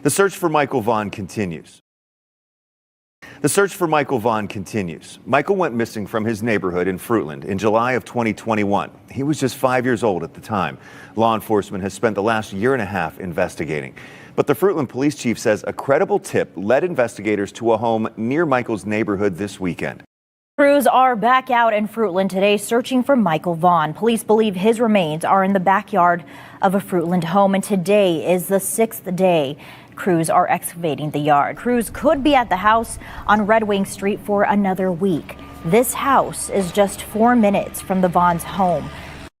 The search for Michael Vaughan continues. Michael went missing from his neighborhood in Fruitland in July of 2021. He was just 5 years old at the time. Law enforcement has spent the last year and a half investigating. But the Fruitland police chief says a credible tip led investigators to a home near Michael's neighborhood this weekend. Crews are back out in Fruitland today searching for Michael Vaughan. Police believe his remains are in the backyard of a Fruitland home, and today is the 6th day crews are excavating the yard. Crews could be at the house on Red Wing Street for another week. This house is just 4 minutes from the Vaughn's home.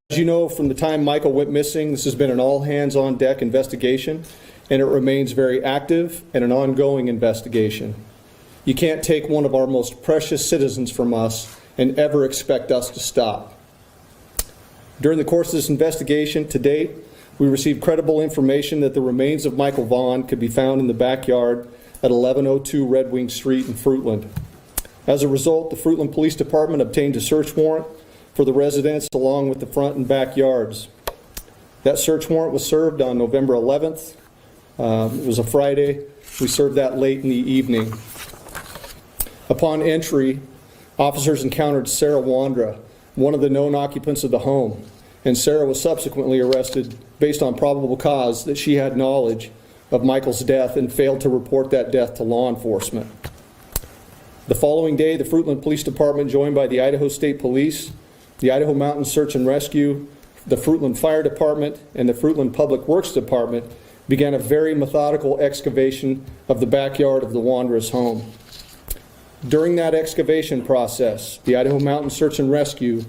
As you know, from the time Michael went missing, this has been an all-hands-on-deck investigation, and it remains very active and an ongoing investigation. You can't take one of our most precious citizens from us and ever expect us to stop. During the course of this investigation to date, we received credible information that the remains of Michael Vaughan could be found in the backyard at 1102 Red Wing Street in Fruitland. As a result, the Fruitland Police Department obtained a search warrant for the residence along with the front and backyards. That search warrant was served on November 11th. It was a Friday. We served that late in the evening. Upon entry, officers encountered Sarah Wondra, one of the known occupants of the home, and Sarah was subsequently arrested based on probable cause that she had knowledge of Michael's death and failed to report that death to law enforcement. The following day, the Fruitland Police Department, joined by the Idaho State Police, the Idaho Mountain Search and Rescue, the Fruitland Fire Department, and the Fruitland Public Works Department, began a very methodical excavation of the backyard of the Wondra'S home. During that excavation process, the Idaho Mountain Search and Rescue,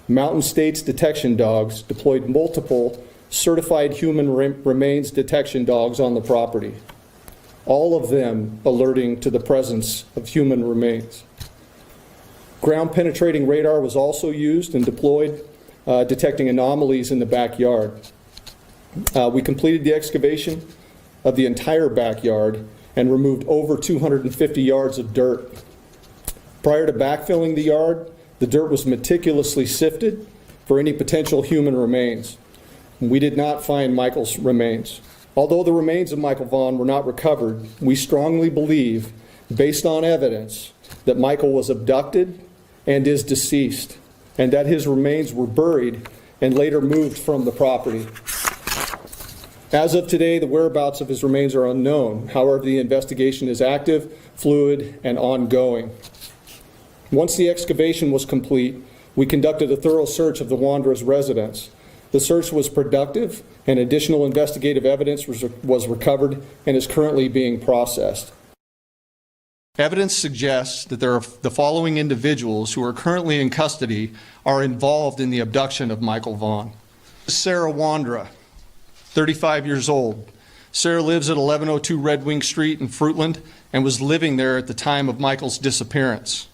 Mountain States detection dogs deployed multiple certified human remains detection dogs on the property, all of them alerting to the presence of human remains. Ground penetrating radar was also used and deployed, detecting anomalies in the backyard. We completed the excavation of the entire backyard and removed over 250 yards of dirt. Prior to backfilling the yard, the dirt was meticulously sifted for any potential human remains. We did not find Michael's remains. Although the remains of Michael Vaughan were not recovered, we strongly believe, based on evidence, that Michael was abducted and is deceased, and that his remains were buried and later moved from the property. As of today, the whereabouts of his remains are unknown. However, the investigation is active, fluid, and ongoing. Once the excavation was complete, we conducted a thorough search of the Wondra'S residence. The search was productive, and additional investigative evidence was recovered and is currently being processed. Evidence suggests that there are the following individuals who are currently in custody are involved in the abduction of Michael Vaughan. Sarah Wondra, 35 years old. Sarah lives at 1102 Red Wing Street in Fruitland and was living there at the time of Michael's disappearance.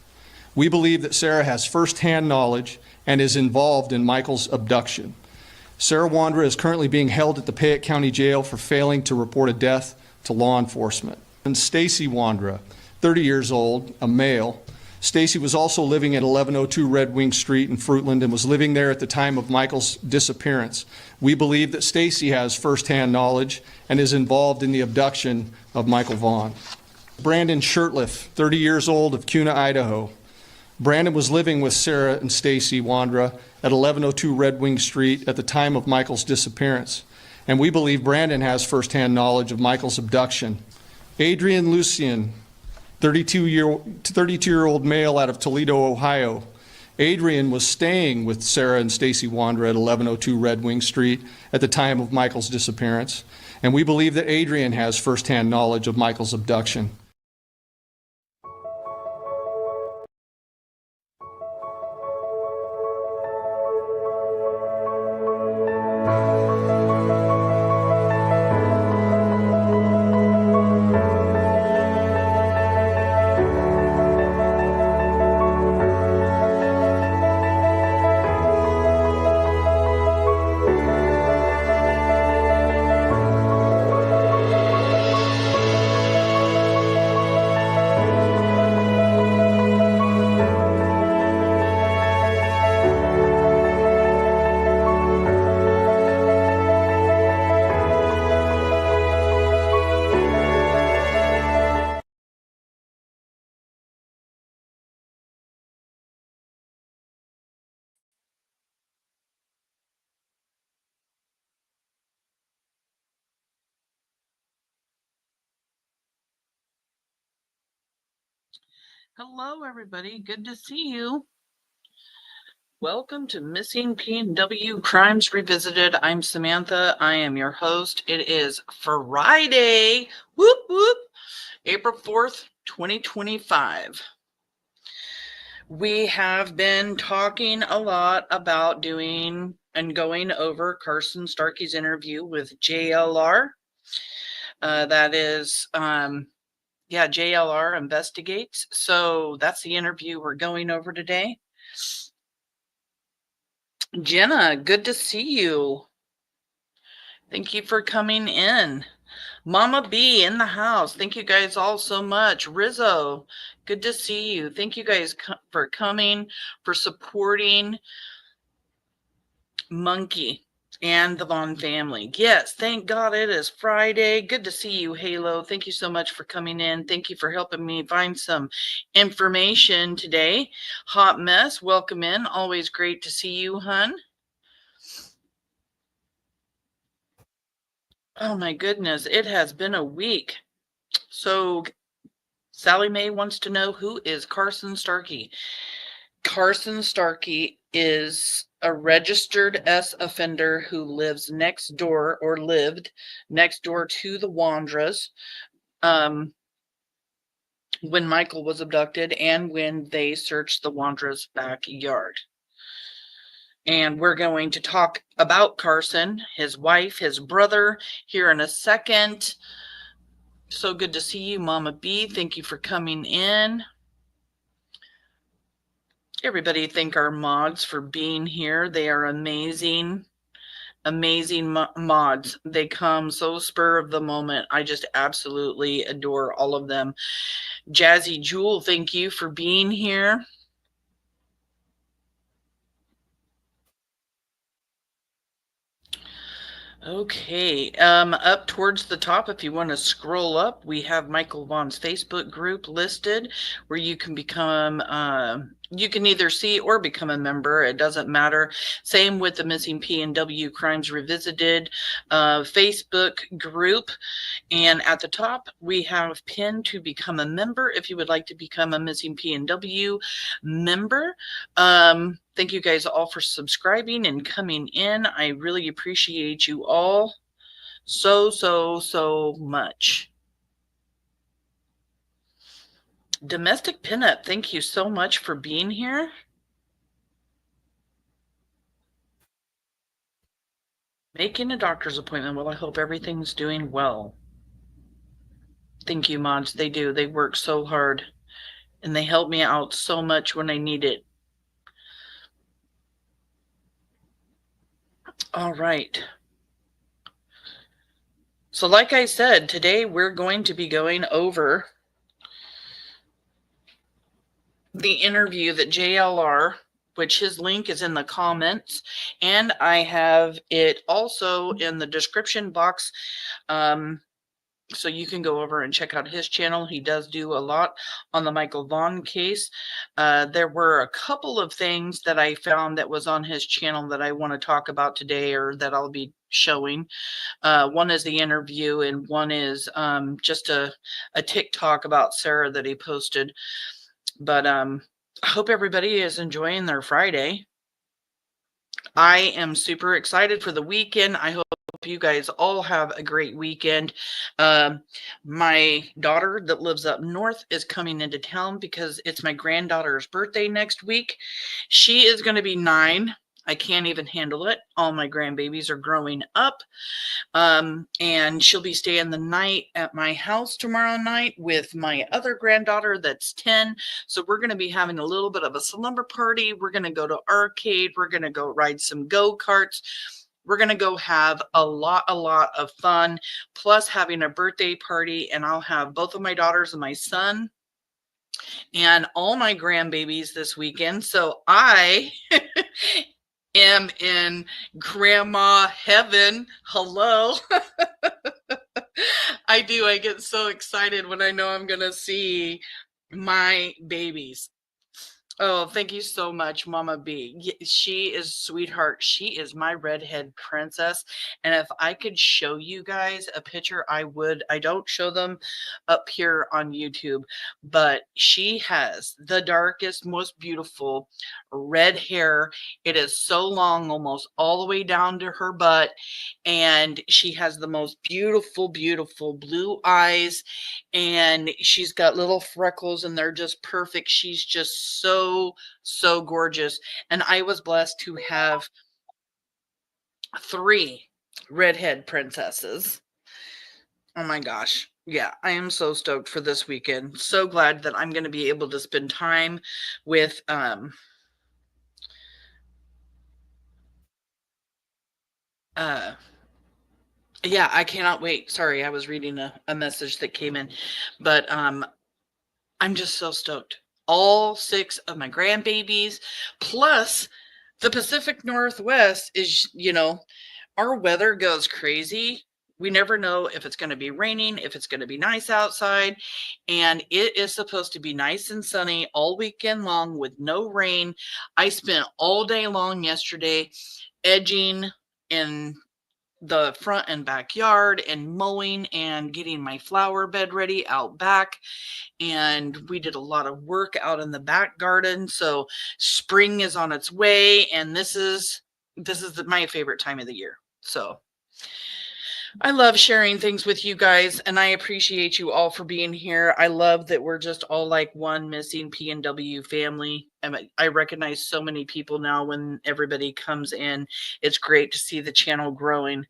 We believe that Sarah has firsthand knowledge and is involved in Michael's abduction. Sarah Wondra is currently being held at the Payette County Jail for failing to report a death to law enforcement. And Stacey Wondra, 30 years old, a male. Stacey was also living at 1102 Red Wing Street in Fruitland and was living there at the time of Michael's disappearance. We believe that Stacey has firsthand knowledge and is involved in the abduction of Michael Vaughan. Brandon Shirtliff, 30 years old, of Kuna, Idaho. Brandon was living with Sarah and Stacey Wondra at 1102 Red Wing Street at the time of Michael's disappearance, and we believe Brandon has firsthand knowledge of Michael's abduction. Adrian Lucian, 32-year-old male out of Toledo, Ohio. Adrian was staying with Sarah and Stacey Wondra at 1102 Red Wing Street at the time of Michael's disappearance, and we believe that Adrian has firsthand knowledge of Michael's abduction. Hello, everybody. Good to see you. Welcome to Missing PNW Crimes Revisited. I'm Samantha. I am your host. It is Friday, whoop, whoop, April 4th, 2025. We have been talking a lot about doing and going over Carson Starkey's interview with JLR. That is, JLR Investigates. So that's the interview we're going over today. Jenna, good to see you. Thank you for coming in. Mama B in the house. Thank you guys all so much. Rizzo, good to see you. Thank you guys for coming, for supporting Monkey and the Vaughan family. Yes, thank God it is Friday. Good to see you, Halo. Thank you so much for coming in. Thank you for helping me find some information today. Hot Mess, welcome in. Always great to see you, hun. Oh my goodness, it has been a week. So Sally Mae wants to know, who is Carson Starkey? Carson Starkey is a registered S offender who lives next door, or lived next door to the Wondra'S when Michael was abducted and when they searched the Wondra'S backyard. And we're going to talk about Carson, his wife, his brother here in a second. So good to see you, Mama B. Thank you for coming in. Everybody thank our mods for being here. They are amazing, amazing mods. They come so spur of the moment. I just absolutely adore all of them. Jazzy Jewel, thank you for being here. Okay, up towards the top, if you want to scroll up, we have Michael Vaughan's Facebook group listed where you can become, you can either see or become a member. It doesn't matter. Same with the Missing PNW Crimes Revisited Facebook group. And at the top, we have pinned to become a member if you would like to become a Missing PNW member. Thank you guys all for subscribing and coming in. I really appreciate you all so much. Domestic Pinup, thank you so much for being here. Making a doctor's appointment. Well, I hope everything's doing well. Thank you, mods. They do. They work so hard and they help me out so much when I need it. All right. So like I said, today we're going to be going over the interview that JLR, which his link is in the comments, and I have it also in the description box. So you can go over and check out his channel. He does do a lot on the Michael Vaughan case. There were a couple of things that I found that was on his channel that I want to talk about today, or that I'll be showing. One is the interview, and one is just a TikTok about Sarah that he posted. But I hope everybody is enjoying their Friday. I am super excited for the weekend. I hope you guys all have a great weekend. My daughter that lives up north is coming into town because it's my granddaughter's birthday next week. She is going to be 9. I can't even handle it. All my grandbabies are growing up. And she'll be staying the night at my house tomorrow night with my other granddaughter that's 10. So we're going to be having a little bit of a slumber party. We're going to go to arcade. We're going to go ride some go-karts. We're going to go have a lot of fun, plus having a birthday party. And I'll have both of my daughters and my son and all my grandbabies this weekend. So I am in grandma heaven. Hello. I do. I get so excited when I know I'm going to see my babies. Oh, thank you so much, Mama B. She is sweetheart. She is my redhead princess. And if I could show you guys a picture, I would. I don't show them up here on YouTube, but she has the darkest, most beautiful red hair. It is so long, almost all the way down to her butt. And she has the most beautiful, beautiful blue eyes. And she's got little freckles and they're just perfect. She's just so gorgeous. And I was blessed to have 3 redhead princesses. Oh my gosh. Yeah, I am so stoked for this weekend. So glad that I'm going to be able to spend time with yeah, I cannot wait. Sorry, I was reading a message that came in. But I'm just so stoked. All 6 of my grandbabies, plus the Pacific Northwest is, our weather goes crazy. We never know if it's going to be raining, if it's going to be nice outside. And it is supposed to be nice and sunny all weekend long with no rain. I spent all day long yesterday edging in the front and backyard and mowing and getting my flower bed ready out back. And we did a lot of work out in the back garden. So spring is on its way, and this is my favorite time of the year. So I love sharing things with you guys, and I appreciate you all for being here. I love that we're just all like one Missing PNW family. And I recognize so many people now when everybody comes in. It's great to see the channel growing.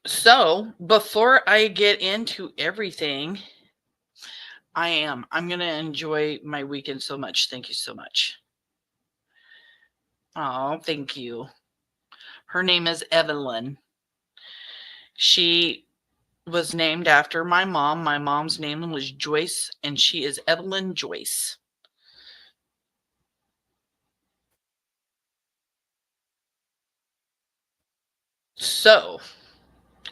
So before I get into everything, I'm going to enjoy my weekend so much. Thank you so much. Oh, thank you. Her name is Evelyn. She was named after my mom. My mom's name was Joyce, and she is Evelyn Joyce. So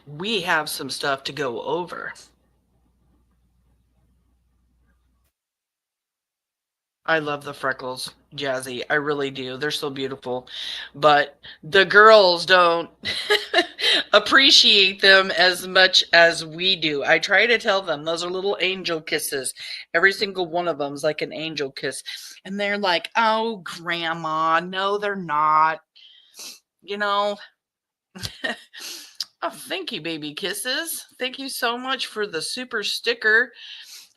we have some stuff to go over. I love the freckles, Jazzy. I really do. They're so beautiful. But the girls don't appreciate them as much as we do. I try to tell them those are little angel kisses. Every single one of them is like an angel kiss. And they're like, oh, Grandma, no, they're not. Oh, thank you, baby kisses. Thank you so much for the super sticker.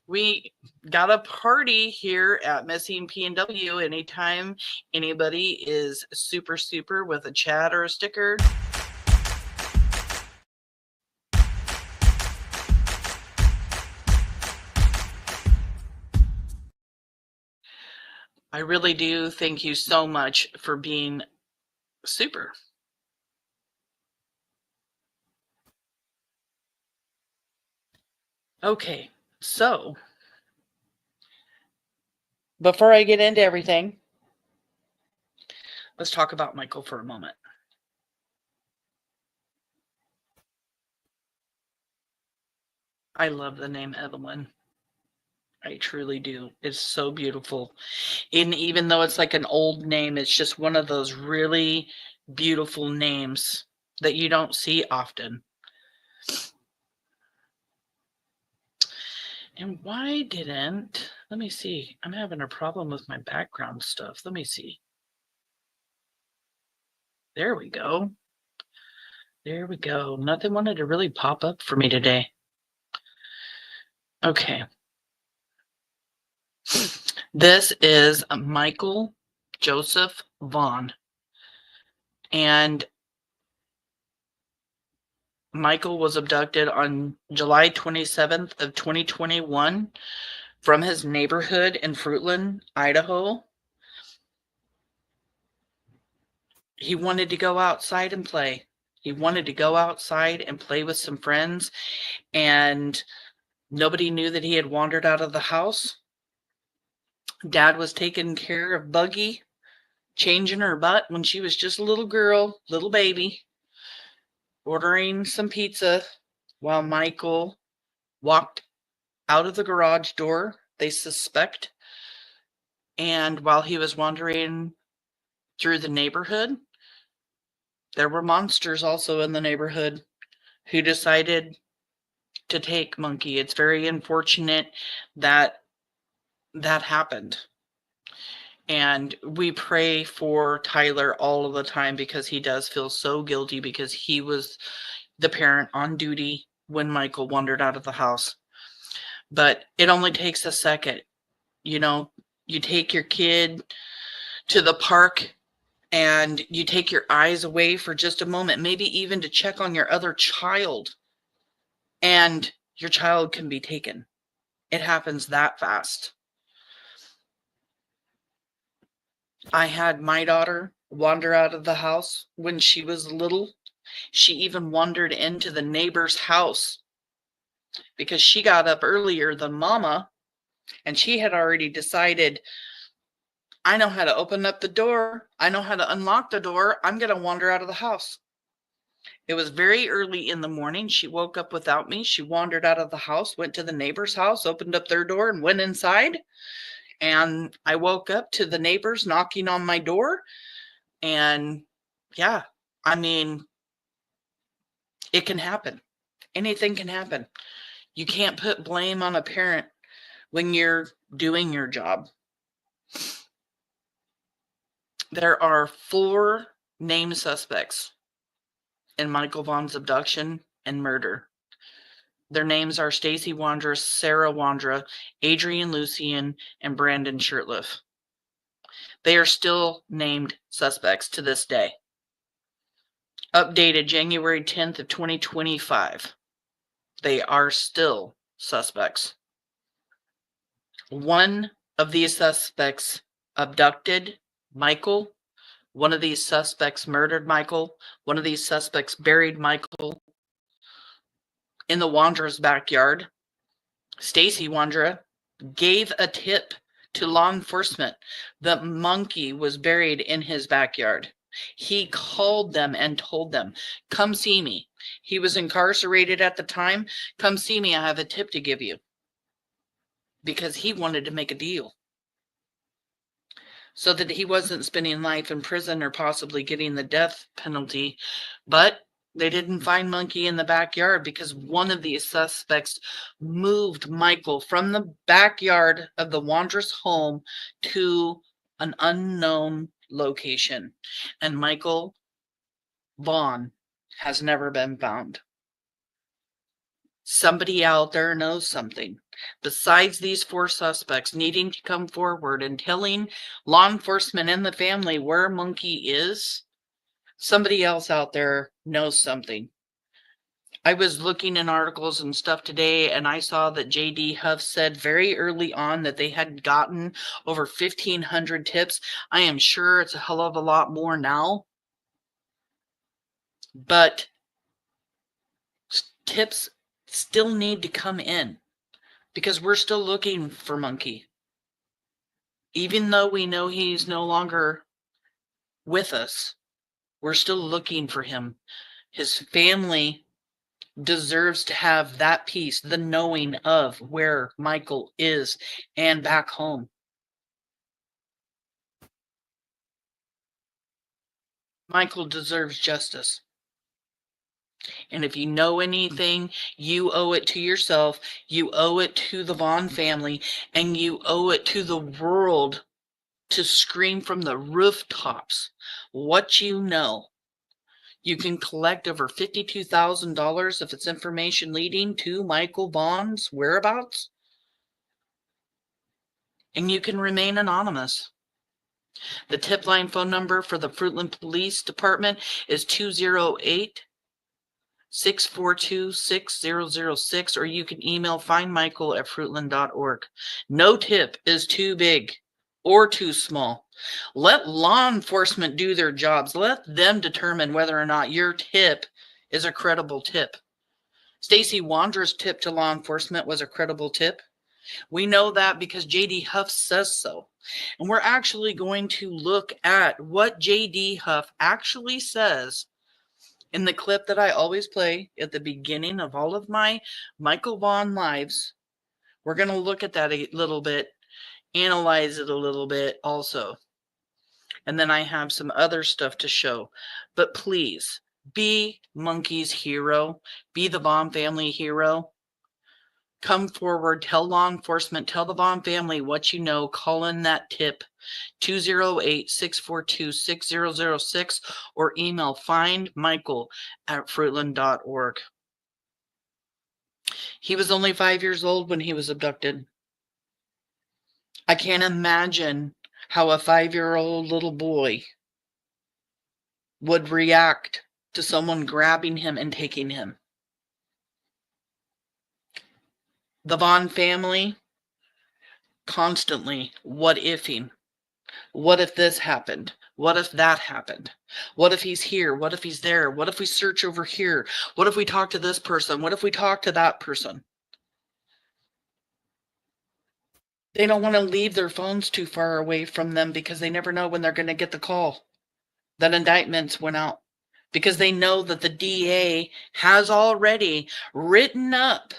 We got a party here at Missing PNW. Anytime anybody is super with a chat or a sticker, I really do thank you so much for being super. Okay, so before I get into everything, let's talk about Michael for a moment. I love the name Evelyn. I truly do. It's so beautiful. And even though it's like an old name, it's just one of those really beautiful names that you don't see often. And why didn't, let me see. I'm having a problem with my background stuff. Let me see. There we go. There we go. Nothing wanted to really pop up for me today. Okay. This is Michael Joseph Vaughan. And Michael was abducted on July 27th of 2021 from his neighborhood in Fruitland, Idaho. He wanted to go outside and play. He wanted to go outside and play with some friends, and nobody knew that he had wandered out of the house. Dad was taking care of Buggy, changing her butt when she was just a little girl, little baby, ordering some pizza while Michael walked out of the garage door, they suspect, And while he was wandering through the neighborhood, there were monsters also in the neighborhood who decided to take Monkey. It's very unfortunate that that happened. And we pray for Tyler all of the time because he does feel so guilty because he was the parent on duty when Michael wandered out of the house. But it only takes a second. You know, you take your kid to the park and you take your eyes away for just a moment, maybe even to check on your other child, and your child can be taken. It happens that fast. I had my daughter wander out of the house when she was little. She even wandered into the neighbor's house because she got up earlier than mama, and she had already decided, I know how to open up the door. I know how to unlock the door. I'm going to wander out of the house. It was very early in the morning. She woke up without me. She wandered out of the house, went to the neighbor's house, opened up their door, and went inside. And I woke up to the neighbors knocking on my door. And yeah, I mean, it can happen. Anything can happen. You can't put blame on a parent when you're doing your job. There are 4 named suspects in Michael Vaughan's abduction and murder. Their names are Stacey Wondra, Sarah Wondra, Adrian Lucian, and Brandon Shirtliff. They are still named suspects to this day. Updated January 10th of 2025. They are still suspects. One of these suspects abducted Michael. One of these suspects murdered Michael. One of these suspects buried Michael in the Wondra'S backyard. Stacey Wondra gave a tip to law enforcement that Monkey was buried in his backyard. He called them and told them, come see me. He was incarcerated at the time. Come see me. I have a tip to give you. Because he wanted to make a deal, so that he wasn't spending life in prison or possibly getting the death penalty. But they didn't find Monkey in the backyard because one of these suspects moved Michael from the backyard of the Wondra'S home to an unknown location. And Michael Vaughan has never been found. Somebody out there knows something. Besides these 4 suspects needing to come forward and telling law enforcement and the family where Monkey is, somebody else out there knows something. I was looking in articles and stuff today, and I saw that J.D. Huff said very early on that they had gotten over 1,500 tips. I am sure it's a hell of a lot more now. But tips still need to come in because we're still looking for Monkey. Even though we know he's no longer with us, we're still looking for him. His family deserves to have that peace, the knowing of where Michael is and back home. Michael deserves justice. And if you know anything, you owe it to yourself, you owe it to the Vaughan family, and you owe it to the world to scream from the rooftops what you know. You can collect over $52,000 if it's information leading to Michael Vaughan's whereabouts. And you can remain anonymous. The tip line phone number for the Fruitland Police Department is 208-642-6006, or you can email findmichael@fruitland.org. No tip is too big or too small. Let law enforcement do their jobs. Let them determine whether or not your tip is a credible tip. Stacey Wondra's tip to law enforcement was a credible tip. We know that because J.D. Huff says so. And we're actually going to look at what J.D. Huff actually says in the clip that I always play at the beginning of all of my Michael Vaughan lives. We're going to look at that a little bit analyze it a little bit also. And then I have some other stuff to show. But please, be Monkey's hero. Be the Vaughan family hero. Come forward, tell law enforcement, tell the Vaughan family what you know. Call in that tip, 208-642-6006, or email findmichael@fruitland.org. He was only 5 years old when he was abducted. I can't imagine how a 5-year-old little boy would react to someone grabbing him and taking him. The Vaughan family constantly what-ifing. What if this happened? What if that happened? What if he's here? What if he's there? What if we search over here? What if we talk to this person? What if we talk to that person? They don't want to leave their phones too far away from them because they never know when they're going to get the call that indictments went out, because they know that the DA has already written up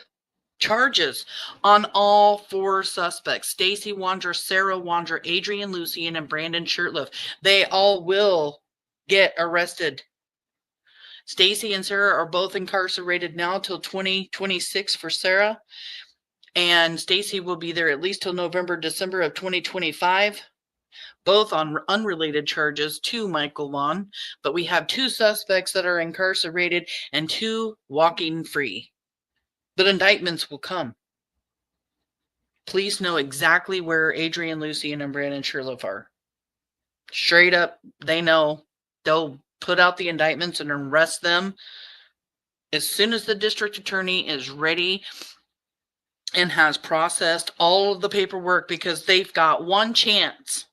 charges on all 4 suspects: Stacey Wondra, Sarah Wondra, Adrian Lucian, and Brandon Shirtliff. They all will get arrested. Stacey and Sarah are both incarcerated now till 2026 for Sarah, and Stacey will be there at least till November, December of 2025. Both on unrelated charges to Michael Vaughan, but we have 2 suspects that are incarcerated and 2 walking free. But indictments will come. Please know exactly where Adrian Lucian and Brandon Shirtliff are. Straight up, they know. They'll put out the indictments and arrest them as soon as the district attorney is ready and has processed all of the paperwork, because they've got one chance,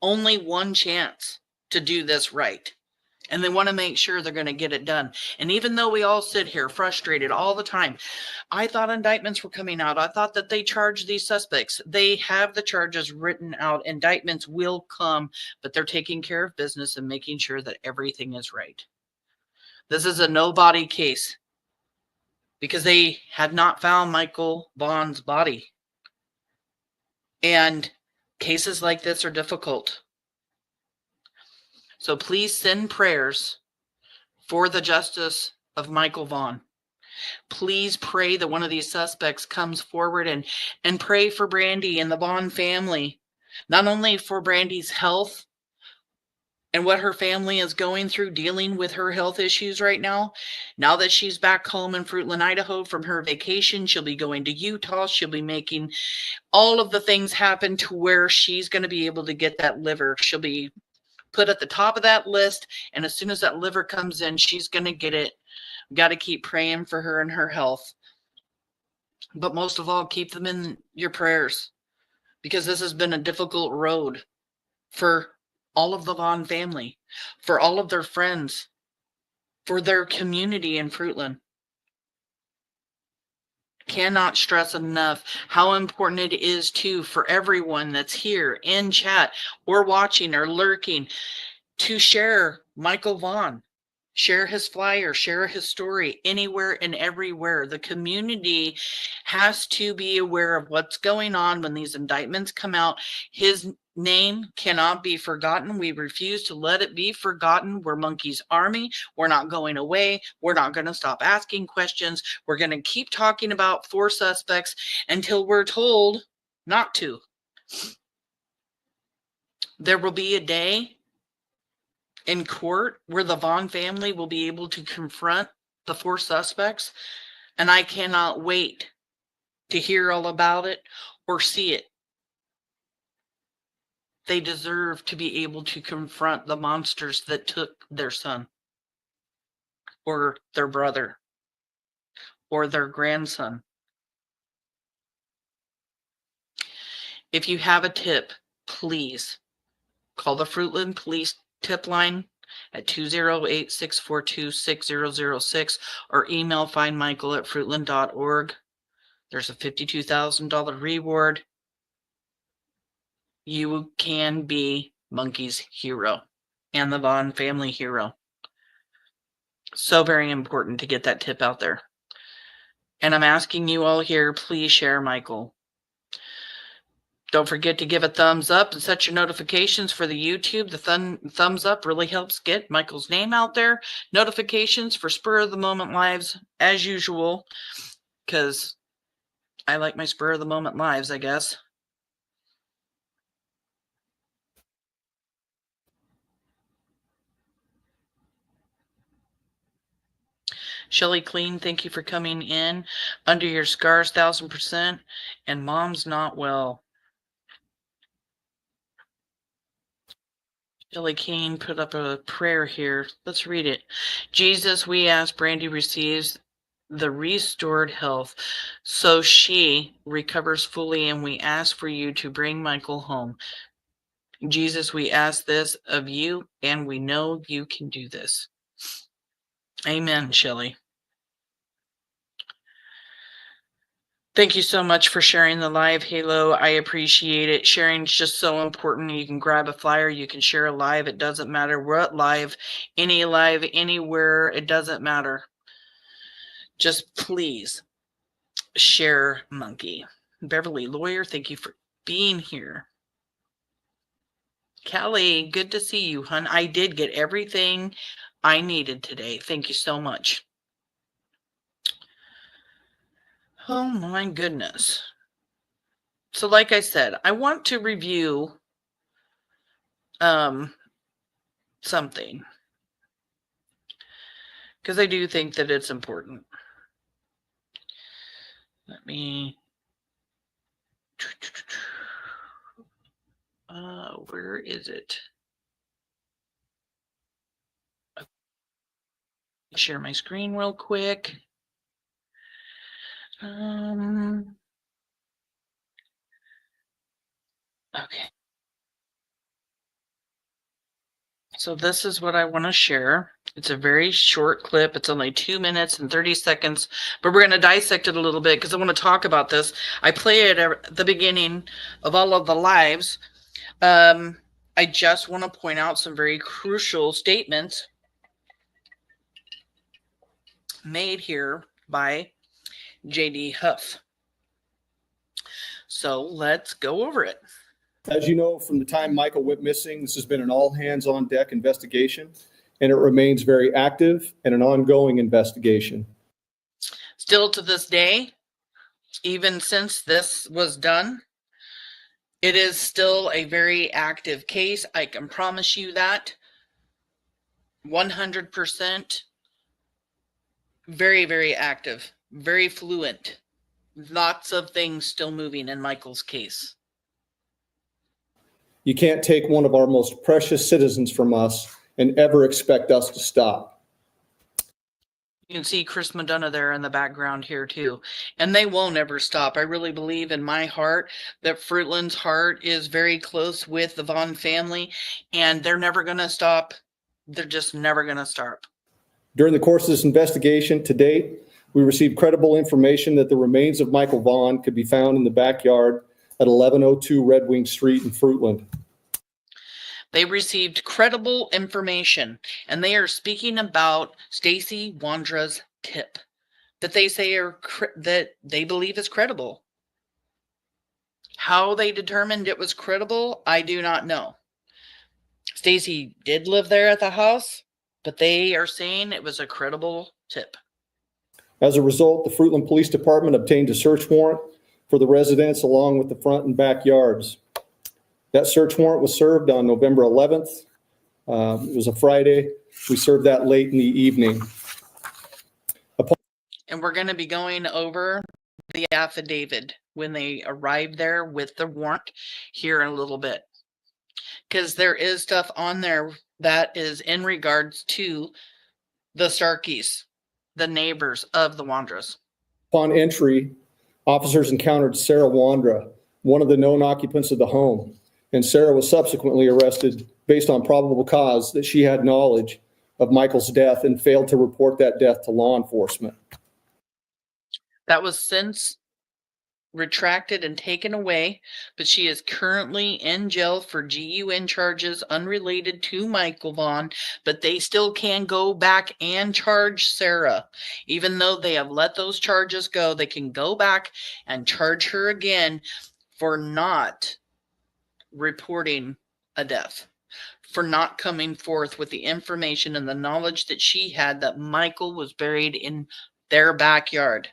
only one chance to do this right. And they want to make sure they're going to get it done. And even though we all sit here frustrated all the time, I thought indictments were coming out. I thought that they charged these suspects. They have the charges written out. Indictments will come, but they're taking care of business and making sure that everything is right. This is a nobody case because they had not found Michael Vaughan's body. And cases like this are difficult. So please send prayers for the justice of Michael Vaughan. Please pray that one of these suspects comes forward, and pray for Brandy and the Vaughan family. Not only for Brandy's health and what her family is going through dealing with her health issues right now. Now that she's back home in Fruitland, Idaho from her vacation, she'll be going to Utah. She'll be making all of the things happen to where she's going to be able to get that liver. She'll be put at the top of that list, and as soon as that liver comes in, she's going to get it. Got to keep praying for her and her health. But most of all, keep them in your prayers, because this has been a difficult road for all of the Vaughan family, for all of their friends, for their community in Fruitland. Cannot stress enough how important it is too for everyone that's here in chat or watching or lurking to share Michael Vaughan, share his flyer, share his story anywhere and everywhere. The community has to be aware of what's going on when these indictments come out. His name cannot be forgotten. We refuse to let it be forgotten. We're Monkey's Army. We're not going away. We're not going to stop asking questions. We're going to keep talking about 4 suspects until we're told not to. There will be a day in court where the Vaughan family will be able to confront the 4 suspects, and I cannot wait to hear all about it or see it. They deserve to be able to confront the monsters that took their son or their brother or their grandson. If you have a tip, please call the Fruitland Police tip line at 208-642-6006 or email findmichael@fruitland.org. There's a $52,000 reward. You can be Monkey's hero and the Vaughan family hero. So very important to get that tip out there. And I'm asking you all here, please share Michael. Don't forget to give a thumbs up and set your notifications for the YouTube. The thumbs up really helps get Michael's name out there. Notifications for Spur of the Moment lives as usual, because I like my Spur of the Moment lives, I guess. Shelly Clean, thank you for coming in. Under your scars, 1000%. And Mom's not well. Shelly Kane put up a prayer here. Let's read it. Jesus, we ask Brandy receives the restored health so she recovers fully, and we ask for you to bring Michael home. Jesus, we ask this of you, and we know you can do this. Amen, Shelly. Thank you so much for sharing the live, Halo. I appreciate it. Sharing is just so important. You can grab a flyer. You can share a live. It doesn't matter what live, anywhere. It doesn't matter. Just please share, monkey. Beverly Lawyer, thank you for being here. Callie, good to see you, hun. I did get everything I needed today. Thank you so much. Oh my goodness. So like I said, I want to review something, because I do think that it's important. Let me where is it? Share my screen real quick. Okay. So this is what I want to share. It's a very short clip. It's only 2 minutes and 30 seconds, but we're going to dissect it a little bit because I want to talk about this. I play it at the beginning of all of the lives. I just want to point out some very crucial statements made here by J.D. Huff. So let's go over it. As you know, from the time Michael went missing, this has been an all-hands-on-deck investigation, and it remains very active and an ongoing investigation. Still to this day, even since this was done, it is still a very active case. I can promise you that. 100%. Very, very active. Very fluent. Lots of things still moving in Michael's case. You can't take one of our most precious citizens from us and ever expect us to stop. You can see Chris Madonna there in the background here too. And they won't ever stop. I really believe in my heart that Fruitland's heart is very close with the Vaughan family, and they're never going to stop. They're just never going to stop. During the course of this investigation to date, we received credible information that the remains of Michael Vaughan could be found in the backyard at 1102 Red Wing Street in Fruitland. They received credible information, and they are speaking about Stacey Wondra's tip that they say that they believe is credible. How they determined it was credible, I do not know. Stacey did live there at the house, but they are saying it was a credible tip. As a result, the Fruitland Police Department obtained a search warrant for the residence along with the front and backyards. That search warrant was served on November 11th. It was a Friday. We served that late in the evening. And we're going to be going over the affidavit when they arrived there with the warrant here in a little bit, because there is stuff on there that is in regards to the Starkys, the neighbors of the Wondra'S. Upon entry, officers encountered Sarah Wondra, one of the known occupants of the home, and Sarah was subsequently arrested based on probable cause that she had knowledge of Michael's death and failed to report that death to law enforcement. That was since retracted and taken away, but she is currently in jail for GUN charges unrelated to Michael Vaughan, but they still can go back and charge Sarah. Even though they have let those charges go, they can go back and charge her again for not reporting a death, for not coming forth with the information and the knowledge that she had that Michael was buried in their backyard.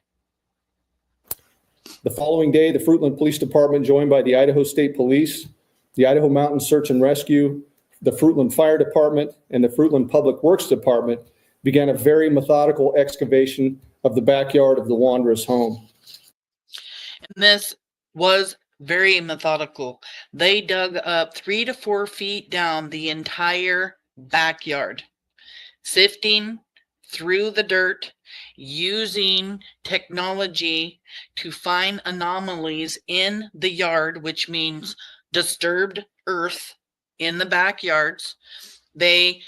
The following day, the Fruitland Police Department, joined by the Idaho State Police, the Idaho Mountain Search and Rescue, the Fruitland Fire Department, and the Fruitland Public Works Department, began a very methodical excavation of the backyard of the Wondra'S home. And this was very methodical. They dug up 3 to 4 feet down the entire backyard, sifting through the dirt, using technology to find anomalies in the yard, which means disturbed earth in the backyards. They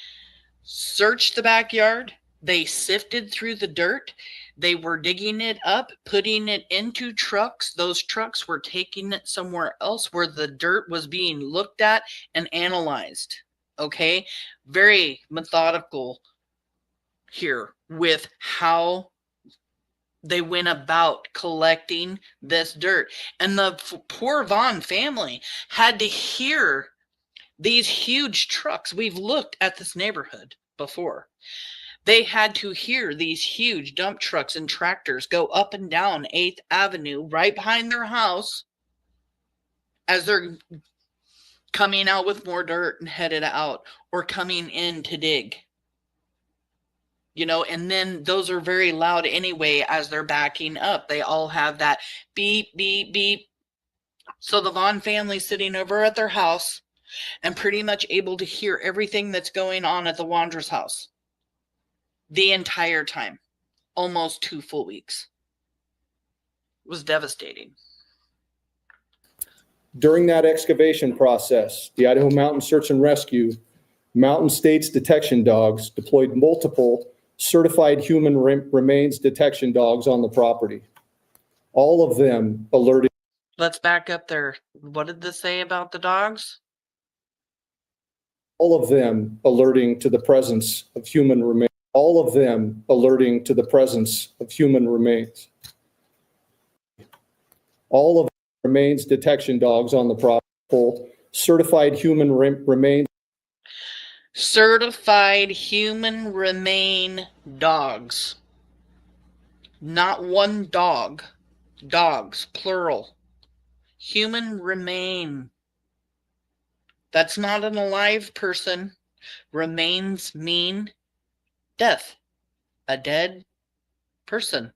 searched the backyard. They sifted through the dirt. They were digging it up, putting it into trucks. Those trucks were taking it somewhere else where the dirt was being looked at and analyzed. Okay? Very methodical here with how they went about collecting this dirt. And the poor Vaughan family had to hear these huge trucks. We've looked at this neighborhood before. They had to hear these huge dump trucks and tractors go up and down 8th Avenue right behind their house as they're coming out with more dirt and headed out, or coming in to dig. You know, and then those are very loud anyway as they're backing up. They all have that beep, beep, beep. So the Vaughan family sitting over at their house and pretty much able to hear everything that's going on at the Wondra'S house the entire time, almost 2 full weeks. It was devastating. During that excavation process, the Idaho Mountain Search and Rescue, Mountain States detection dogs deployed multiple certified human remains detection dogs on the property. All of them alerted. Let's back up there. What did this say about the dogs? All of them alerting to the presence of human remains. All of them alerting to the presence of human remains. All of the remains detection dogs on the property, certified human remains. Certified human remain dogs. Not one dog. Dogs, plural. Human remain. That's not an alive person. Remains mean death. A dead person.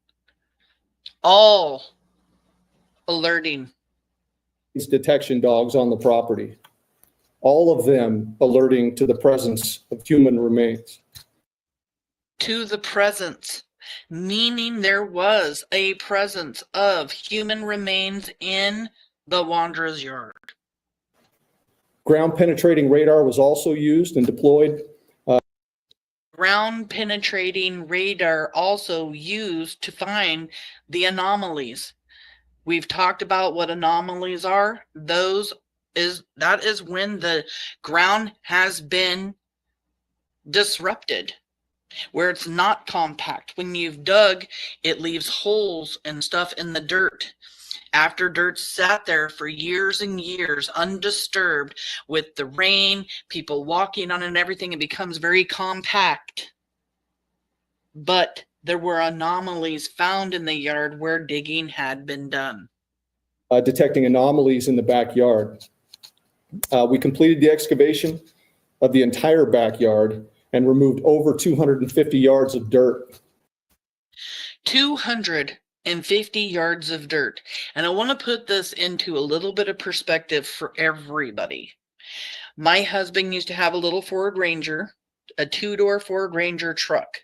All alerting. Detection dogs on the property. All of them alerting to the presence of human remains. To the presence, meaning there was a presence of human remains in the Wondra'S yard. Ground penetrating radar was also used and deployed. Ground penetrating radar also used to find the anomalies. We've talked about what anomalies are. That is when the ground has been disrupted, where it's not compact. When you've dug, it leaves holes and stuff in the dirt. After dirt sat there for years and years undisturbed with the rain, people walking on it and everything, it becomes very compact. But there were anomalies found in the yard where digging had been done. Detecting anomalies in the backyard. We completed the excavation of the entire backyard and removed over 250 yards of dirt. 250 yards of dirt. And I want to put this into a little bit of perspective for everybody. My husband used to have a little Ford Ranger, a 2-door Ford Ranger truck.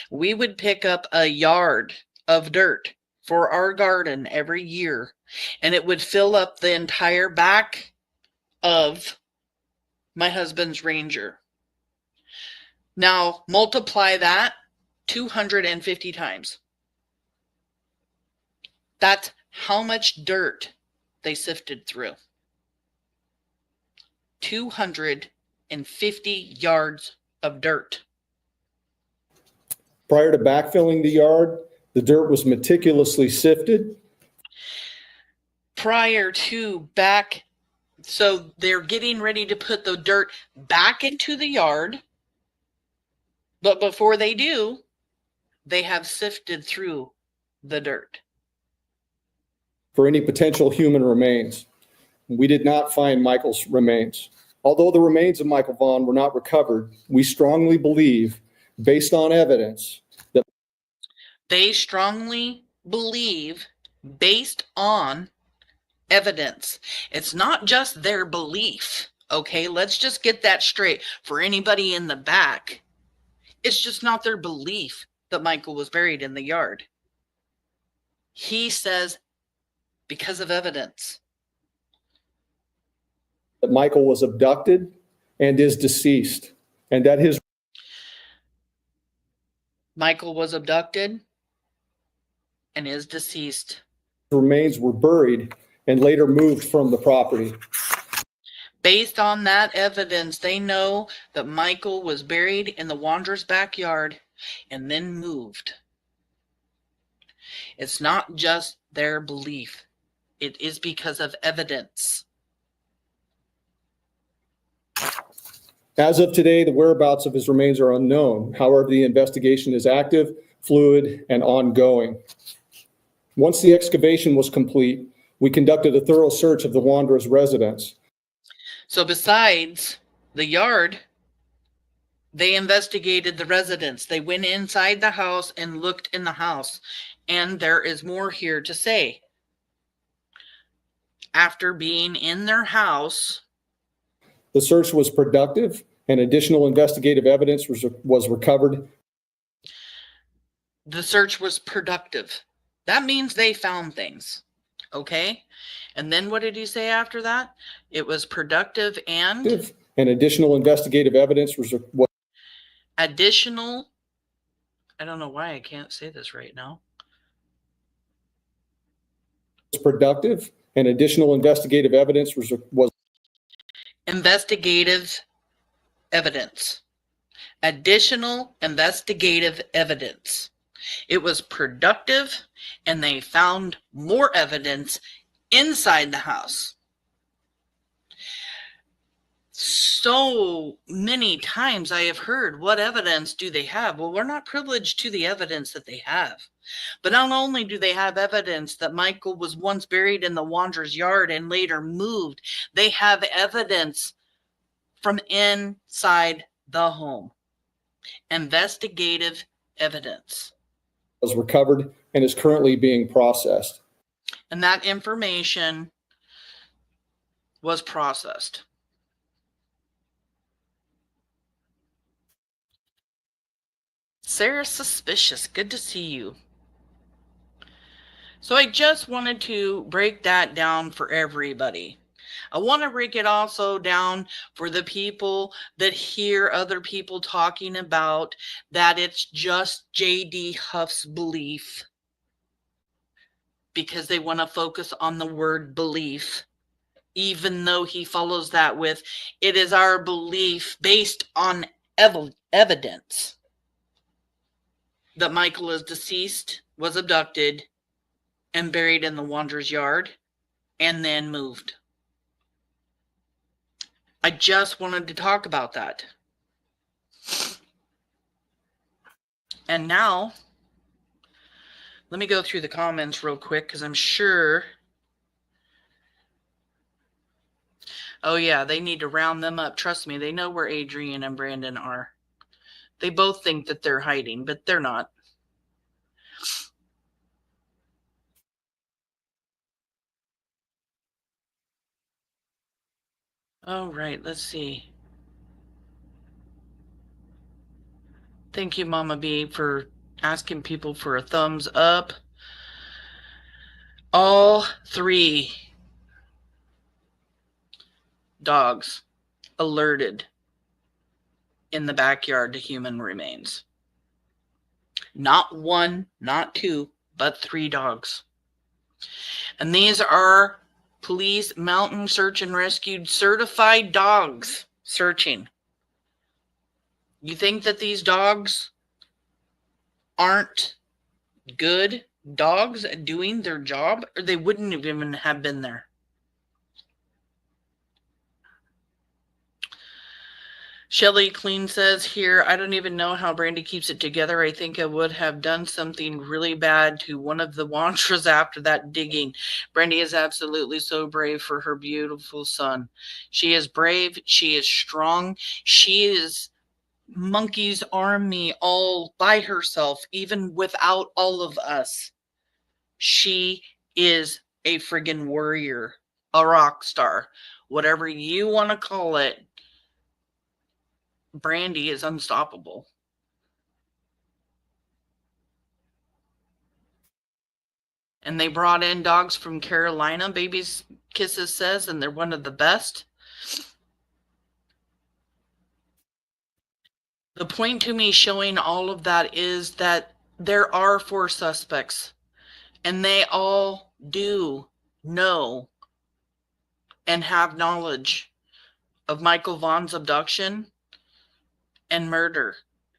We would pick up a yard of dirt for our garden every year, and it would fill up the entire back of my husband's Ranger. Now multiply that 250 times. That's how much dirt they sifted through. 250 yards of dirt. Prior to backfilling the yard, the dirt was meticulously sifted. Prior to backfilling So they're getting ready to put the dirt back into the yard. But before they do, they have sifted through the dirt for any potential human remains. We did not find Michael's remains. Although the remains of Michael Vaughan were not recovered, we strongly believe, based on evidence, that they strongly believe based on evidence. It's not just their belief. Okay, let's just get that straight for anybody in the back. It's just not their belief that Michael was buried in the yard. He says because of evidence. that Michael was abducted and is deceased, and that his Michael was abducted and is deceased. remains were buried and later moved from the property. Based on that evidence, they know that Michael was buried in the Wondra'S backyard and then moved. It's not just their belief. It is because of evidence. As of today, the whereabouts of his remains are unknown. However, the investigation is active, fluid, and ongoing. Once the excavation was complete, we conducted a thorough search of the Wondra'S residence. So besides the yard, they investigated the residence. They went inside the house and looked in the house. And there is more here to say. After being in their house, The search was productive and additional investigative evidence was recovered. the search was productive. That means they found things. Okay? And then what did he say after that? It was productive and additional investigative evidence was additional. I don't know why I can't say this right now. productive and additional investigative evidence was Investigative evidence. Additional investigative evidence. It was productive and they found more evidence inside the house. So many times I have heard, what evidence do they have? Well, we're not privileged to the evidence that they have. But not only do they have evidence that Michael was once buried in the Wondra'S yard and later moved, they have evidence from inside the home. Investigative evidence. was recovered and is currently being processed. And that information was processed. Sarah Suspicious, good to see you. So I just wanted to break that down for everybody. I want to break it also down for the people that hear other people talking about that it's just J.D. Huff's belief, because they want to focus on the word belief, even though he follows that with, it is our belief based on evidence that Michael is deceased, was abducted, and buried in the Wondra'S yard, and then moved. I just wanted to talk about that. And now, let me go through the comments real quick, because I'm sure... Oh yeah, they need to round them up. Trust me, they know where Adrian and Brandon are. They both think that they're hiding, but they're not. All right, let's see. Thank you, Mama B, for asking people for a thumbs up. All 3 dogs alerted in the backyard to human remains. Not 1, not 2, but 3 dogs. And these are police mountain search and rescue certified dogs searching. You think that these dogs aren't good dogs at doing their job, or they wouldn't even have been there. Shelly Clean says here, I don't even know how Brandy keeps it together. I think I would have done something really bad to one of the Wondra's after that digging. Brandy is absolutely so brave for her beautiful son. She is brave. She is strong. She is monkey's army all by herself, even without all of us. She is a friggin' warrior, a rock star, whatever you want to call it. Brandy is unstoppable. And they brought in dogs from Carolina, Baby's Kisses says, and they're one of the best. The point to me showing all of that is that there are 4 suspects, and they all do know and have knowledge of Michael Vaughan's abduction and murder.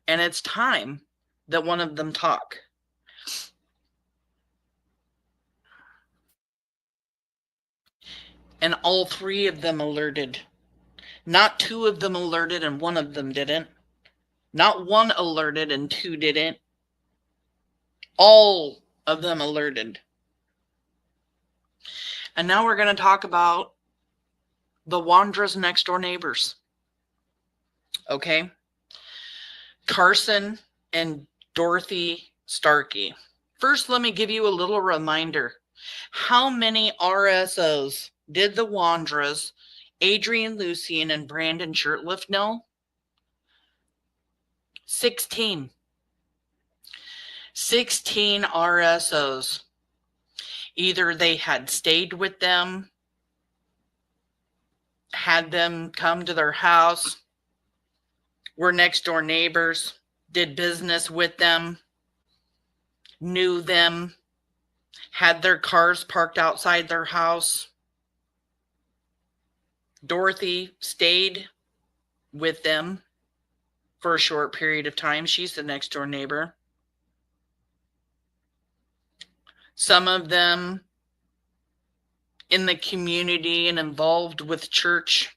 And it's time that one of them talk. And all 3 of them alerted. Not 2 of them alerted and 1 of them didn't. Not 1 alerted and 2 didn't. All of them alerted. And now we're going to talk about the Wondra's next door neighbors. Okay? Carson and Dorothy Starkey. First, let me give you a little reminder. How many RSOs did the Wondra's, Adrian Lucian, and Brandon Shirtliff know? 16. 16 RSOs. Either they had stayed with them, had them come to their house, were next door neighbors, did business with them, knew them, had their cars parked outside their house. Dorothy stayed with them for a short period of time. She's the next door neighbor. Some of them in the community and involved with church.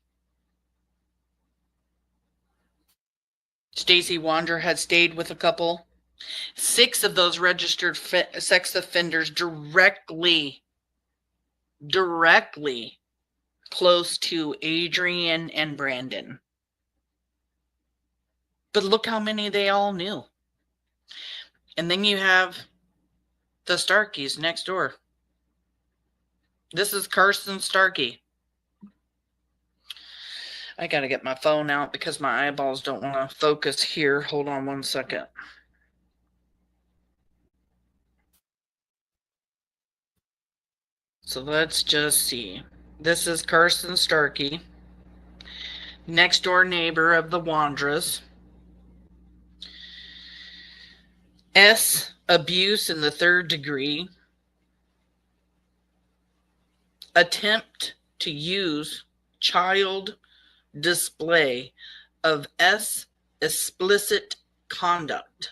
Stacey Wondra had stayed with a couple. 6 of those registered sex offenders directly close to Adrian and Brandon. But look how many they all knew. And then you have the Starkeys next door. This is Carson Starky. I gotta get my phone out because my eyeballs don't want to focus here. Hold on one second. So let's just see. This is Carson Starkey, next door neighbor of the Wondra's. S, abuse in the 3rd degree. Attempt to use child display of S, explicit conduct.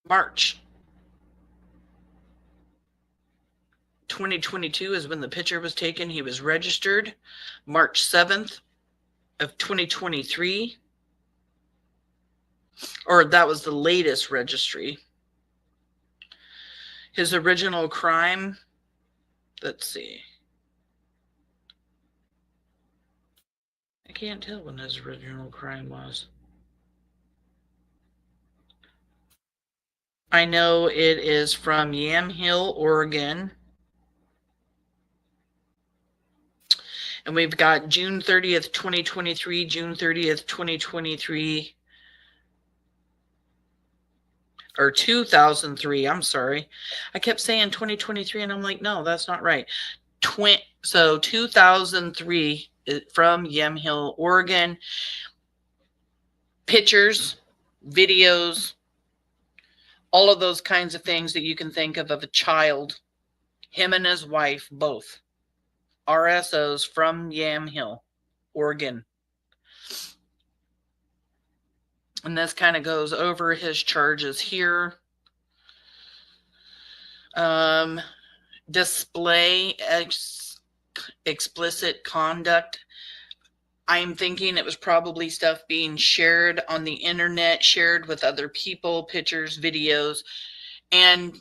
March 2022 is when the picture was taken. He was registered March 7th of 2023. Or that was the latest registry. His original crime, let's see. I can't tell when his original crime was. I know it is from Yamhill, Oregon. And we've got June 30th, 2023, June 30th, 2023. Or 2003, I'm sorry. I kept saying 2023 and I'm like, no, that's not right. So 2003 from Yamhill, Oregon. Pictures, videos, all of those kinds of things that you can think of a child, him and his wife, both RSOs from Yamhill, Oregon. And this kind of goes over his charges here. Display explicit conduct, I'm thinking it was probably stuff being shared on the internet, shared with other people, pictures, videos, and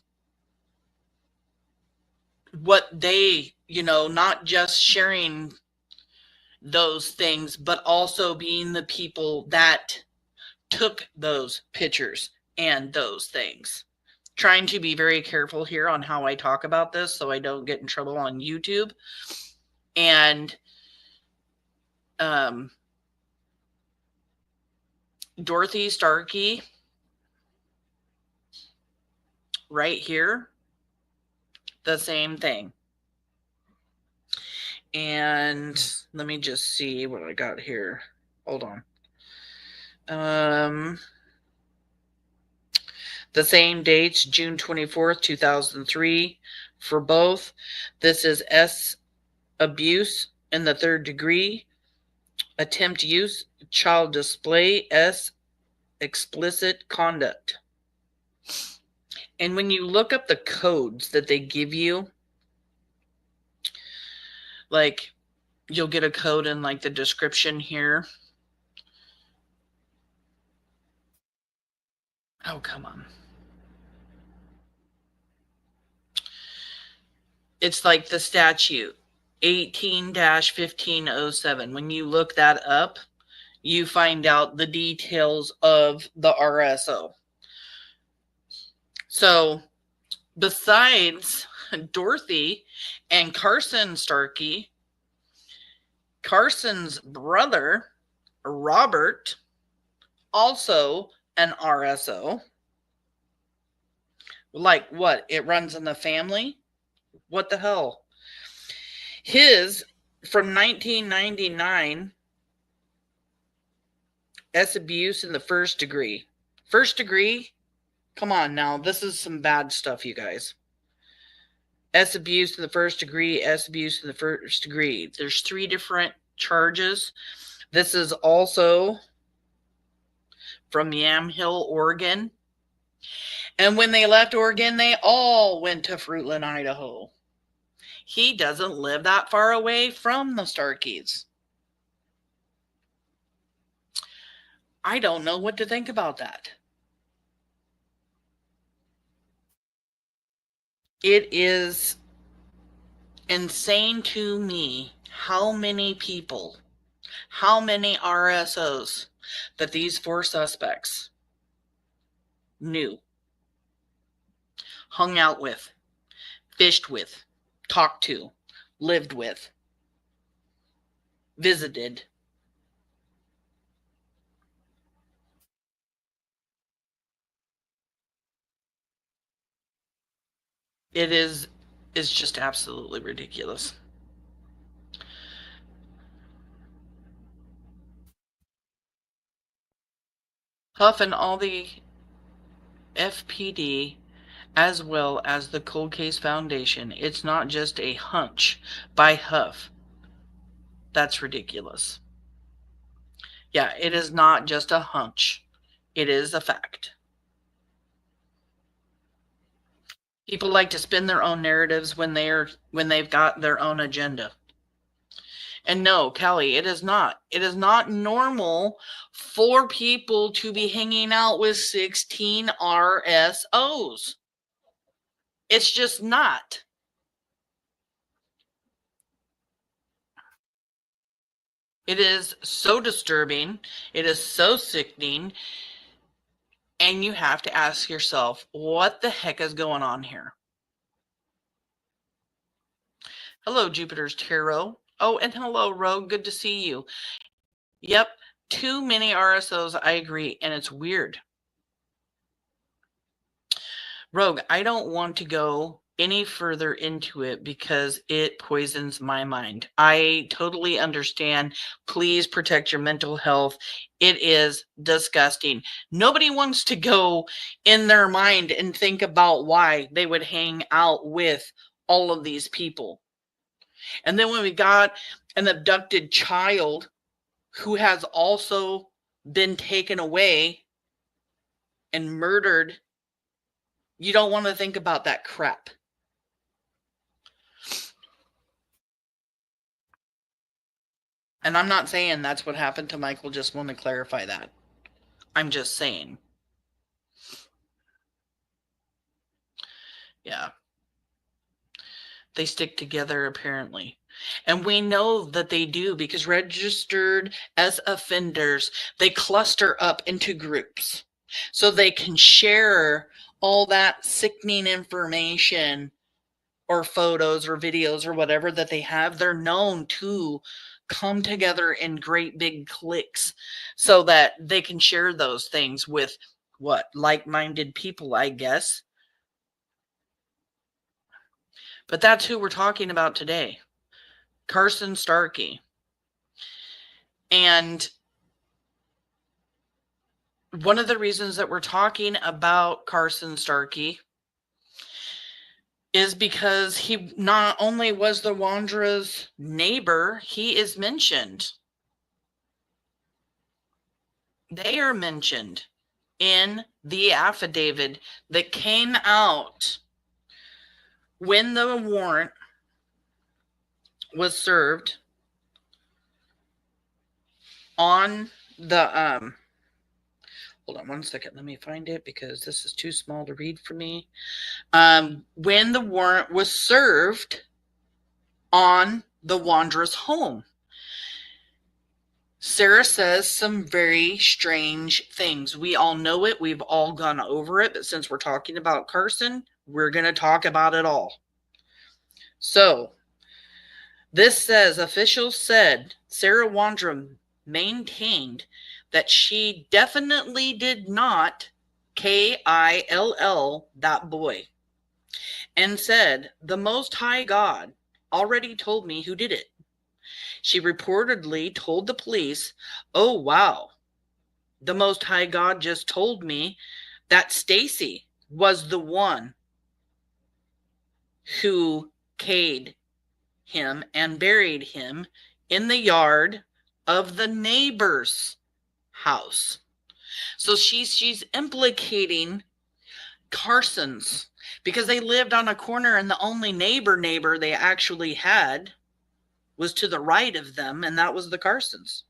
what they, not just sharing those things, but also being the people that took those pictures and those things. Trying to be very careful here on how I talk about this so I don't get in trouble on YouTube. And Dorothy Starkey, right here, the same thing. And let me just see what I got here. Hold on. The same dates, June 24th, 2003, for both. This is S, abuse in the 3rd degree, attempt use, child display, S, explicit conduct. And when you look up the codes that they give you, like you'll get a code in like the description here. Oh, come on. It's like the statute 18-1507. When you look that up, you find out the details of the RSO. So besides Dorothy and Carson Starkey, Carson's brother, Robert, also an RSO. Like what? It runs in the family? What the hell? His, from 1999, S, abuse in the 1st degree. 1st degree? Come on now. This is some bad stuff, you guys. S, abuse in the 1st degree, S, abuse in the 1st degree. There's 3 different charges. This is also from Yamhill, Oregon. And when they left Oregon, they all went to Fruitland, Idaho. He doesn't live that far away from the Starkeys. I don't know what to think about that. It is insane to me how many people, how many RSOs that these 4 suspects knew, hung out with, fished with, talked to, lived with, visited. It's just absolutely ridiculous. Huff and all the FPD, as well as the Cold Case Foundation, it's not just a hunch by Huff. That's ridiculous. Yeah, it is not just a hunch. It is a fact. People like to spin their own narratives when they've got their own agenda. And no, Kelly, it is not. It is not normal for people to be hanging out with 16 RSOs. It's just not. It is so disturbing. It is so sickening. And you have to ask yourself, what the heck is going on here? Hello, Jupiter's Tarot. Oh, and hello, Rogue. Good to see you. Yep, too many RSOs. I agree. And it's weird. Rogue, I don't want to go any further into it because it poisons my mind. I totally understand. Please protect your mental health. It is disgusting. Nobody wants to go in their mind and think about why they would hang out with all of these people. And then when we got an abducted child who has also been taken away and murdered, you don't want to think about that crap. And I'm not saying that's what happened to Michael. Just want to clarify that. I'm just saying. Yeah. They stick together apparently. And we know that they do because registered as offenders, they cluster up into groups so they can share all that sickening information or photos or videos or whatever that they have. They're known to come together in great big cliques so that they can share those things with like-minded people, I guess. But that's who we're talking about today. Carson Starkey. And one of the reasons that we're talking about Carson Starkey is because he not only was the Wondra'S neighbor, he is mentioned. They are mentioned in the affidavit that came out when the warrant was served on the hold on one second, let me find it because this is too small to read for me. When the warrant was served on the Wondra'S home, Sarah says some very strange things. We all know it. We've all gone over it. But since we're talking about Carson, we're going to talk about it all. So, this says, officials said Sarah Wondra maintained that she definitely did not kill that boy, and said, the Most High God already told me who did it. She reportedly told the police, oh, wow, the Most High God just told me that Stacey was the one who killed him and buried him in the yard of the neighbor's house. So she's implicating Carson's, because they lived on a corner and the only neighbor they actually had was to the right of them, and that was the Carsons.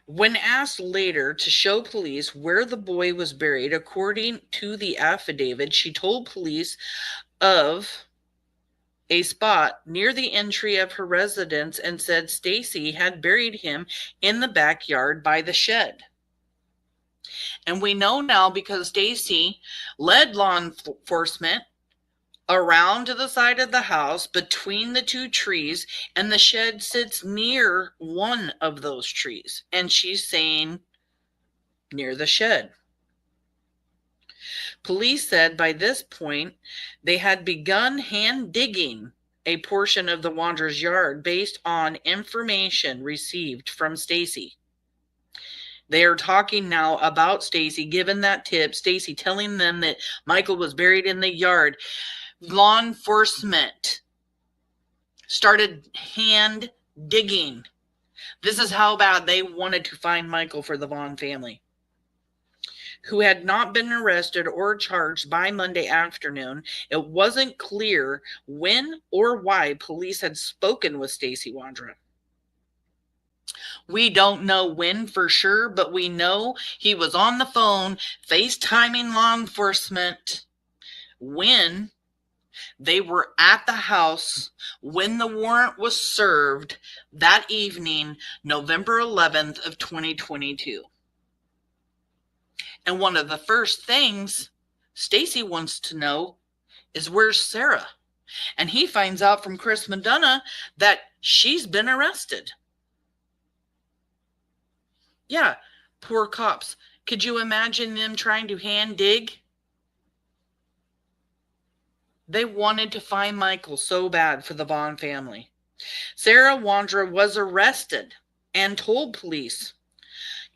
When asked later to show police where the boy was buried, according to the affidavit, she told police of a spot near the entry of her residence and said Stacey had buried him in the backyard by the shed. And we know now because Stacey led law enforcement around to the side of the house between the two trees, and the shed sits near one of those trees. And she's saying near the shed. Police said by this point they had begun hand digging a portion of the Wondra'S yard based on information received from Stacey. They are talking now about Stacey, given that tip, Stacey telling them that Michael was buried in the yard. Law enforcement started hand digging. This is how bad they wanted to find Michael for the Vaughan family, who had not been arrested or charged by Monday afternoon. It wasn't clear when or why police had spoken with Stacey Wondra. We don't know when for sure, but we know he was on the phone FaceTiming law enforcement when they were at the house when the warrant was served that evening, November 11th of 2022. And one of the first things Stacey wants to know is where's Sarah? And he finds out from Chris Madonna that she's been arrested. Yeah, poor cops. Could you imagine them trying to hand dig? They wanted to find Michael so bad for the Vaughan family. Sarah Wondra was arrested and told police,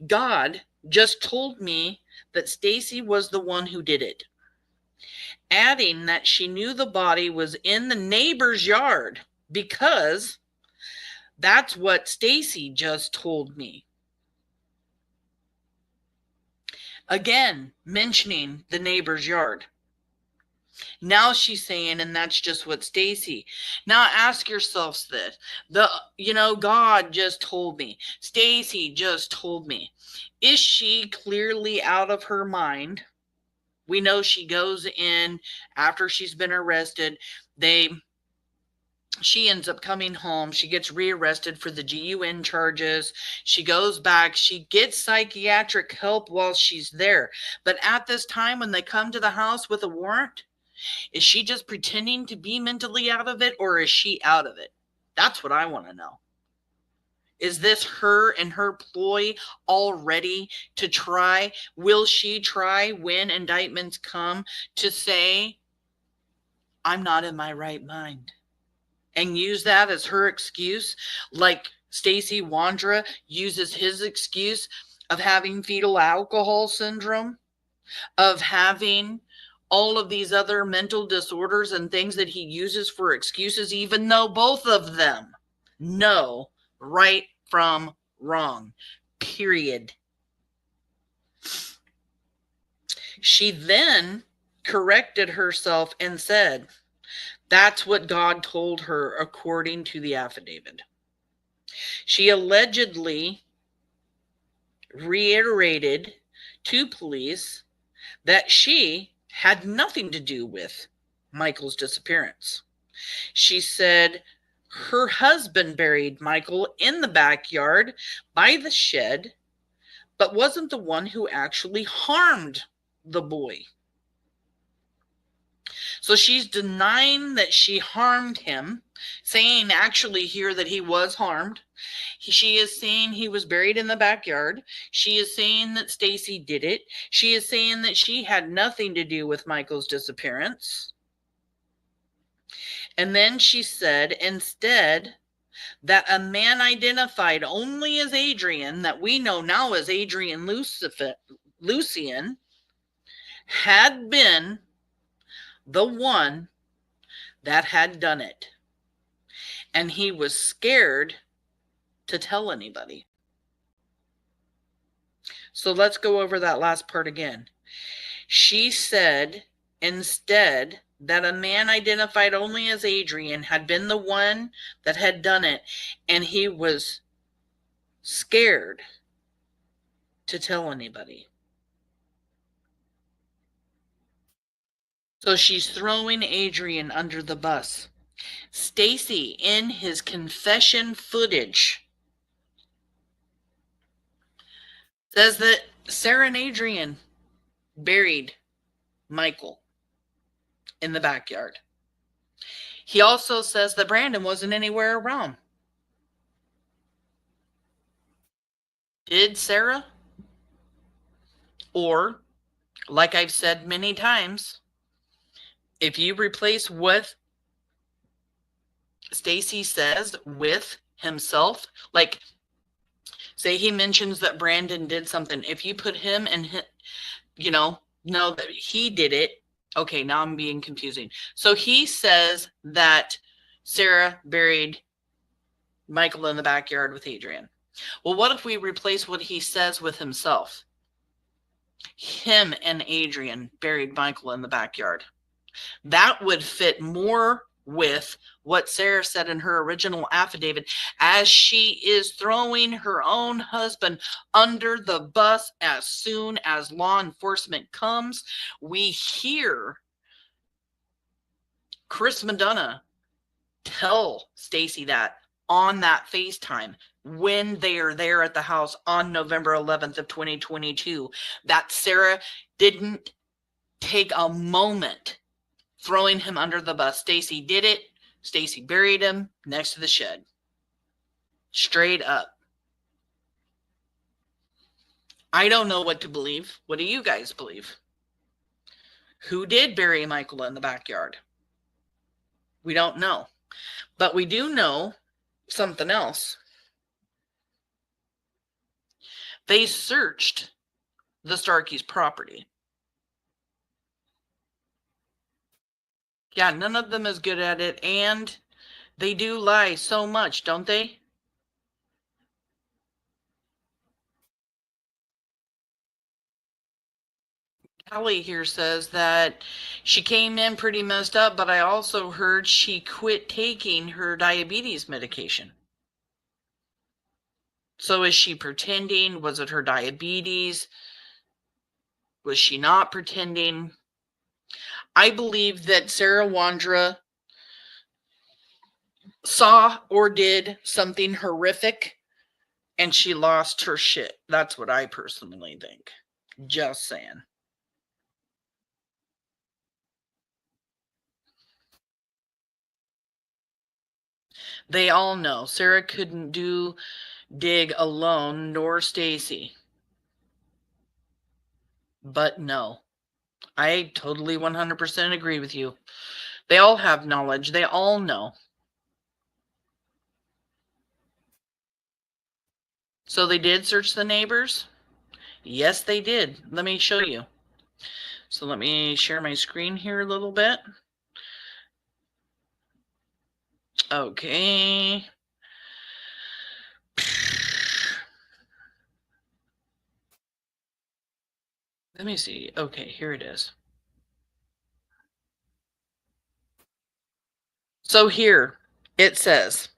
God just told me that Stacey was the one who did it, adding that she knew the body was in the neighbor's yard because that's what Stacey just told me. Again, mentioning the neighbor's yard. Now she's saying, and that's just what Stacey. Now ask yourselves this. God just told me. Stacey just told me. Is she clearly out of her mind? We know she goes in after she's been arrested. She ends up coming home. She gets rearrested for the GUN charges. She goes back. She gets psychiatric help while she's there. But at this time, when they come to the house with a warrant, is she just pretending to be mentally out of it, or is she out of it? That's what I want to know. Is this her and her ploy already to try? Will she try when indictments come to say, I'm not in my right mind? And use that as her excuse, like Stacey Wondra uses his excuse of having fetal alcohol syndrome, of having all of these other mental disorders and things that he uses for excuses, even though both of them know right from wrong, period. She then corrected herself and said, that's what God told her, according to the affidavit. She allegedly reiterated to police that she had nothing to do with Michael's disappearance. She said her husband buried Michael in the backyard by the shed, but wasn't the one who actually harmed the boy. So she's denying that she harmed him, saying actually here that he was harmed. She is saying he was buried in the backyard. She is saying that Stacey did it. She is saying that she had nothing to do with Michael's disappearance. And then she said instead that a man identified only as Adrian, that we know now as Adrian Lucian, had been the one that had done it. And he was scared to tell anybody. So let's go over that last part again. She said instead that a man identified only as Adrian had been the one that had done it, and he was scared to tell anybody. So she's throwing Adrian under the bus. Stacey, in his confession footage, says that Sarah and Adrian buried Michael in the backyard. He also says that Brandon wasn't anywhere around. Did Sarah? Or, like I've said many times, if you replace what Stacey says with himself, like say he mentions that Brandon did something, if you put him and know that he did it, okay, now I'm being confusing. So he says that Sarah buried Michael in the backyard with Adrian. Well, what if we replace what he says with himself? Him and Adrian buried Michael in the backyard. That would fit more with what Sarah said in her original affidavit, as she is throwing her own husband under the bus as soon as law enforcement comes. We hear Chris Madonna tell Stacey that on that FaceTime when they are there at the house on November 11th of 2022, that Sarah didn't take a moment throwing him under the bus. Stacey did it. Stacey buried him next to the shed. Straight up. I don't know what to believe. What do you guys believe? Who did bury Michael in the backyard? We don't know. But we do know something else. They searched the Starkey's property. Yeah, none of them is good at it, and they do lie so much, don't they? Callie here says that she came in pretty messed up, but I also heard she quit taking her diabetes medication. So is she pretending? Was it her diabetes? Was she not pretending? I believe that Sarah Wondra saw or did something horrific and she lost her shit. That's what I personally think. Just saying. They all know Sarah couldn't dig alone, nor Stacey. But no, I totally 100% agree with you. They all have knowledge. They all know. So they did search the neighbors? Yes, they did. Let me show you. So let me share my screen here a little bit. Okay. Let me see. Okay, here it is. So here it says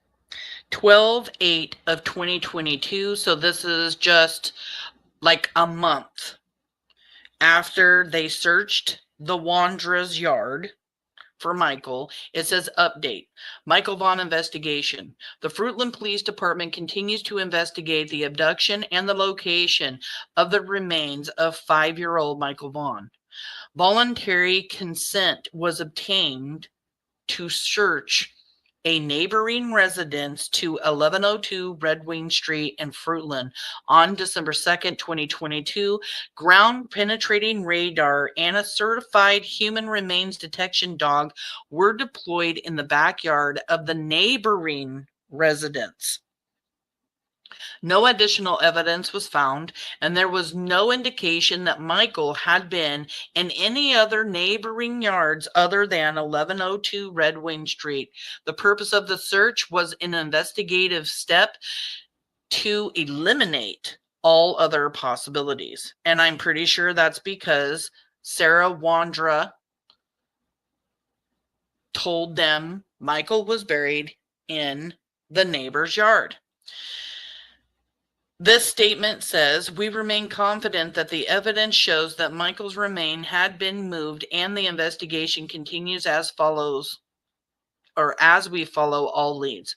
12/8 of 2022. So this is just like a month after they searched the Wondra'S yard for Michael. It says update. Michael Vaughan investigation. The Fruitland Police Department continues to investigate the abduction and the location of the remains of 5-year-old Michael Vaughan. Voluntary consent was obtained to search a neighboring residence to 1102 Red Wing Street in Fruitland on December 2nd, 2022. Ground penetrating radar and a certified human remains detection dog were deployed in the backyard of the neighboring residence. No additional evidence was found, and there was no indication that Michael had been in any other neighboring yards other than 1102 Red Wing Street. The purpose of the search was an investigative step to eliminate all other possibilities. And I'm pretty sure that's because Sarah Wondra told them Michael was buried in the neighbor's yard. This statement says, we remain confident that the evidence shows that Michael's remains had been moved and the investigation continues as follows, or as we follow all leads.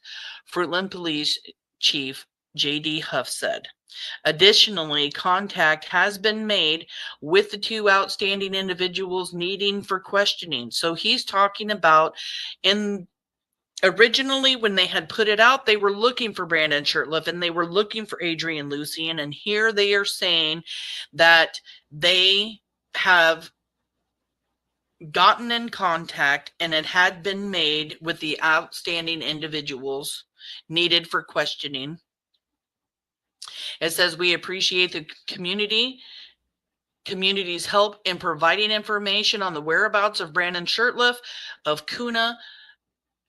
Fruitland Police Chief J.D. Huff said. Additionally, contact has been made with the 2 outstanding individuals needing for questioning. So he's talking about originally, when they had put it out, they were looking for Brandon Shurtleff and they were looking for Adrian Lucian. And here they are saying that they have gotten in contact and it had been made with the outstanding individuals needed for questioning. It says, we appreciate the community's help in providing information on the whereabouts of Brandon Shurtleff, of Kuna,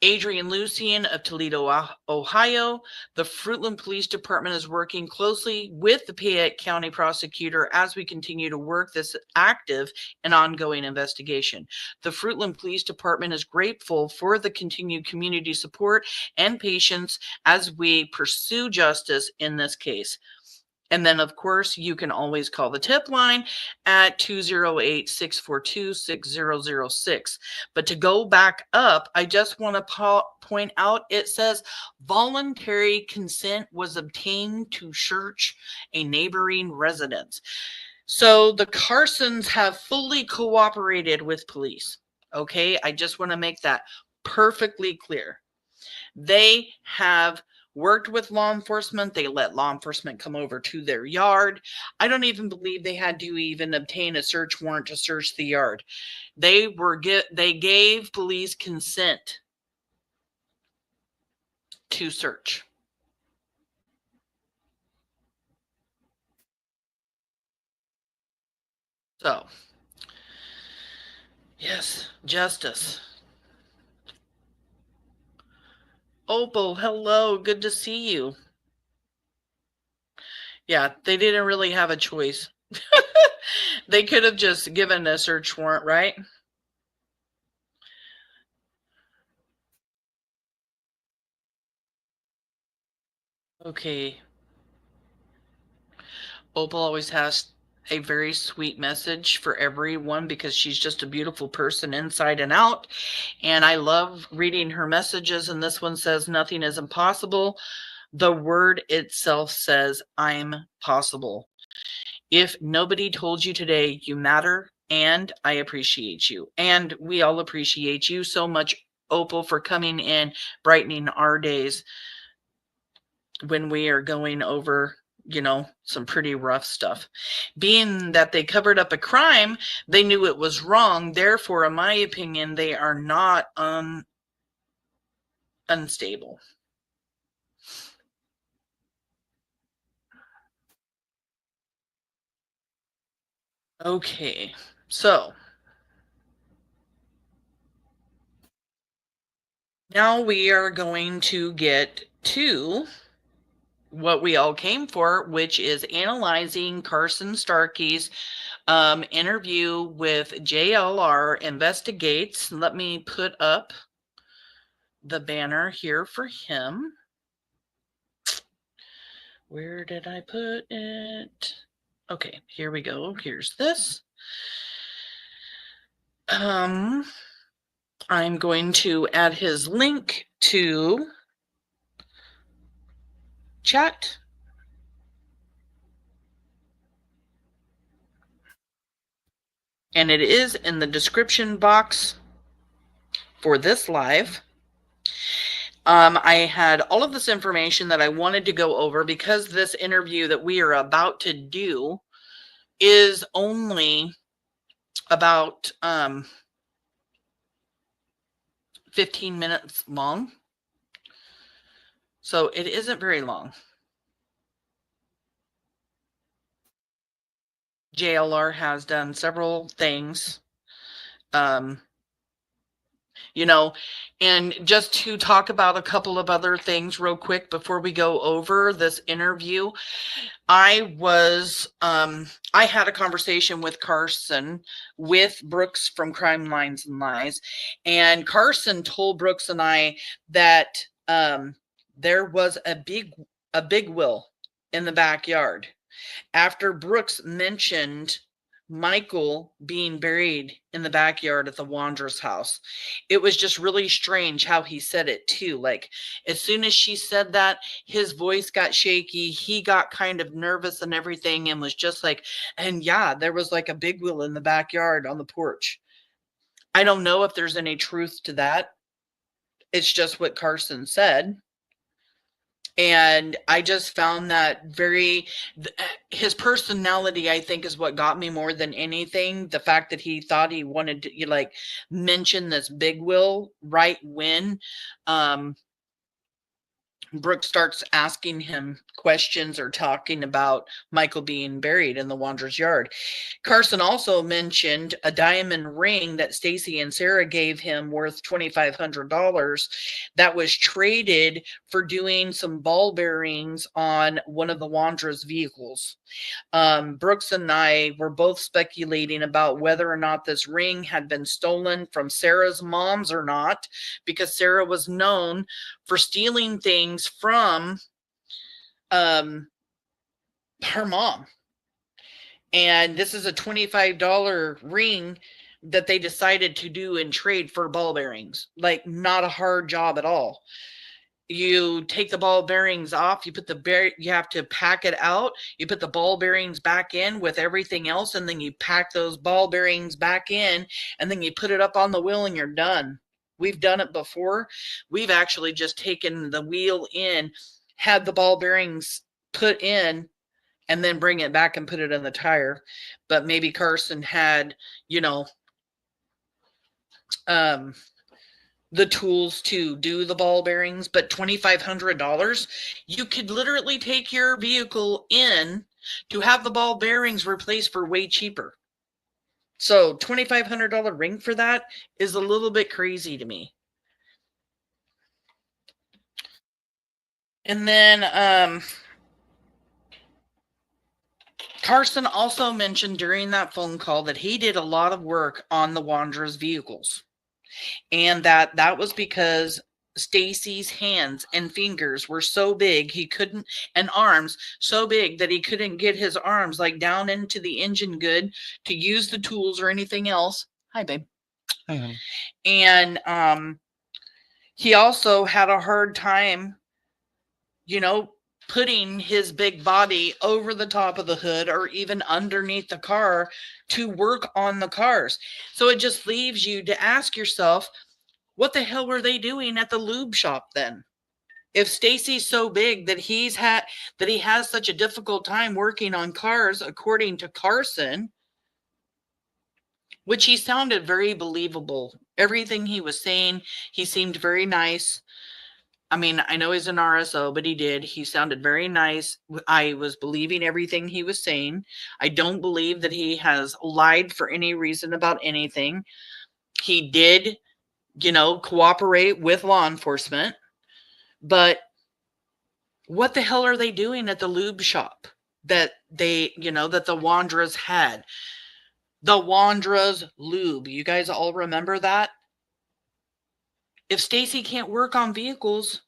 Adrian Lucian of Toledo, Ohio. The Fruitland Police Department is working closely with the Fayette County prosecutor as we continue to work this active and ongoing investigation. The Fruitland Police Department is grateful for the continued community support and patience as we pursue justice in this case. And then, of course, you can always call the tip line at 208-642-6006. But to go back up, I just want to point out, it says voluntary consent was obtained to search a neighboring residence. So the Carsons have fully cooperated with police. Okay, I just want to make that perfectly clear. They have worked with law enforcement. They let law enforcement come over to their yard. I don't even believe they had to even obtain a search warrant to search the yard. They gave police consent to search. So, yes, justice. Opal, hello, good to see you. Yeah, they didn't really have a choice. They could have just given a search warrant, right? Okay. Opal always has a very sweet message for everyone because she's just a beautiful person inside and out. And I love reading her messages. And this one says, nothing is impossible. The word itself says, I'm possible. If nobody told you today, you matter, and I appreciate you. And we all appreciate you so much, Opal, for coming in, brightening our days when we are going over, some pretty rough stuff. Being that they covered up a crime, they knew it was wrong. Therefore, in my opinion, they are not unstable. Okay, so now we are going to get to what we all came for, which is analyzing Carson Starkey's interview with JLR Investigates. Let me put up the banner here for him. Where did I put it? Okay, here we go. Here's this. I'm going to add his link to chat. And it is in the description box for this live. I had all of this information that I wanted to go over because this interview that we are about to do is only about 15 minutes long. So it isn't very long. JLR has done several things. And just to talk about a couple of other things real quick before we go over this interview, I had a conversation with Carson with Brooks from Crime Lines and Lies, and Carson told Brooks and I that there was a big will in the backyard after Brooks mentioned Michael being buried in the backyard at the Wondra'S house. It was just really strange how he said it too. Like as soon as she said that, his voice got shaky. He got kind of nervous and everything and was just like, and yeah, there was like a big wheel in the backyard on the porch. I don't know if there's any truth to that. It's just what Carson said. And I just found that his personality, I think, is what got me more than anything. The fact that he thought he wanted to mention this big will right when Brooke starts asking him questions or talking about Michael being buried in the Wondra'S yard. Carson also mentioned a diamond ring that Stacey and Sarah gave him worth $2,500 that was traded for doing some ball bearings on one of the Wondra'S vehicles. Brooks and I were both speculating about whether or not this ring had been stolen from Sarah's mom's or not, because Sarah was known for stealing things from her mom. And this is a $25 ring that they decided to do in trade for ball bearings. Like not a hard job at all. You take the ball bearings off, you have to pack it out, you put the ball bearings back in with everything else, and then you pack those ball bearings back in, and then you put it up on the wheel and you're done. We've done it before. We've actually just taken the wheel in, had the ball bearings put in, and then bring it back and put it in the tire. But maybe Carson had, the tools to do the ball bearings, but $2,500, you could literally take your vehicle in to have the ball bearings replaced for way cheaper. So $2,500 ring for that is a little bit crazy to me. And then Carson also mentioned during that phone call that he did a lot of work on the Wondra'S vehicles, and that was because Stacey's hands and fingers were so big he couldn't, and arms so big that he couldn't get his arms like down into the engine good to use the tools or anything else. Hi, babe. Hi, honey. And he also had a hard time, putting his big body over the top of the hood or even underneath the car to work on the cars. So it just leaves you to ask yourself, what the hell were they doing at the lube shop then? If Stacey's so big that he has such a difficult time working on cars, according to Carson, which he sounded very believable. Everything he was saying, he seemed very nice. I mean, I know he's an RSO, but he sounded very nice. I was believing everything he was saying. I don't believe that he has lied for any reason about anything. He did, cooperate with law enforcement, but what the hell are they doing at the lube shop that that the Wondra'S had? The Wondra'S lube. You guys all remember that? If Stacey can't work on vehicles,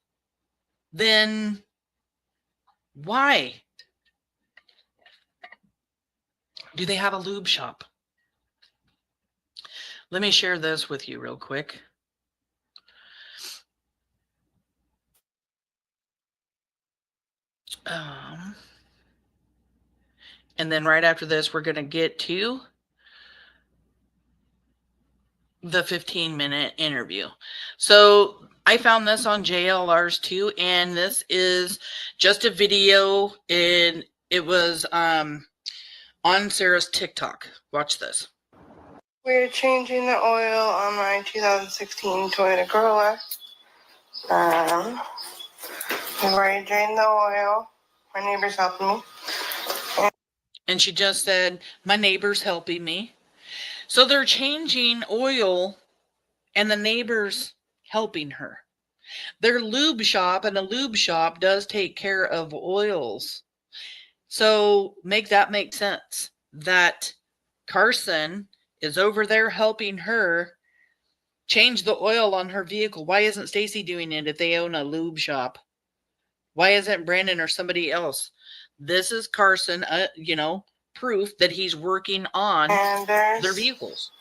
then why do they have a lube shop? Let me share this with you real quick. And then right after this, we're going to get to the 15-minute interview. So I found this on JLR's too, and this is just a video. It was on Sarah's TikTok. Watch this. We're changing the oil on my 2016 Toyota Corolla. I've already drained the oil. My neighbor's helping me. And she just said, my neighbor's helping me. So they're changing oil and the neighbor's helping her. Their lube shop, and a lube shop does take care of oils. So make sense that Carson is over there helping her change the oil on her vehicle. Why isn't Stacey doing it if they own a lube shop? Why isn't Brandon or somebody else? This is Carson, proof that he's working on their vehicles.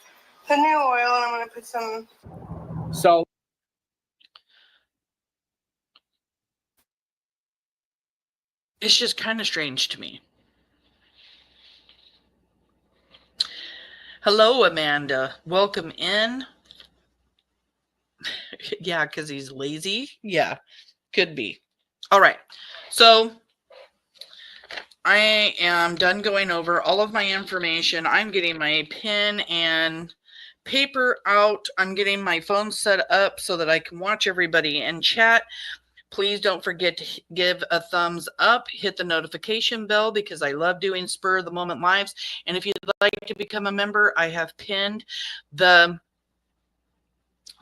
The new oil, and I'm going to put some. So it's just kind of strange to me. Hello, Amanda. Welcome in. Yeah, because he's lazy. Yeah, could be. All right. So I am done going over all of my information. I'm getting my pen and paper out. I'm getting my phone set up so that I can watch everybody in chat. Please don't forget to give a thumbs up, hit the notification bell, because I love doing spur of the moment lives. And if you'd like to become a member, I have pinned the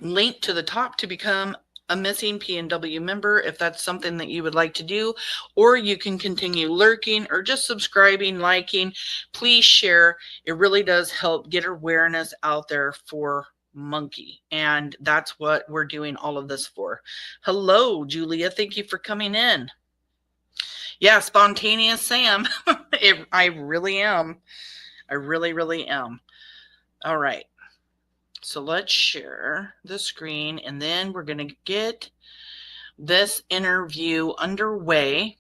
link to the top to become a Missing PNW member if that's something that you would like to do, or you can continue lurking or just subscribing, liking. Please share. It really does help get awareness out there for Monkey, and that's what we're doing all of this for. Hello, Julia. Thank you for coming in. Yeah, spontaneous Sam. I really am. I really am. All right. So let's share the screen, and then we're going to get this interview underway.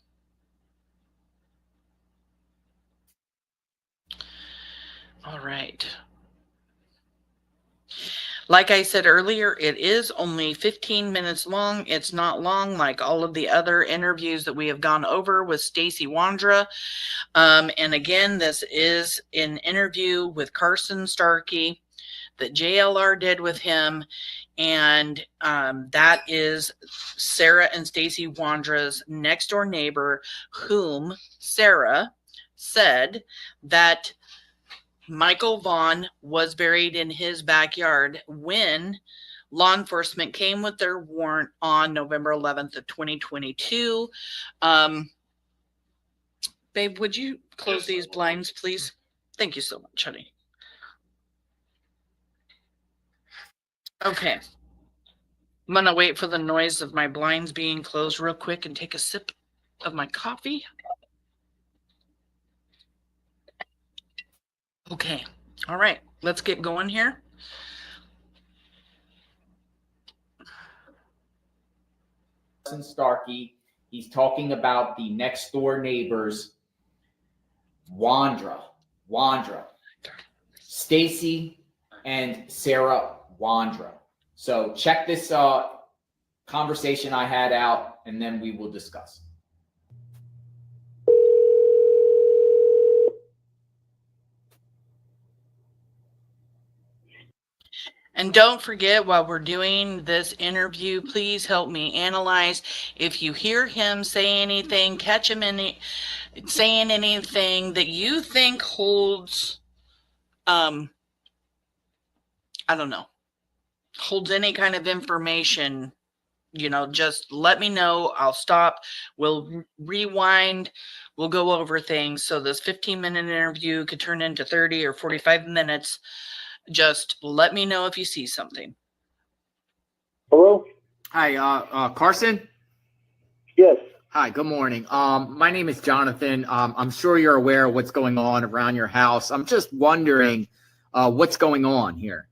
All right. Like I said earlier, it is only 15 minutes long. It's not long like all of the other interviews that we have gone over with Stacey Wondra. And again, this is an interview with Carson Starky that JLR did with him. And that is Sarah and Stacey Wondra's next door neighbor, whom Sarah said that Michael Vaughan was buried in his backyard when law enforcement came with their warrant on November 11th of 2022. Babe, would you close these blinds, please? Thank you so much, honey. Okay. I'm gonna wait for the noise of my blinds being closed real quick and take a sip of my coffee. Okay. All right. Let's get going here. Carson Starky. He's talking about the next door neighbors, Wondra, Stacey and Sarah Wondra. So check this conversation I had out, and then we will discuss. And don't forget, while we're doing this interview, please help me analyze. If you hear him say anything, catch him saying anything that you think holds, I don't know, holds any kind of information, just let me know. I'll stop. We'll rewind. We'll go over things. So this 15-minute interview could turn into 30 or 45 minutes. Just let me know if you see something. Hello? Hi, Carson? Yes. Hi, good morning. My name is Jonathan. I'm sure you're aware of what's going on around your house. I'm just wondering what's going on here.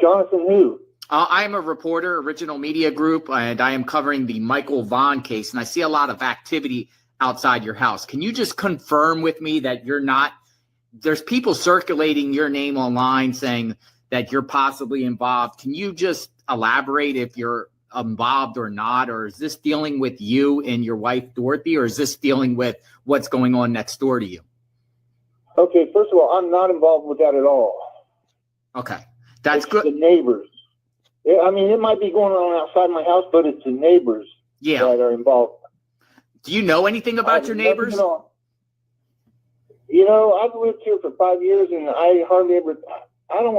Jonathan who? I am a reporter, Original Media Group, and I am covering the Michael Vaughan case, and I see a lot of activity outside your house. Can you just confirm with me that you're not – there's people circulating your name online saying that you're possibly involved. Can you just elaborate if you're involved or not, or is this dealing with you and your wife, Dorothy, or is this dealing with what's going on next door to you? Okay, first of all, I'm not involved with that at all. Okay, that's it's good. The neighbors. I mean, it might be going on outside my house, but it's the neighbors that are involved. Do you know anything about your neighbors? I've lived here for 5 years, and I don't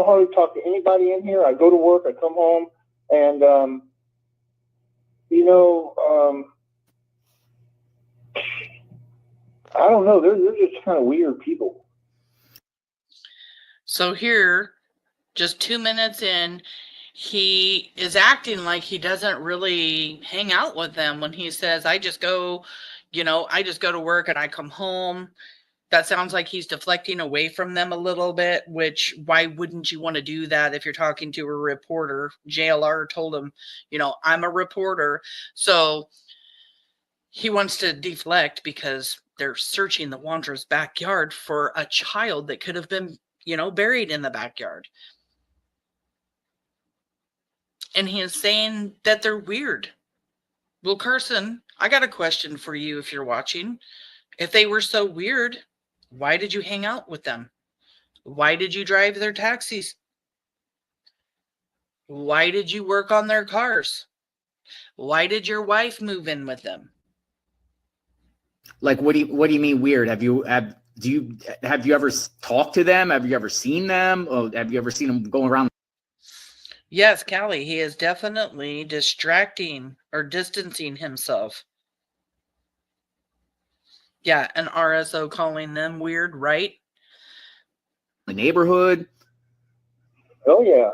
hardly talk to anybody in here. I go to work, I come home, and I don't know. They're just kind of weird people. So here, just 2 minutes in, he is acting like he doesn't really hang out with them when he says, I just go to work and I come home. That sounds like he's deflecting away from them a little bit, which why wouldn't you want to do that if you're talking to a reporter? JLR told him, I'm a reporter. So he wants to deflect because they're searching the Wondra'S backyard for a child that could have been, buried in the backyard. And he is saying that they're weird. Well, Carson, I got a question for you if you're watching. If they were so weird, why did you hang out with them? Why did you drive their taxis? Why did you work on their cars? Why did your wife move in with them? Like, what do you mean weird? Have you ever talked to them? Have you ever seen them? Or have you ever seen them going around? Yes, Callie, he is definitely distracting or distancing himself. Yeah, an RSO calling them weird, right? The neighborhood. Oh, yeah.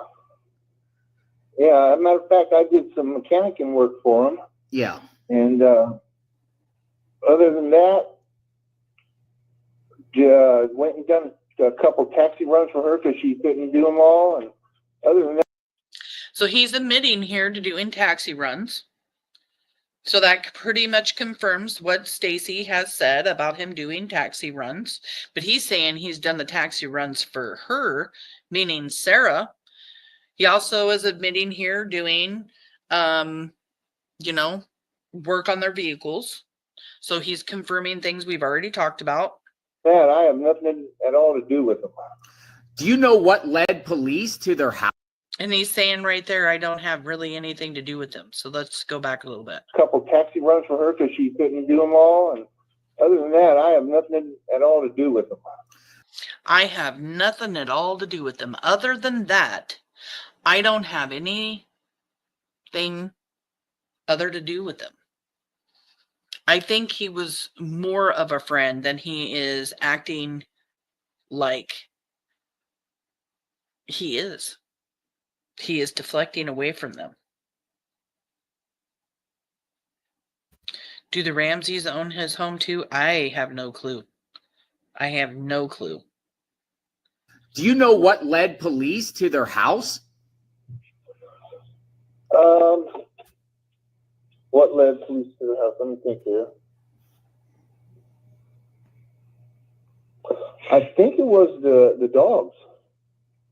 Yeah, as a matter of fact, I did some mechanicing work for him. Yeah. And other than that, went and done a couple taxi runs for her because she couldn't do them all. And other than that. So he's admitting here to doing taxi runs. So that pretty much confirms what Stacey has said about him doing taxi runs. But he's saying he's done the taxi runs for her, meaning Sarah. He also is admitting here doing, work on their vehicles. So he's confirming things we've already talked about. Man, I have nothing at all to do with them. Do you know what led police to their house? And he's saying right there, I don't have really anything to do with them. So let's go back a little bit. A couple taxi runs for her because she couldn't do them all. And other than that, I have nothing at all to do with them. I have nothing at all to do with them. Other than that, I don't have anything other to do with them. I think he was more of a friend than he is acting like he is. He is deflecting away from them. Do the Ramseys own his home too? I have no clue. I have no clue. Do you know what led police to their house? What led police to the house? Let me think here. I think it was the dogs.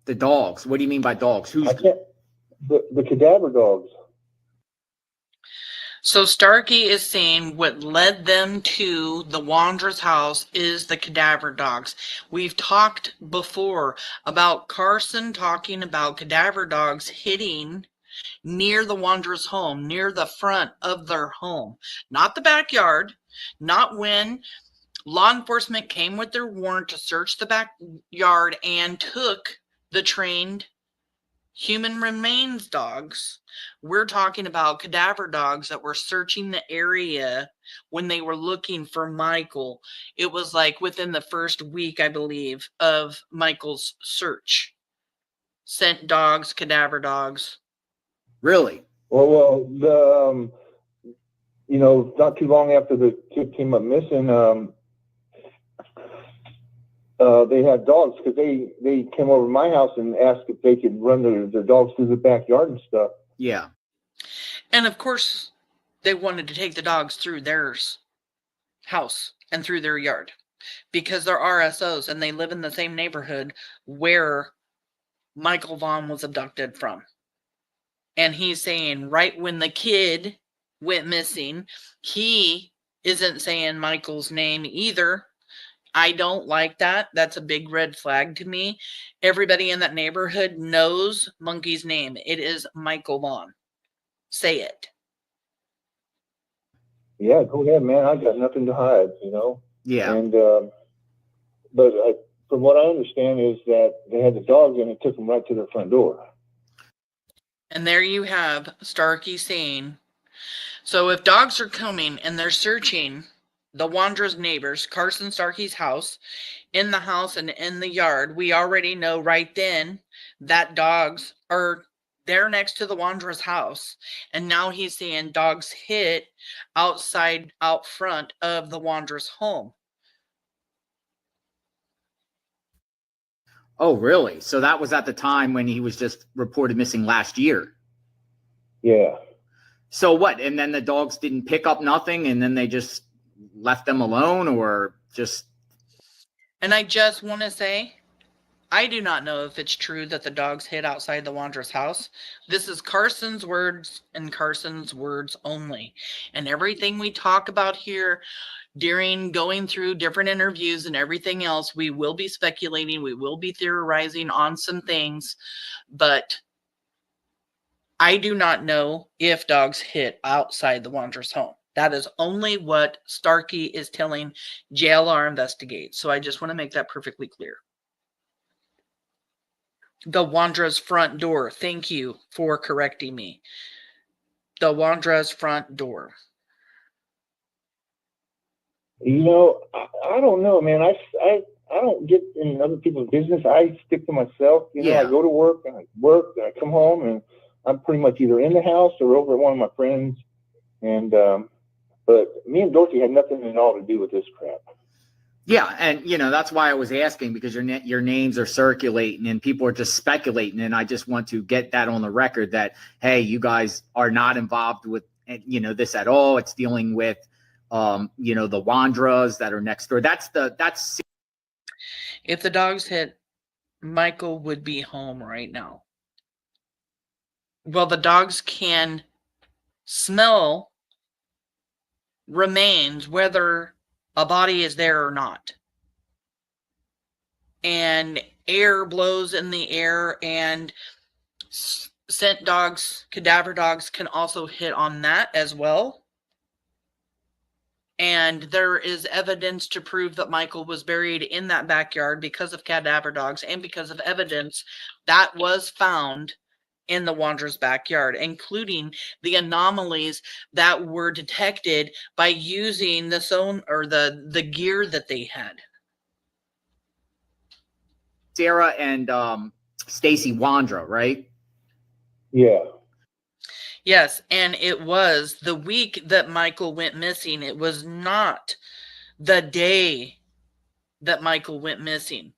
The dogs. What do you mean by dogs? Who's the cadaver dogs? So Starkey is saying what led them to the Wondra'S house is the cadaver dogs. We've talked before about Carson talking about cadaver dogs hitting near the Wondra'S home, near the front of their home, not the backyard, not when law enforcement came with their warrant to search the backyard and took the trained human remains dogs. We're talking about cadaver dogs that were searching the area when they were looking for Michael. It was like within the first week, I believe, of Michael's search. Scent dogs, cadaver dogs. Really? Well, not too long after the kid came up missing, they had dogs because they came over to my house and asked if they could run their dogs through the backyard and stuff. Yeah. And of course, they wanted to take the dogs through their house and through their yard because they're RSOs and they live in the same neighborhood where Michael Vaughan was abducted from. And he's saying right when the kid went missing, he isn't saying Michael's name either. I don't like that. That's a big red flag to me. Everybody in that neighborhood knows Monkey's name. It is Michael Vaughan. Say it. Yeah, go ahead, man. I got nothing to hide, Yeah. And but from what I understand is that they had the dogs and it took them right to their front door. And there you have Starkey saying, so if dogs are coming and they're searching the Wondra'S neighbors, Carson Starkey's house, in the house and in the yard, we already know right then that dogs are there next to the Wondra'S house. And now he's saying dogs hit out front of the Wondra'S home. Oh, really? So that was at the time when he was just reported missing last year. Yeah. So what? And then the dogs didn't pick up nothing and then they just left them alone or just... And I just want to say, I do not know if it's true that the dogs hid outside the Wondra'S house. This is Carson's words and Carson's words only. And everything we talk about here during going through different interviews and everything else, we will be speculating, we will be theorizing on some things, but I do not know if dogs hit outside the Wondra'S home. That is only what Starkey is telling JLR Investigate. So I just want to make that perfectly clear. The Wondra'S front door. Thank you for correcting me. The Wondra'S front door. I don't know, man. I don't get in other people's business. I stick to myself. Yeah. I go to work and I come home and I'm pretty much either in the house or over at one of my friends. And but me and Dorothy had nothing at all to do with this crap. Yeah, and that's why I was asking, because your names are circulating and people are just speculating, and I just want to get that on the record that, hey, you guys are not involved with this at all. It's dealing with the Wondra'S that are next door. That's If the dogs hit, Michael would be home right now. Well, the dogs can smell remains whether a body is there or not. And air blows in the air, and scent dogs, cadaver dogs can also hit on that as well. And there is evidence to prove that Michael was buried in that backyard because of cadaver dogs and because of evidence that was found in the Wondra'S backyard, including the anomalies that were detected by using the the gear that they had. Sarah and Stacey Wondra, right? Yeah. Yes, and it was the week that Michael went missing. It was not the day that Michael went missing,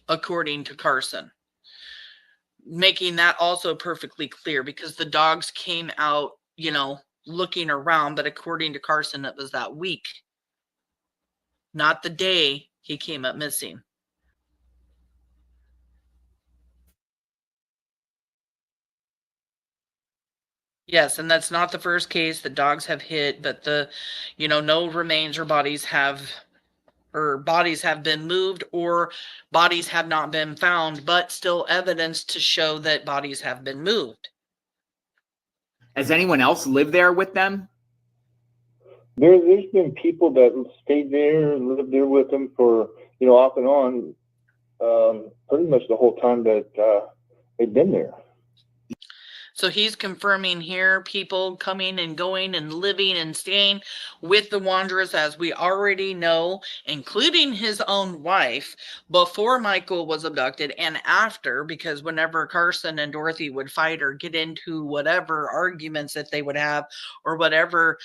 according to Carson. Making that also perfectly clear, because the dogs came out, looking around, but according to Carson, it was that week, not the day he came up missing. Yes, and that's not the first case that dogs have hit, but no remains or bodies have been moved, or bodies have not been found, but still evidence to show that bodies have been moved. Has anyone else lived there with them? There's been people that stayed there and lived there with them for, off and on, pretty much the whole time that they've been there. So he's confirming here people coming and going and living and staying with the Wondra'S, as we already know, including his own wife, before Michael was abducted and after, because whenever Carson and Dorothy would fight or get into whatever arguments that they would have, or whatever,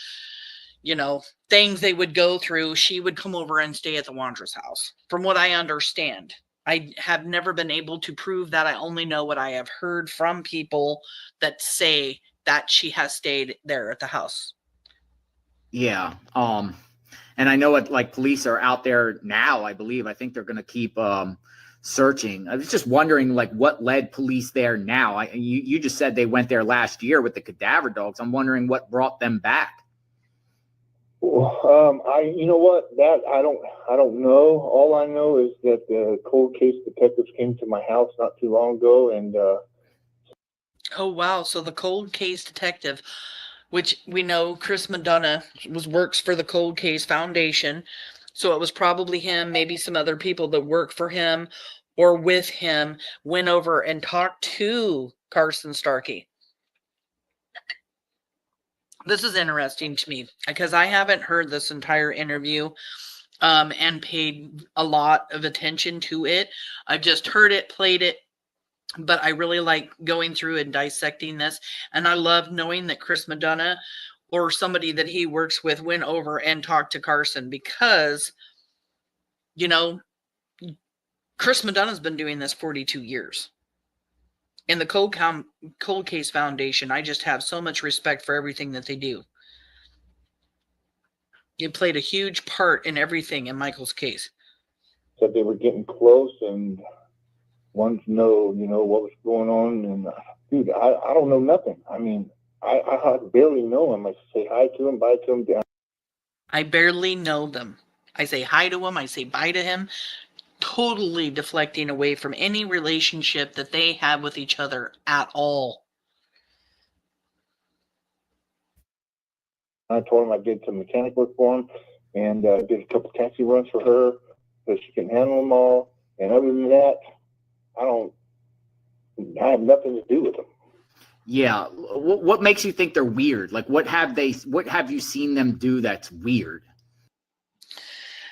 things they would go through, she would come over and stay at the Wondra'S house, from what I understand. I have never been able to prove that. I only know what I have heard from people that say that she has stayed there at the house. Yeah. And I know police are out there now, I believe. I think they're going to keep searching. I was just wondering what led police there now. You just said they went there last year with the cadaver dogs. I'm wondering what brought them back. You know what? That I don't know. All I know is that the cold case detectives came to my house not too long ago, and oh wow! So the cold case detective, which we know Chris Madonna works for the Cold Case Foundation, so it was probably him, maybe some other people that work for him or with him, went over and talked to Carson Starkey. This is interesting to me because I haven't heard this entire interview and paid a lot of attention to it. I've just heard it, played it, but I really like going through and dissecting this. And I love knowing that Chris Madonna or somebody that he works with went over and talked to Carson, because, Chris Madonna's been doing this 42 years. In the Cold Case Foundation, I just have so much respect for everything that they do. You played a huge part in everything in Michael's case. said they were getting close and wanted to know, what was going on. And dude, I don't know nothing. I mean, I barely know him. I say hi to him, bye to him. I barely know them. I say hi to him. I say bye to him. Totally deflecting away from any relationship that they have with each other at all. I told him I did some mechanic work for him, and did a couple taxi runs for her so she can handle them all. And other than that, I have nothing to do with them. Yeah. What makes you think they're weird? What have you seen them do that's weird?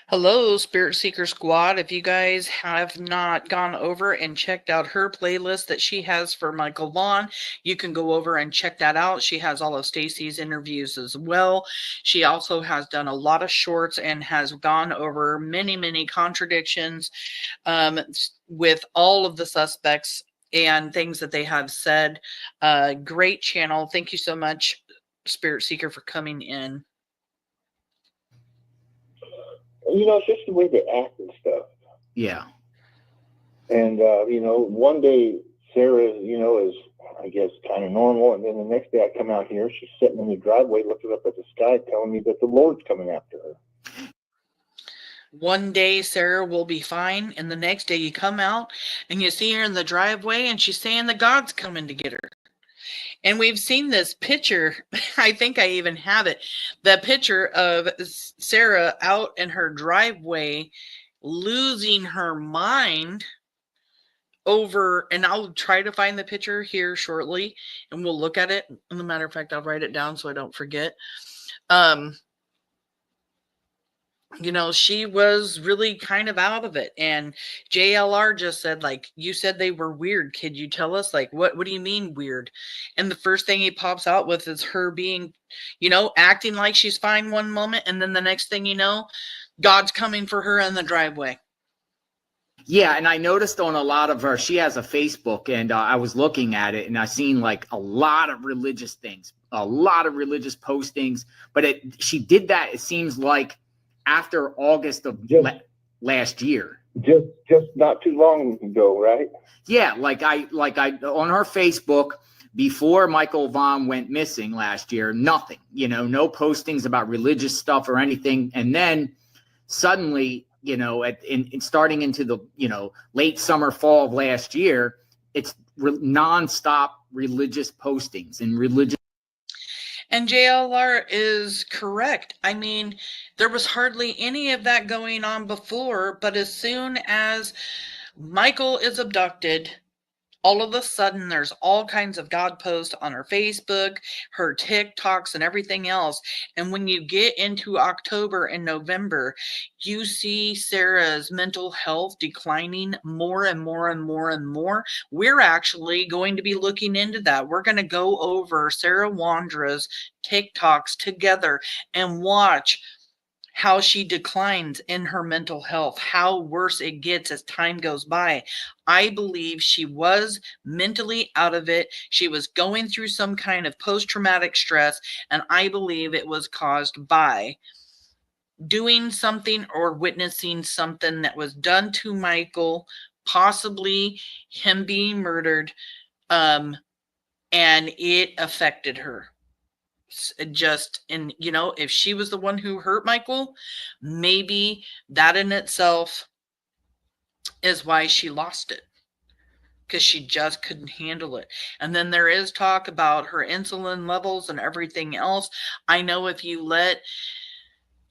Hello, Spirit Seeker Squad. If you guys have not gone over and checked out her playlist that she has for Michael Vaughan, you can go over and check that out. She has all of Stacey's interviews as well. She also has done a lot of shorts and has gone over many, many contradictions with all of the suspects and things that they have said. Great channel. Thank you so much, Spirit Seeker, for coming in. It's just the way they act and stuff. Yeah. And, one day Sarah, is, I guess, kind of normal. And then the next day I come out here, she's sitting in the driveway looking up at the sky telling me that the Lord's coming after her. One day Sarah will be fine, and the next day you come out and you see her in the driveway and she's saying that God's coming to get her. And we've seen this picture, I think I even have it, the picture of Sarah out in her driveway losing her mind over, and I'll try to find the picture here shortly and we'll look at it. As a matter of fact, I'll write it down so I don't forget. You know, she was really kind of out of it. And JLR just said, like, you said they were weird. Could you tell us, like, what do you mean weird? And the first thing he pops out with is her being, you know, acting like she's fine one moment. And then the next thing you know, God's coming for her in the driveway. Yeah, and I noticed on a lot of her, she has a Facebook, and I was looking at it, and I seen like a lot of religious things, a lot of religious postings. But she did that, it seems like, after August of last year. Just not too long ago, right? Yeah, like I on her Facebook before Michael Vaughan went missing last year, nothing, you know, no postings about religious stuff or anything. And then suddenly, you know, starting into the, you know, late summer, fall of last year, it's nonstop religious postings and religious. And JLR is correct. I mean, there was hardly any of that going on before, but as soon as Michael is abducted, all of a sudden there's all kinds of God posts on her Facebook, her TikToks, and everything else. And when you get into October and November, you see Sarah's mental health declining more and more and more and more. We're actually going to be looking into that. We're going to go over Sarah Wondra's TikToks together and watch how she declines in her mental health, how worse it gets as time goes by. I believe she was mentally out of it. She was going through some kind of post-traumatic stress, and I believe it was caused by doing something or witnessing something that was done to Michael, possibly him being murdered, and it affected her. Just, and you know, if she was the one who hurt Michael, maybe that in itself is why she lost it, because she just couldn't handle it. And then there is talk about her insulin levels and everything else. I know if you let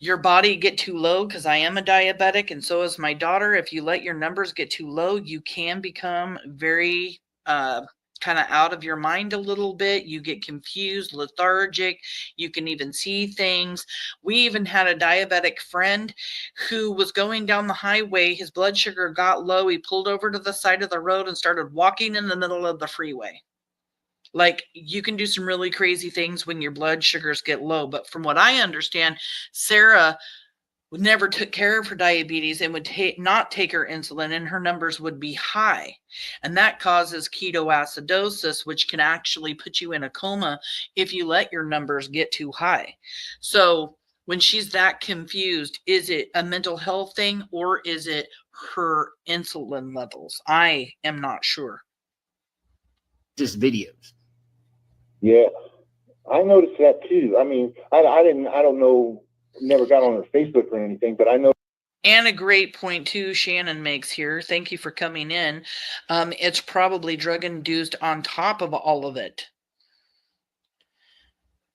your body get too low, because I am a diabetic and so is my daughter, if you let your numbers get too low, you can become very kind of out of your mind a little bit. You get confused, lethargic. You can even see things. We even had a diabetic friend who was going down the highway. His blood sugar got low. He pulled over to the side of the road and started walking in the middle of the freeway. Like, you can do some really crazy things when your blood sugars get low. But from what I understand, Sarah never took care of her diabetes and would not take her insulin, and her numbers would be high. And that causes ketoacidosis, which can actually put you in a coma if you let your numbers get too high. So when she's that confused, is it a mental health thing or is it her insulin levels? I am not sure. Just videos. Yeah, I noticed that too. I mean, I don't know, never got on her Facebook or anything, but I know. And a great point too Shannon makes here. Thank you for coming in. It's probably drug induced on top of all of it.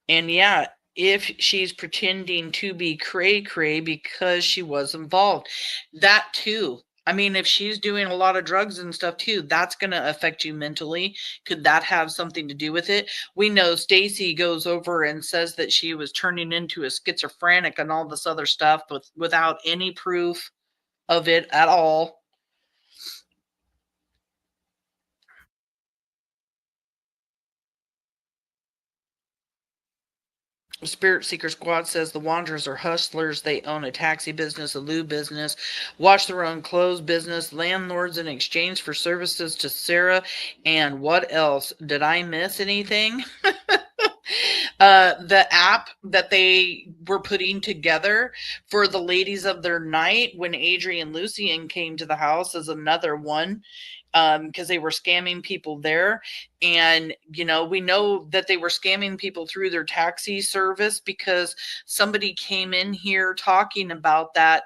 And yeah, if she's pretending to be cray-cray because she was involved, that too. I mean, if she's doing a lot of drugs and stuff too, that's going to affect you mentally. Could that have something to do with it? We know Stacey goes over and says that she was turning into a schizophrenic and all this other stuff, but without any proof of it at all. Spirit Seeker Squad says the Wondra'S are hustlers. They own a taxi business, a lube business, wash their own clothes business, landlords in exchange for services to Sarah. And what else? Did I miss anything? The app that they were putting together for the ladies of their night when Adrian Lucian came to the house is another one. Because they were scamming people there. And, you know, we know that they were scamming people through their taxi service because somebody came in here talking about that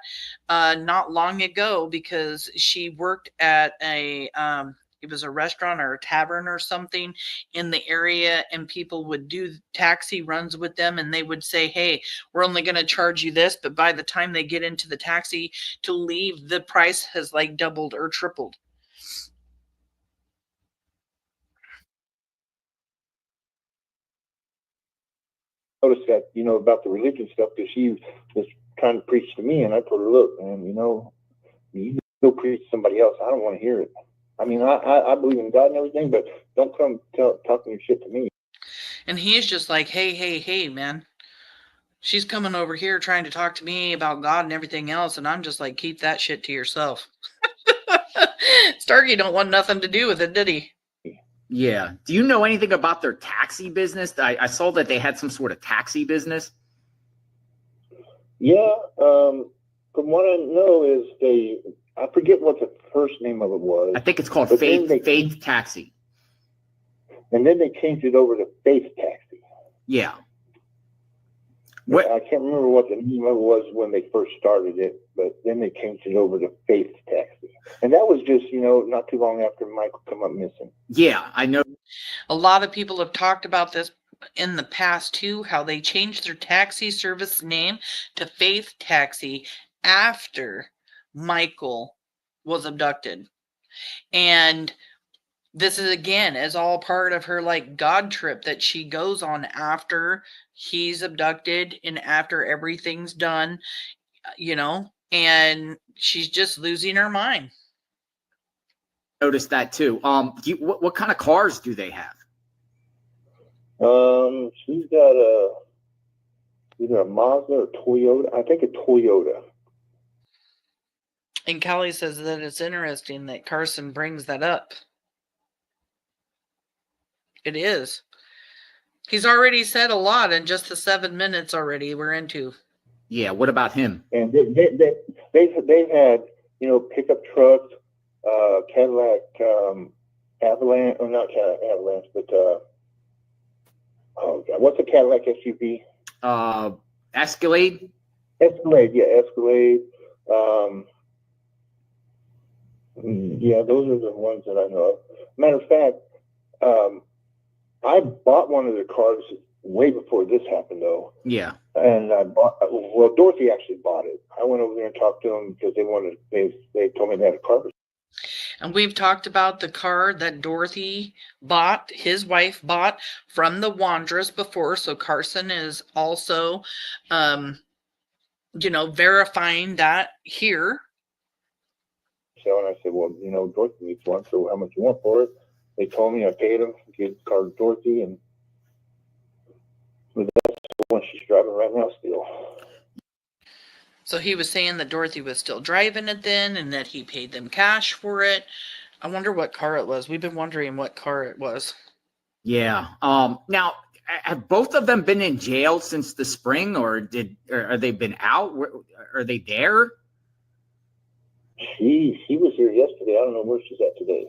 not long ago, because she worked at it was a restaurant or a tavern or something in the area, and people would do taxi runs with them, and they would say, hey, we're only going to charge you this, but by the time they get into the taxi to leave, the price has like doubled or tripled. noticed that, about the religion stuff, because she was trying to preach to me, and I told her, look, man, you go preach to somebody else. I don't want to hear it. I mean, I believe in God and everything, but don't come talking your shit to me. And he's just like, hey, man. She's coming over here trying to talk to me about God and everything else, and I'm just like, keep that shit to yourself. Starkey don't want nothing to do with it, did he? Yeah. Do you know anything about their taxi business? I saw that they had some sort of taxi business. Yeah. From what I know is I forget what the first name of it was. I think it's called Faith Taxi. And then they changed it over to Faith Taxi. Yeah. What? I can't remember what the name of it was when they first started it, but then they changed it over to Faith Taxi. And that was just, not too long after Michael come up missing. Yeah, I know. A lot of people have talked about this in the past too, how they changed their taxi service name to Faith Taxi after Michael was abducted. And this is, again, is all part of her like God trip that she goes on after he's abducted and after everything's done, and she's just losing her mind. Noticed that too. What kind of cars do they have? She's got either a Mazda or Toyota. I think a Toyota. And Callie says that it's interesting that Carson brings that up. It is. He's already said a lot in just the 7 minutes already we're into. Yeah. What about him? And they've had, pickup trucks, Cadillac Avalanche, or not Cadillac Avalanche, but oh God, what's a Cadillac SUV? Escalade. Escalade, yeah, Escalade. Yeah, those are the ones that I know of. Matter of fact, I bought one of the cars way before this happened, though. Yeah. And Dorothy actually bought it. I went over there and talked to them because they told me they had a car. And we've talked about the car that Dorothy bought, his wife bought from the Wondra'S before. So Carson is also, verifying that here. So, and I said, well, Dorothy needs one, so how much you want for it? They told me, I paid them, gave the car to Dorothy, and that's the one she's driving right now still. So he was saying that Dorothy was still driving it then and that he paid them cash for it. I wonder what car it was. We've been wondering what car it was. Yeah. Now, have both of them been in jail since the spring, or are they been out? Are they there? She was here yesterday. I don't know where she's at today.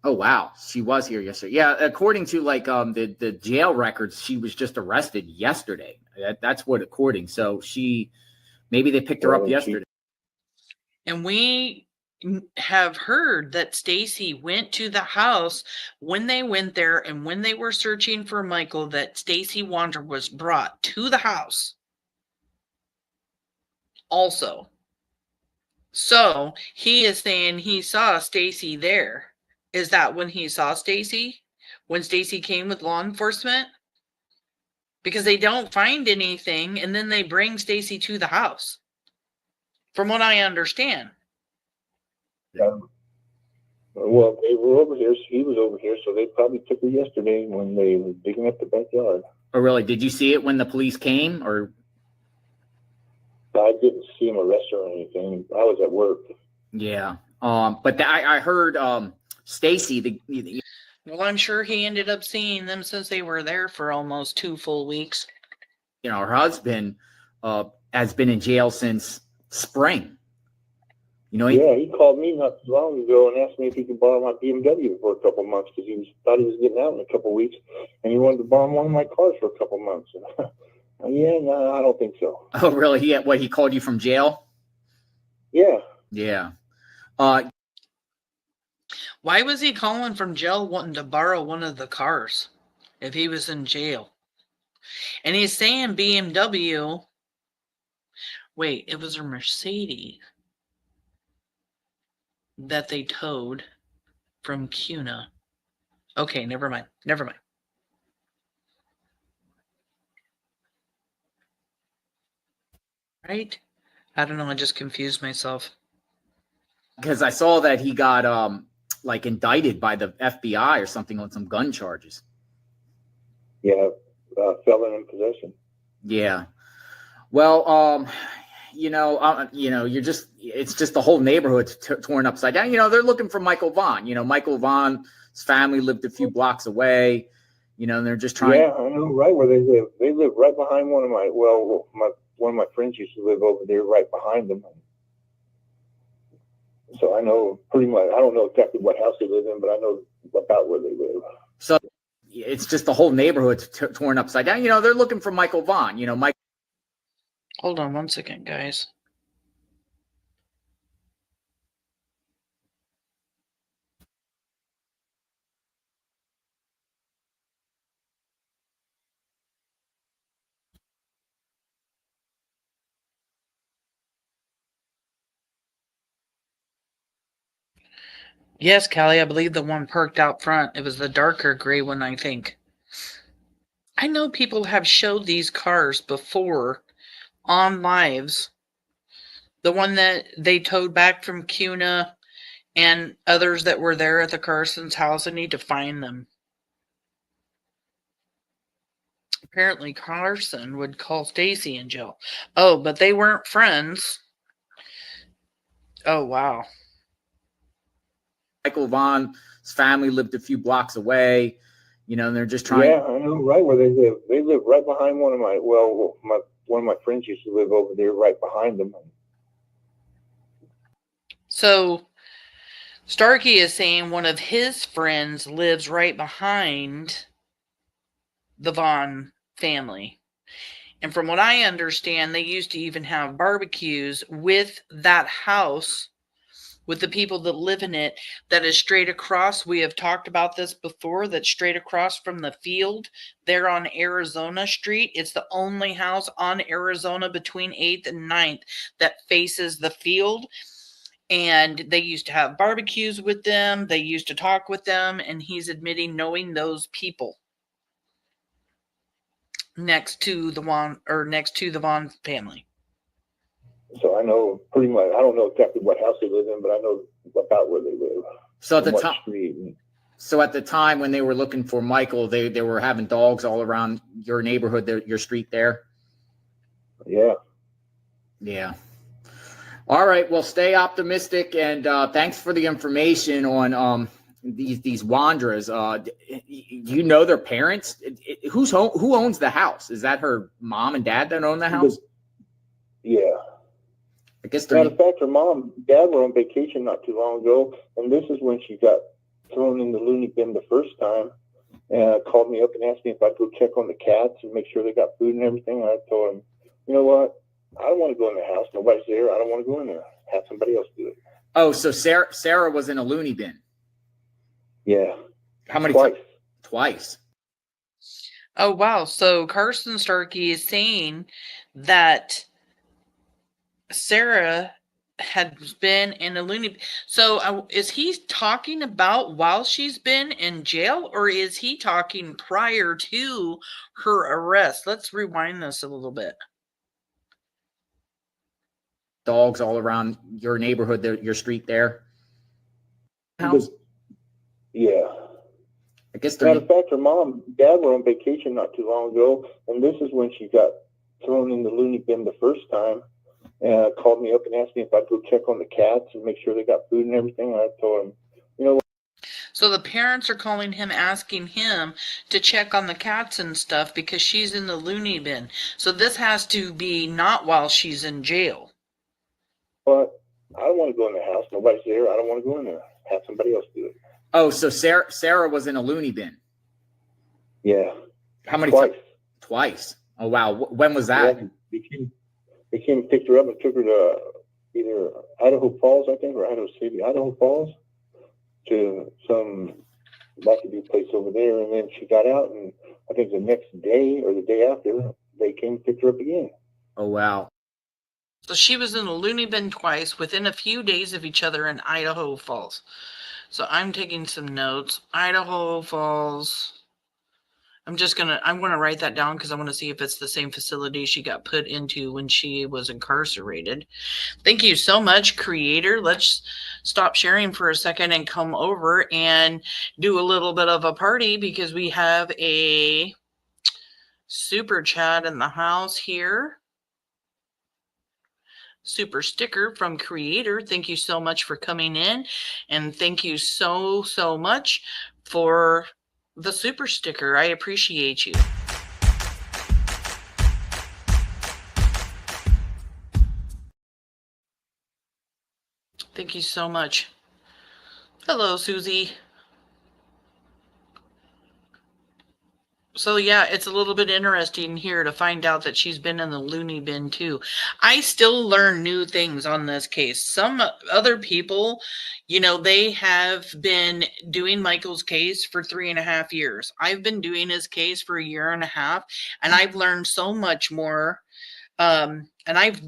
Oh, wow. She was here yesterday. Yeah. According to the jail records, she was just arrested yesterday. That's what according. So maybe they picked her up yesterday. And we have heard that Stacey went to the house when they went there, and when they were searching for Michael, that Stacey Wondra was brought to the house also. So he is saying he saw Stacey there. Is that when he saw Stacey? When Stacey came with law enforcement? Because they don't find anything, and then they bring Stacey to the house. From what I understand. Well, they were over here. He was over here, so they probably took her yesterday when they were digging up the backyard. Oh, really? Did you see it when the police came, or? I didn't see him arrest her or anything. I was at work. Yeah. But I heard Stacey. Well, I'm sure he ended up seeing them since they were there for almost 2 full weeks. Her husband has been in jail since spring. Yeah, he called me not too long ago and asked me if he could borrow my BMW for a couple of months because thought he was getting out in a couple of weeks, and he wanted to borrow one of my cars for a couple of months. Yeah, no, I don't think so. Oh, really? He called you from jail? Yeah. Yeah. Why was he calling from jail wanting to borrow one of the cars if he was in jail? And he's saying BMW. Wait, it was a Mercedes that they towed from Cuna. Okay, never mind. right? I don't know. I just confused myself. Because I saw that he got like indicted by the FBI or something on some gun charges. Yeah, felon in possession. Yeah. Well, it's just the whole neighborhood's torn upside down. They're looking for Michael Vaughan. Michael Vaughan's family lived a few blocks away. And they're just trying. Yeah, I know right where they live. They live right behind one of my friends used to live over there, right behind them. So I know pretty much. I don't know exactly what house they live in, but I know about where they live. So it's just the whole neighborhood's torn upside down. They're looking for Michael Vaughan. Mike. Hold on one second, guys. Yes, Callie, I believe the one parked out front. It was the darker gray one, I think. I know people have showed these cars before on lives. The one that they towed back from Cuna and others that were there at the Carson's house. I need to find them. Apparently Carson would call Stacey in jail. Oh, but they weren't friends. Oh, wow. Michael Vaughan's family lived a few blocks away, and they're just trying. Yeah, I know right where they live. They live right behind one of my friends used to live over there, right behind them. So Starkey is saying one of his friends lives right behind the Vaughan family. And from what I understand, they used to even have barbecues with that house, with the people that live in it, that is straight across. We have talked about this before, that's straight across from the field there on Arizona Street. It's the only house on Arizona between 8th and 9th that faces the field. And they used to have barbecues with them. They used to talk with them. And he's admitting knowing those people next to the Vaughan family. So I know pretty much. I don't know exactly what house they live in, but I know about where they live. So at the time when they were looking for Michael, they were having dogs all around your neighborhood, your street there. Yeah. Yeah. All right. Well, stay optimistic, and thanks for the information on these Wondra'S. You know their parents? Who owns the house? Is that her mom and dad that own the house? Yeah. I guess matter of fact, her mom and dad were on vacation not too long ago, and this is when she got thrown in the loony bin the first time, and called me up and asked me if I'd go check on the cats and make sure they got food and everything. And I told him, you know what? I don't want to go in the house. Nobody's there. I don't want to go in there. Have somebody else do it. Oh, so Sarah was in a loony bin. Yeah. How many Twice? Twice. Oh, wow. So Carson Starky is saying that Sarah had been in a loony bin. So is he talking about while she's been in jail, or is he talking prior to her arrest? Let's rewind this a little bit. Dogs all around your neighborhood, your street there. House? Yeah. I guess matter of fact, her mom and dad were on vacation not too long ago, and this is when she got thrown in the loony bin the first time, and called me up and asked me if I'd go check on the cats and make sure they got food and everything. And I told him, you know what? So the parents are calling him, asking him to check on the cats and stuff because she's in the loony bin. So this has to be not while she's in jail. But I don't want to go in the house. Nobody's there. I don't want to go in there. Have somebody else do it. Oh, so Sarah was in a loony bin. Yeah. How many? Twice. Twice. Oh, wow. When was that? Yeah, they came and picked her up and took her to either Idaho Falls, I think, or Idaho City, Idaho Falls, to some wacky place over there. And then she got out, and I think the next day or the day after, they came and picked her up again. Oh, wow. So she was in the loony bin twice within a few days of each other in Idaho Falls. So I'm taking some notes. Idaho Falls. I'm going to write that down because I want to see if it's the same facility she got put into when she was incarcerated. Thank you so much, creator. Let's stop sharing for a second and come over and do a little bit of a party because we have a super chat in the house here. Super sticker from creator. Thank you so much for coming in, and thank you so much for the super sticker. I appreciate you. Thank you so much. Hello, Susie. So yeah, it's a little bit interesting here to find out that she's been in the loony bin too. I still learn new things on this case. Some other people, you know, they have been doing Michael's case for 3.5 years. I've been doing his case for 1.5 years, and I've learned so much more. And I've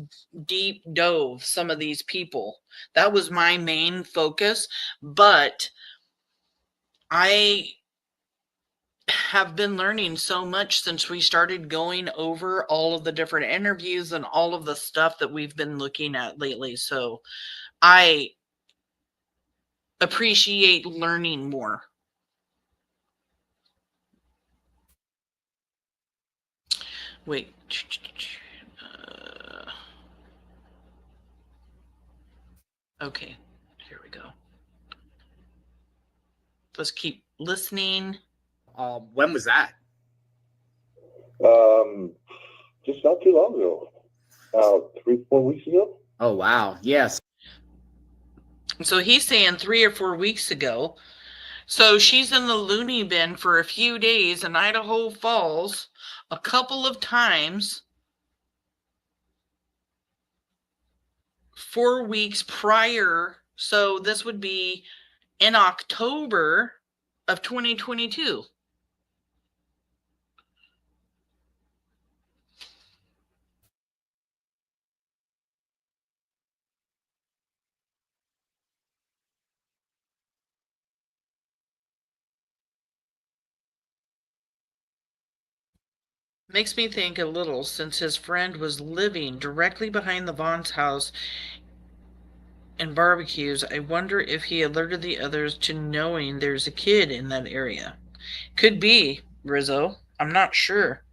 deep dove some of these people. That was my main focus, but I have been learning so much since we started going over all of the different interviews and all of the stuff that we've been looking at lately. So I appreciate learning more. Wait. Okay, here we go. Let's keep listening. When was that? Just not too long ago. 3-4 weeks ago. Oh, wow. Yes. So he's saying 3 or 4 weeks ago. So she's in the loony bin for a few days in Idaho Falls a couple of times 4 weeks prior. So this would be in October of 2022. Makes me think a little, since his friend was living directly behind the Vaughn's house and barbecues. I wonder if he alerted the others to knowing there's a kid in that area. Could be, Rizzo. I'm not sure.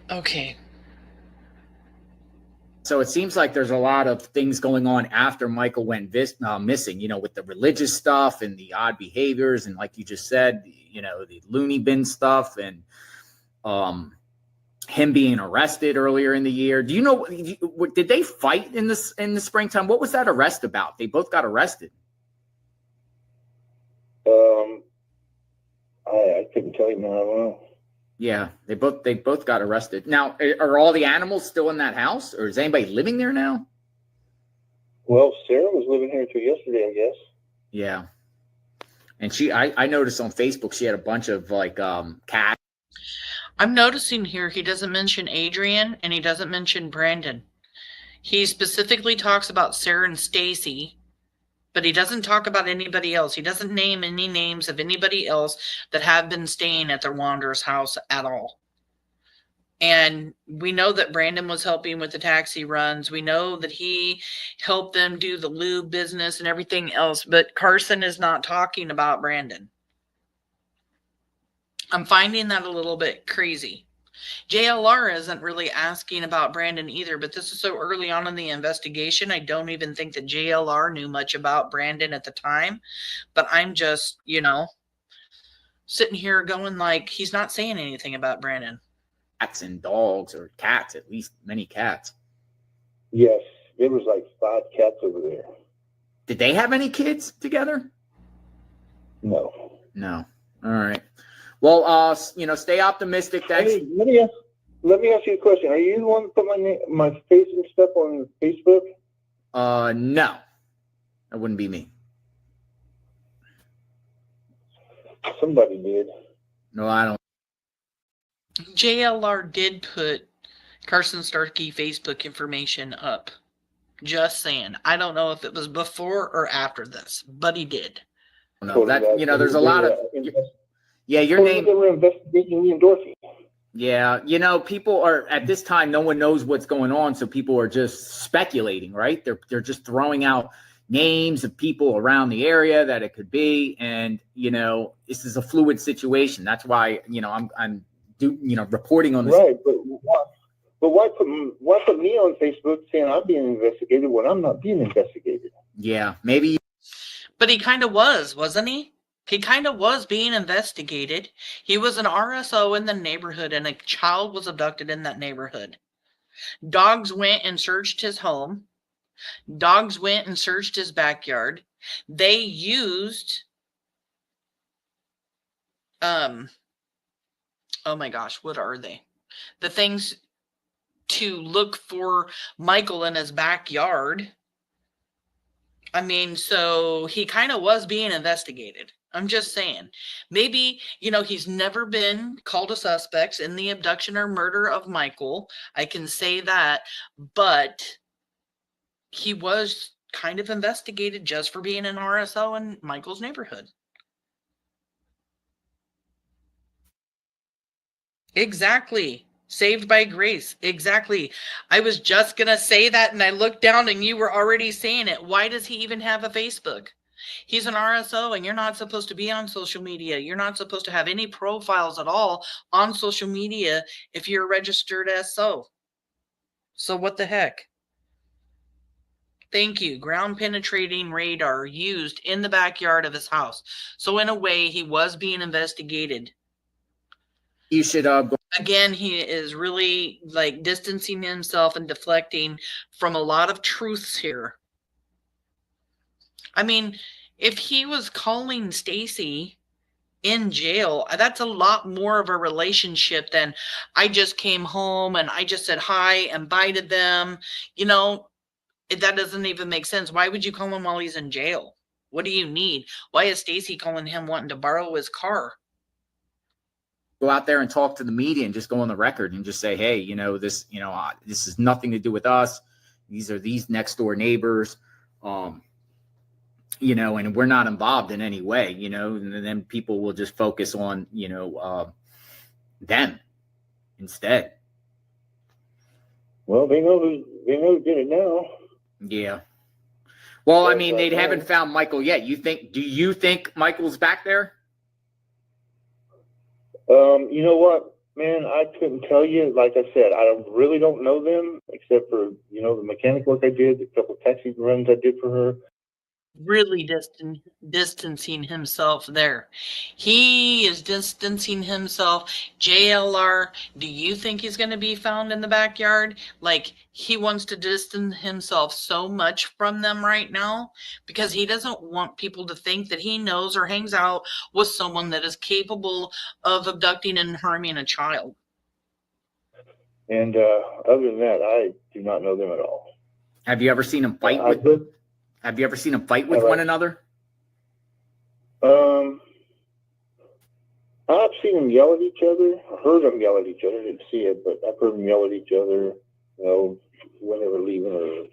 Okay. So it seems like there's a lot of things going on after Michael went missing, you know, with the religious stuff and the odd behaviors. And like you just said, you know, the loony bin stuff and him being arrested earlier in the year. Do you know, did they fight in the springtime? What was that arrest about? They both got arrested. I couldn't tell you, man. I don't know. Yeah, they both got arrested. Now, are all the animals still in that house, or is anybody living there now? Well, Sarah was living here until yesterday, I guess. Yeah, and I noticed on Facebook she had a bunch of like cats. I'm noticing here he doesn't mention Adrian and he doesn't mention Brandon. He specifically talks about Sarah and Stacey, but he doesn't talk about anybody else. He doesn't name any names of anybody else that have been staying at their Wondra'S house at all. And we know that Brandon was helping with the taxi runs. We know that he helped them do the lube business and everything else, but Carson is not talking about Brandon. I'm finding that a little bit crazy. JLR isn't really asking about Brandon either, but this is so early on in the investigation. I don't even think that JLR knew much about Brandon at the time, but I'm just, you know, sitting here going like, he's not saying anything about Brandon. Cats and dogs, or cats, at least many cats. Yes, there was like 5 cats over there. Did they have any kids together? No. No. All right. Well, you know, stay optimistic. Hey, let me ask you a question. Are you the one that put my face and stuff on Facebook? No, that wouldn't be me. Somebody did. No, I don't. JLR did put Carson Starky Facebook information up. Just saying. I don't know if it was before or after this, but he did. No, that, you know, there's a lot of, yeah, your name. They were investigating me and Dorothy. Yeah, you know, people are at this time, no one knows what's going on, so people are just speculating, right? They're just throwing out names of people around the area that it could be, and you know, this is a fluid situation. That's why, you know, I'm reporting on this. Right, but why put me on Facebook saying I'm being investigated when I'm not being investigated? Yeah, maybe. But he kind of was, wasn't he? He kind of was being investigated. He was an RSO in the neighborhood, and a child was abducted in that neighborhood. Dogs went and searched his home. Dogs went and searched his backyard. They used, oh my gosh, what are they? The things to look for Michael in his backyard. I mean, so he kind of was being investigated. I'm just saying. Maybe, you know, he's never been called a suspect in the abduction or murder of Michael. I can say that. But he was kind of investigated just for being an RSO in Michael's neighborhood. Exactly. Saved by grace. Exactly. I was just going to say that, and I looked down and you were already saying it. Why does he even have a Facebook? He's an RSO, and you're not supposed to be on social media. You're not supposed to have any profiles at all on social media if you're a registered SO. So what the heck? Thank you. Ground penetrating radar used in the backyard of his house. So in a way, he was being investigated. You should Again, he is really like distancing himself and deflecting from a lot of truths here. I mean, if he was calling Stacey in jail, that's a lot more of a relationship than I just came home and I just said hi and bye to them. You know, that doesn't even make sense. Why would you call him while he's in jail? What do you need? Why is Stacey calling him wanting to borrow his car? go out there and talk to the media and just go on the record and just say, hey, you know, this has nothing to do with us. These are these next door neighbors, you know, and we're not involved in any way, you know, and then people will just focus on, you know, them instead. Well, they know who did it now. Yeah. Well, I mean, they haven't found Michael yet. Do you think Michael's back there? You know what, man, I couldn't tell you. Like I said, I really don't know them except for, you know, the mechanic work I did, a couple taxi runs I did for her. Really distancing himself there. He is distancing himself. JLR, do you think he's going to be found in the backyard? Like, he wants to distance himself so much from them right now because he doesn't want people to think that he knows or hangs out with someone that is capable of abducting and harming a child. And other than that, I do not know them at all. Have you ever seen them fight Have you ever seen them fight with one another? I've seen them yell at each other. I heard them yell at each other. I didn't see it, but I've heard them yell at each other, you know, when they were leaving or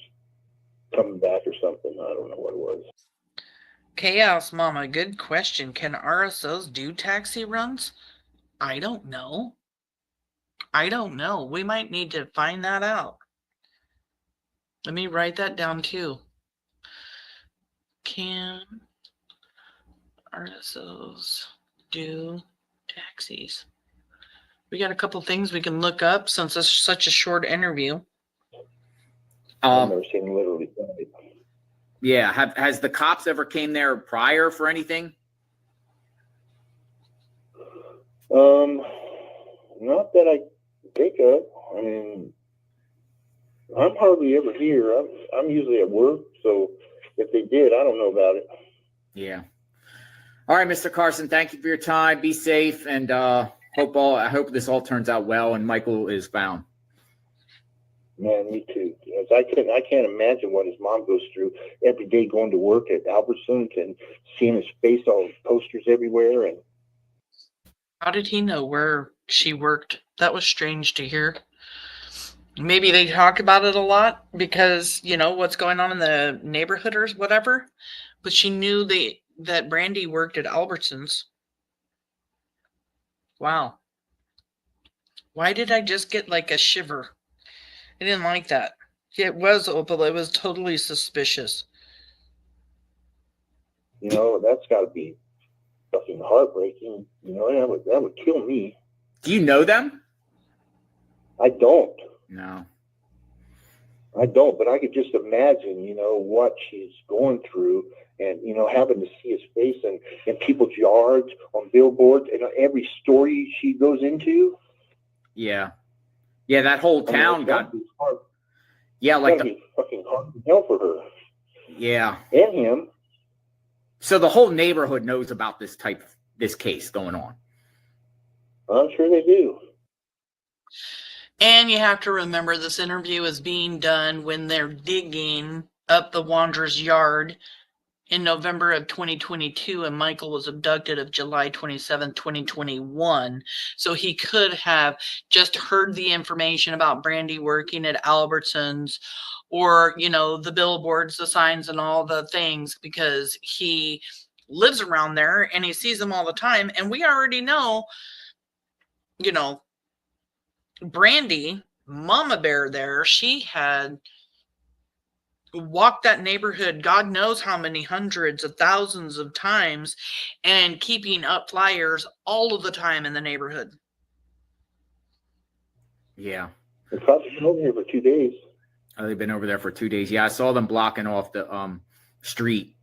coming back or something. I don't know what it was. Chaos Mama, good question. Can RSOs do taxi runs? I don't know. We might need to find that out. Let me write that down too. Can RSOs do taxis? We got a couple things we can look up since it's such a short interview. I've never seen them literally. Yeah. Has the cops ever came there prior for anything? Not that I think of. I mean, I'm hardly ever here. I'm usually at work, so if they did, I don't know about it. Yeah. All right, Mr. Carson, thank you for your time. Be safe, and I hope this all turns out well and Michael is found. Man, me too. I can't imagine what his mom goes through every day going to work at Albertsons and seeing his face, all posters everywhere. And how did he know where she worked? That was strange to hear. Maybe they talk about it a lot because, you know, what's going on in the neighborhood or whatever. But she knew that Brandy worked at Albertsons. Wow. Why did I just get like a shiver? I didn't like that. It was Opal. It was totally suspicious. You know, that's got to be fucking heartbreaking. You know, that would kill me. Do you know them? I don't. No. I don't, but I could just imagine, you know, what she's going through and, you know, having to see his face in people's yards, on billboards, and every story she goes into. Yeah. Yeah, that whole town got. Yeah, like the fucking hard to hell for her. Yeah. And him. So the whole neighborhood knows about this case going on. I'm sure they do. And you have to remember this interview is being done when they're digging up the Wondra'S yard in November of 2022, and Michael was abducted of July 27th, 2021. So he could have just heard the information about Brandy working at Albertsons, or, you know, the billboards, the signs, and all the things, because he lives around there and he sees them all the time. And we already know, you know, Brandy, Mama Bear there, she had walked that neighborhood God knows how many hundreds of thousands of times, and keeping up flyers all of the time in the neighborhood. Yeah. They've probably been over here for 2 days. Oh, they've been over there for 2 days. Yeah, I saw them blocking off the street.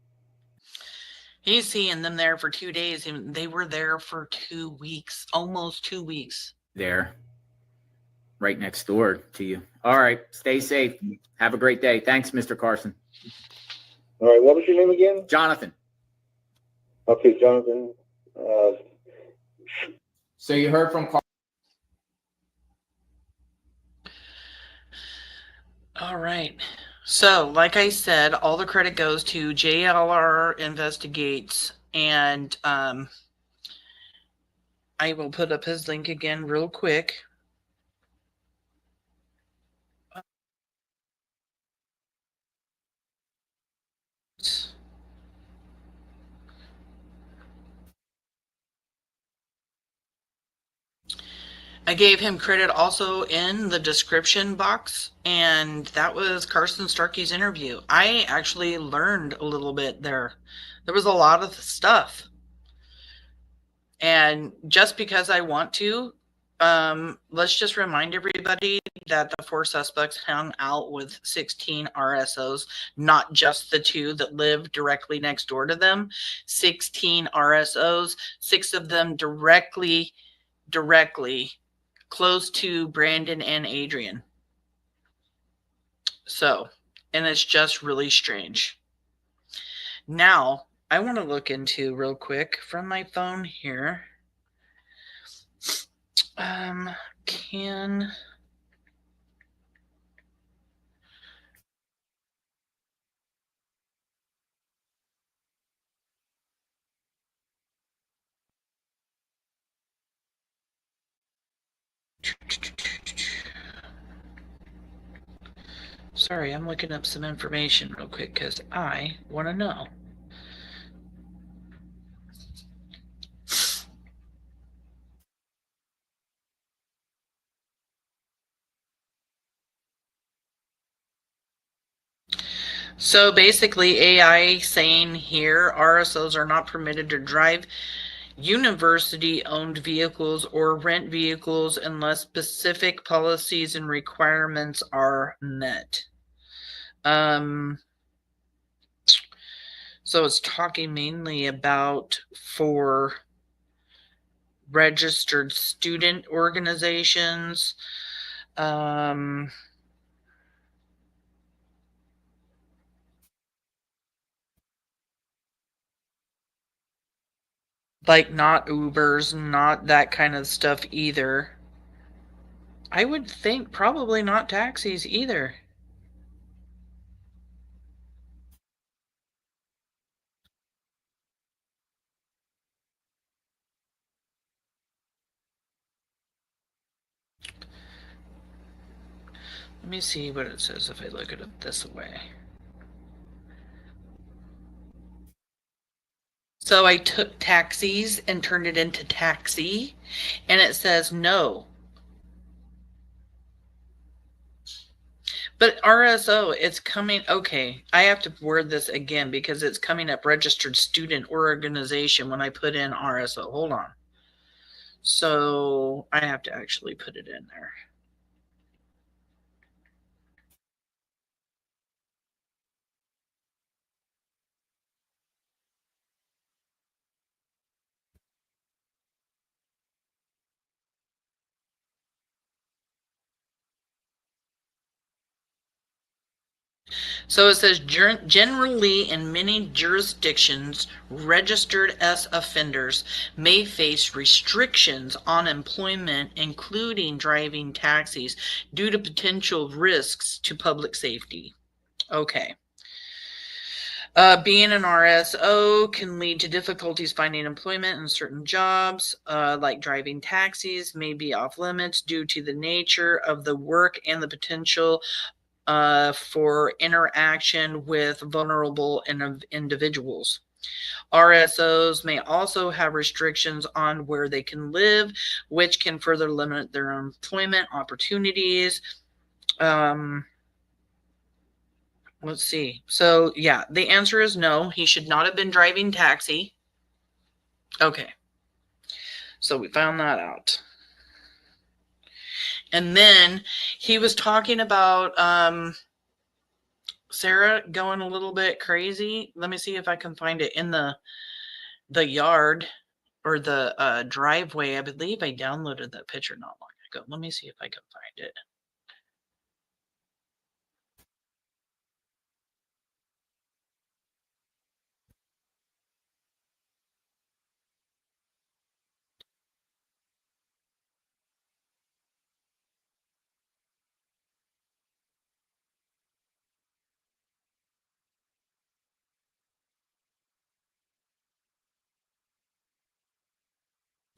He's seeing them there for 2 days, and they were there for 2 weeks, almost 2 weeks. There. Right next door to you. All right. Stay safe. Have a great day. Thanks, Mr. Carson. All right. What was your name again? Jonathan. Okay, Jonathan. So you heard from Carson. All right. So, like I said, all the credit goes to JLR Investigates, and I will put up his link again real quick. I gave him credit also in the description box, and that was Carson Starkey's interview. I actually learned a little bit there. There was a lot of stuff. And just because I want to, let's just remind everybody that the 4 suspects hung out with 16 RSOs, not just the 2 that live directly next door to them. 16 RSOs, 6 of them directly close to Brandon and Adrian. So, and it's just really strange. Now, I want to look into real quick from my phone here. Sorry, I'm looking up some information real quick because I want to know. So basically, AI saying here, RSOs are not permitted to drive university-owned vehicles or rent vehicles unless specific policies and requirements are met. So it's talking mainly about for registered student organizations, like not Ubers, not that kind of stuff either. I would think probably not taxis either. Let me see what it says if I look at it this way. So I took taxis and turned it into taxi, and it says no. But RSO, it's coming. Okay, I have to word this again because it's coming up registered student organization when I put in RSO. Hold on. So I have to actually put it in there. So it says generally in many jurisdictions, registered as offenders may face restrictions on employment, including driving taxis, due to potential risks to public safety. Okay. Being an RSO can lead to difficulties finding employment in certain jobs, like driving taxis, may be off limits due to the nature of the work and the potential for interaction with vulnerable individuals. RSOs may also have restrictions on where they can live, which can further limit their employment opportunities. Let's see. So, yeah, the answer is no. He should not have been driving taxi. Okay. So we found that out. And then he was talking about Sarah going a little bit crazy. Let me see if I can find it in the yard or the driveway. I believe I downloaded that picture not long ago. Let me see if I can find it.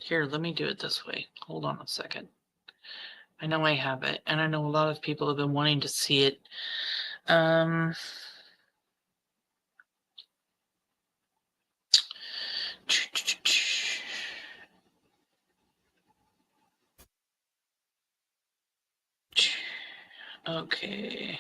Here, let me do it this way. Hold on a second. I know I have it, and I know a lot of people have been wanting to see it. Okay.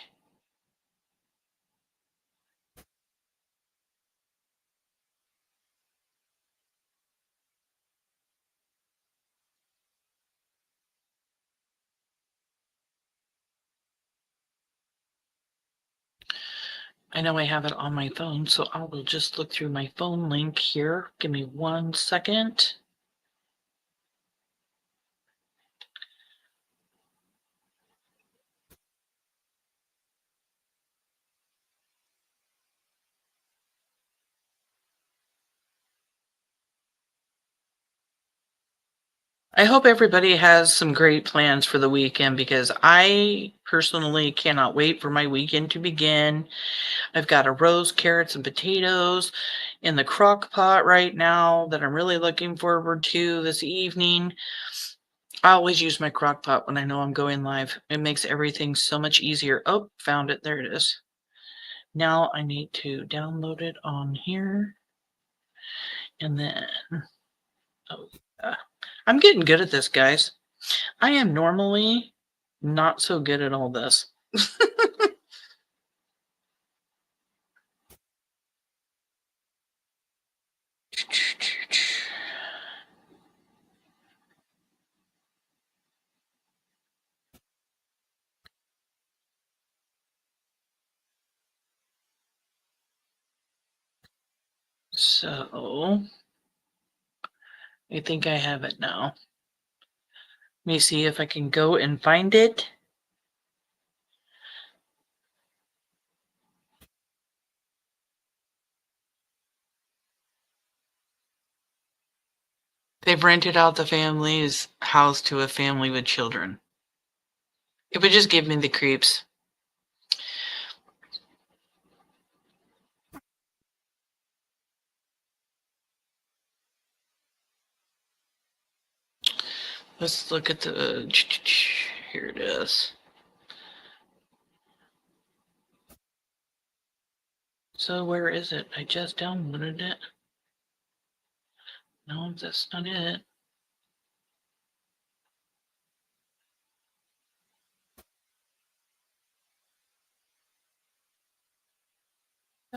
I know I have it on my phone, so I will just look through my phone link here. Give me 1 second. I hope everybody has some great plans for the weekend because I personally cannot wait for my weekend to begin. I've got a roast carrots and potatoes in the crock pot right now that I'm really looking forward to this evening. I always use my crock pot when I know I'm going live. It makes everything so much easier. Oh, found it. There it is. Now I need to download it on here. And then, oh, yeah. I'm getting good at this, guys. I am normally not so good at all this. So, I think I have it now. Let me see if I can go and find it. They've rented out the family's house to a family with children. It would just give me the creeps. Let's look at the... Here it is. So where is it? I just downloaded it. No, that's not it.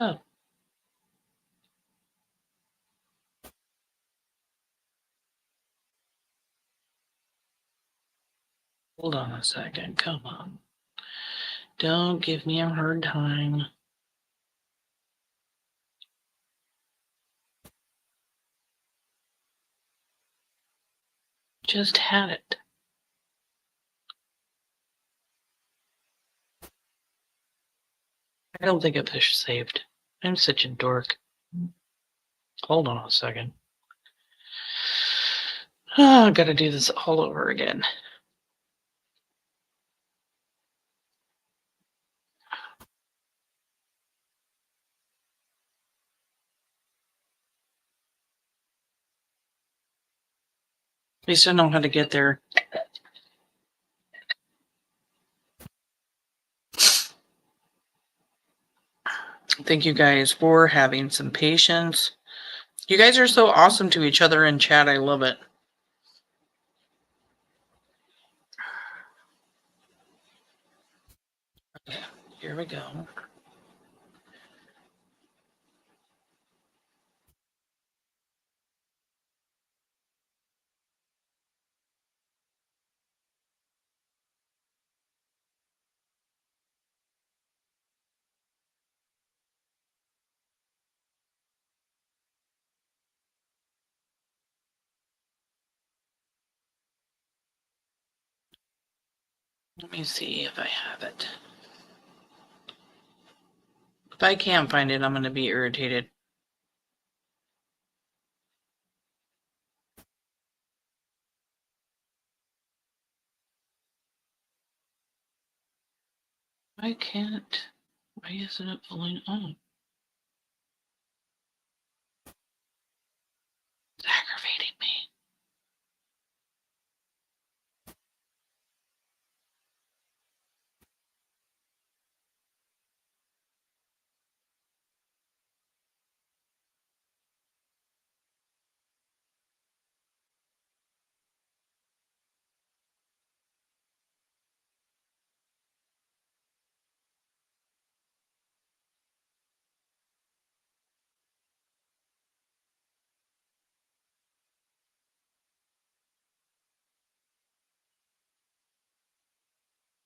Oh. Hold on a second. Come on. Don't give me a hard time. Just had it. I don't think I pushed saved. I'm such a dork. Hold on a second. Oh, I gotta do this all over again. At least I know how to get there. Thank you guys for having some patience. You guys are so awesome to each other in chat. I love it. Okay, here we go. Let me see if I have it. If I can't find it, I'm going to be irritated. I can't. Why isn't it pulling on? It's aggravating me.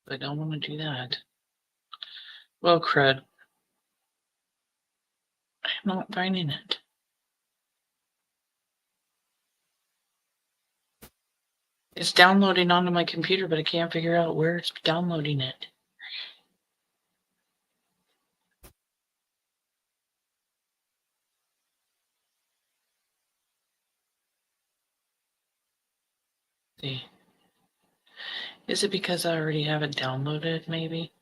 I don't want to do that. Well, crud. I'm not finding it. It's downloading onto my computer, but I can't figure out where it's downloading it. See. Is it because I already have it downloaded, maybe?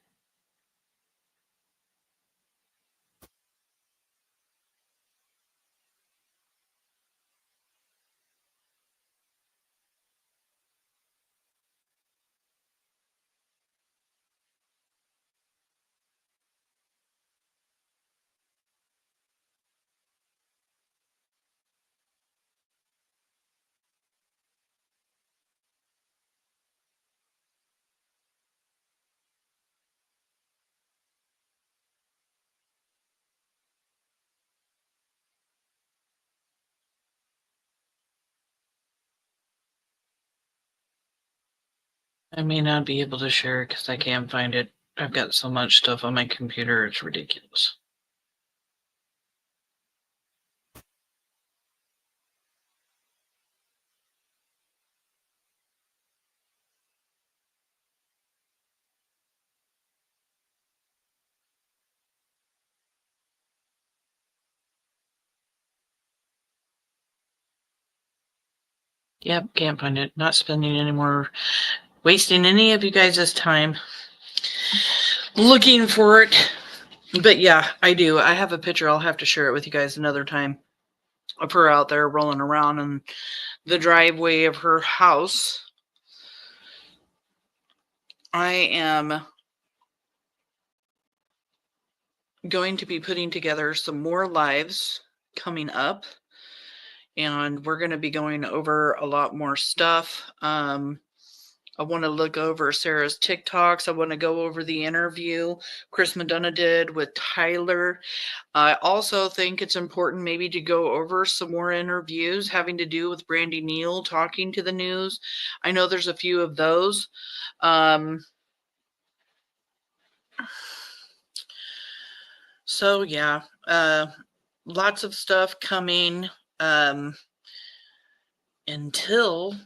I may not be able to share it because I can't find it. I've got so much stuff on my computer, it's ridiculous. Yep, can't find it. Not spending any more, wasting any of you guys' time looking for it. But yeah, I do. I have a picture. I'll have to share it with you guys another time of her out there rolling around in the driveway of her house. I am going to be putting together some more lives coming up, and we're going to be going over a lot more stuff. I want to look over Sarah's TikToks. I want to go over the interview Chris Madonna did with Tyler. I also think it's important maybe to go over some more interviews having to do with Brandy Neal talking to the news. I know there's a few of those. So yeah, lots of stuff coming until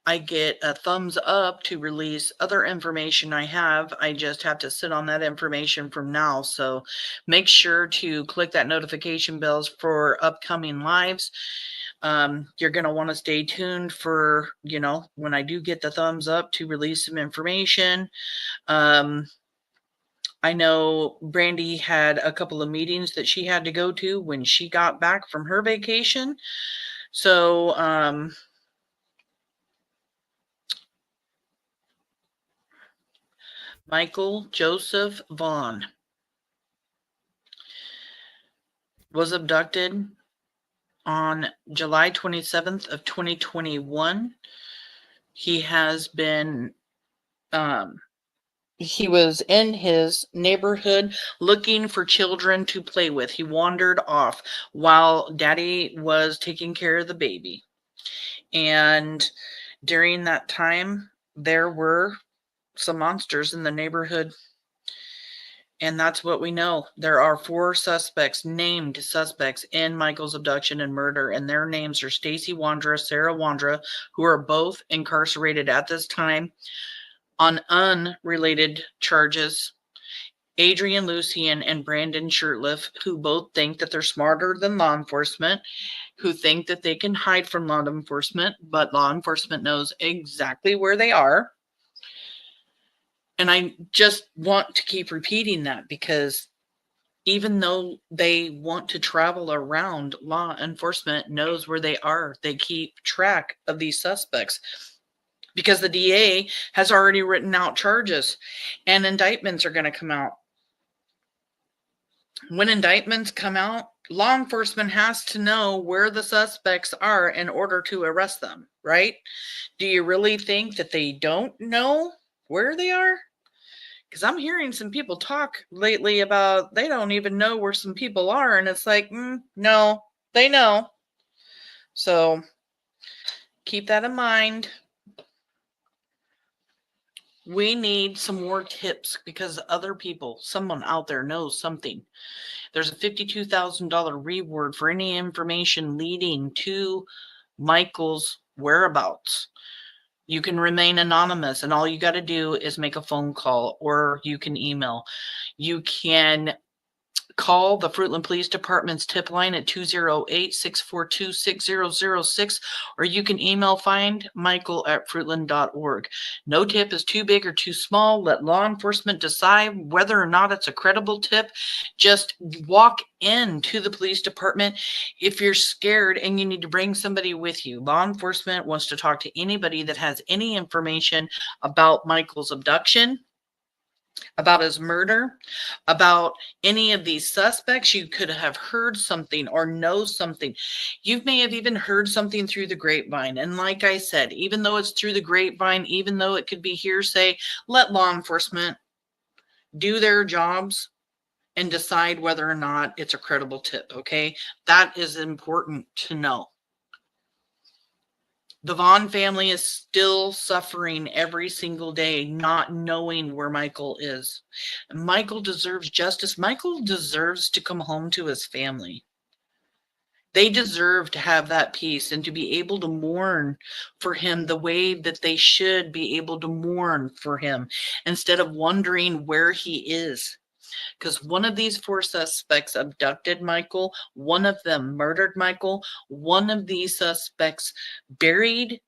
I get a thumbs up to release other information I have. I just have to sit on that information from now. So make sure to click that notification bells for upcoming lives. You're going to want to stay tuned for, when I do get the thumbs up to release some information. I know Brandy had a couple of meetings that she had to go to when she got back from her vacation. So, Michael Joseph Vaughan was abducted on July 27th of 2021. He has been, he was in his neighborhood looking for children to play with. He wandered off while daddy was taking care of the baby. And during that time, there were some monsters in the neighborhood. And that's what we know. There are 4 suspects, named suspects, in Michael's abduction and murder. And their names are Stacey Wondra, Sarah Wondra, who are both incarcerated at this time on unrelated charges. Adrian Lucian and Brandon Shirtliff, who both think that they're smarter than law enforcement, who think that they can hide from law enforcement, but law enforcement knows exactly where they are. And I just want to keep repeating that, because even though they want to travel around, law enforcement knows where they are. They keep track of these suspects because the DA has already written out charges and indictments are going to come out. When indictments come out, law enforcement has to know where the suspects are in order to arrest them, right? Do you really think that they don't know where they are? Because I'm hearing some people talk lately about they don't even know where some people are. And it's like, no, they know. So keep that in mind. We need some more tips because other people, someone out there knows something. There's a $52,000 reward for any information leading to Michael's whereabouts. You can remain anonymous, and all you got to do is make a phone call, or you can email. You can call the Fruitland Police Department's tip line at 208-642-6006, or you can email findmichael@fruitland.org. No tip is too big or too small. Let law enforcement decide whether or not it's a credible tip. Just walk into the police department if you're scared and you need to bring somebody with you. Law enforcement wants to talk to anybody that has any information about Michael's abduction, about his murder, about any of these suspects. You could have heard something or know something. You may have even heard something through the grapevine. And like I said, even though it's through the grapevine, even though it could be hearsay, let law enforcement do their jobs and decide whether or not it's a credible tip, okay? That is important to know. The Vaughan family is still suffering every single day, not knowing where Michael is. Michael deserves justice. Michael deserves to come home to his family. They deserve to have that peace and to be able to mourn for him the way that they should be able to mourn for him, instead of wondering where he is. Because one of these 4 suspects abducted Michael, one of them murdered Michael, one of these suspects buried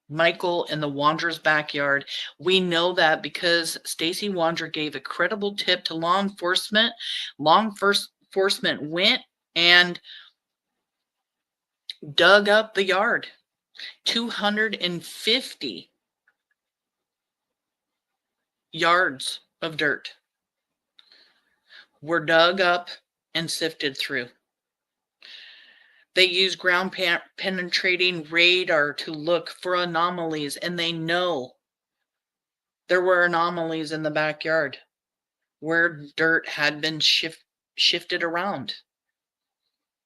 Michael in the Wondra'S backyard. We know that because Stacey Wondra gave a credible tip to law enforcement. Law enforcement went and dug up the yard. 250 yards of dirt. were dug up and sifted through. They used ground penetrating radar to look for anomalies, and they know there were anomalies in the backyard where dirt had been shifted around.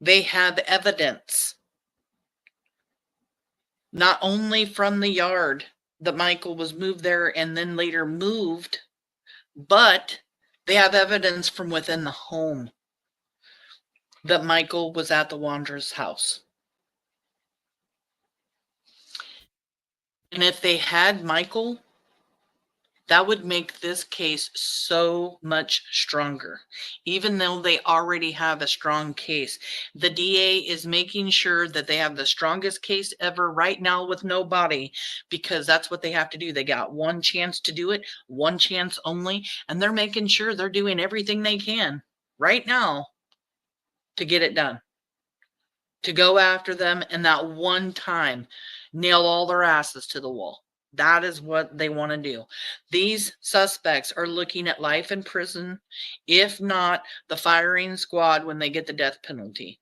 They have evidence, not only from the yard that Michael was moved there and then later moved, but they have evidence from within the home that Michael was at the Wondra'S house. And if they had Michael, that would make this case so much stronger. Even though they already have a strong case, the DA is making sure that they have the strongest case ever right now with no body, because that's what they have to do. They got one chance to do it, one chance only, and they're making sure they're doing everything they can right now to get it done, to go after them, and that one time nail all their asses to the wall. That is what they want to do. These suspects are looking at life in prison, if not the firing squad when they get the death penalty.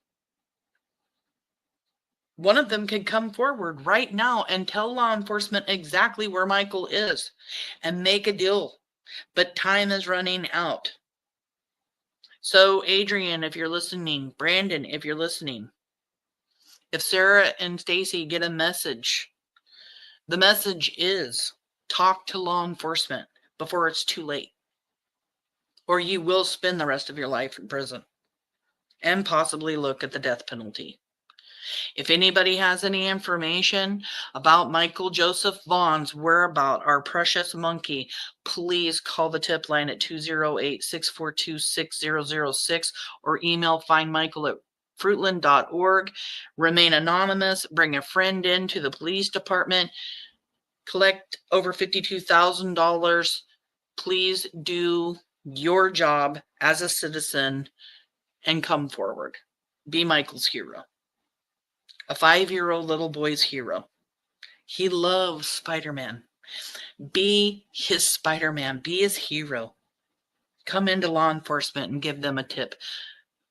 One of them could come forward right now and tell law enforcement exactly where Michael is and make a deal. But time is running out. So Adrian, if you're listening, Brandon, if you're listening, if Sarah and Stacey get a message, the message is talk to law enforcement before it's too late, or you will spend the rest of your life in prison and possibly look at the death penalty. If anybody has any information about Michael Joseph Vaughan's whereabouts, our precious monkey, please call the tip line at 208-642-6006 or email findmichael@fruitland.org. Remain anonymous. Bring a friend into the police department. Collect over $52,000. Please do your job as a citizen and come forward. Be Michael's hero. A 5-year-old little boy's hero. He loves Spider-Man. Be his Spider-Man. Be his hero. Come into law enforcement and give them a tip.